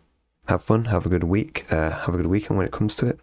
fun, have a good week, have a good weekend when it comes to it.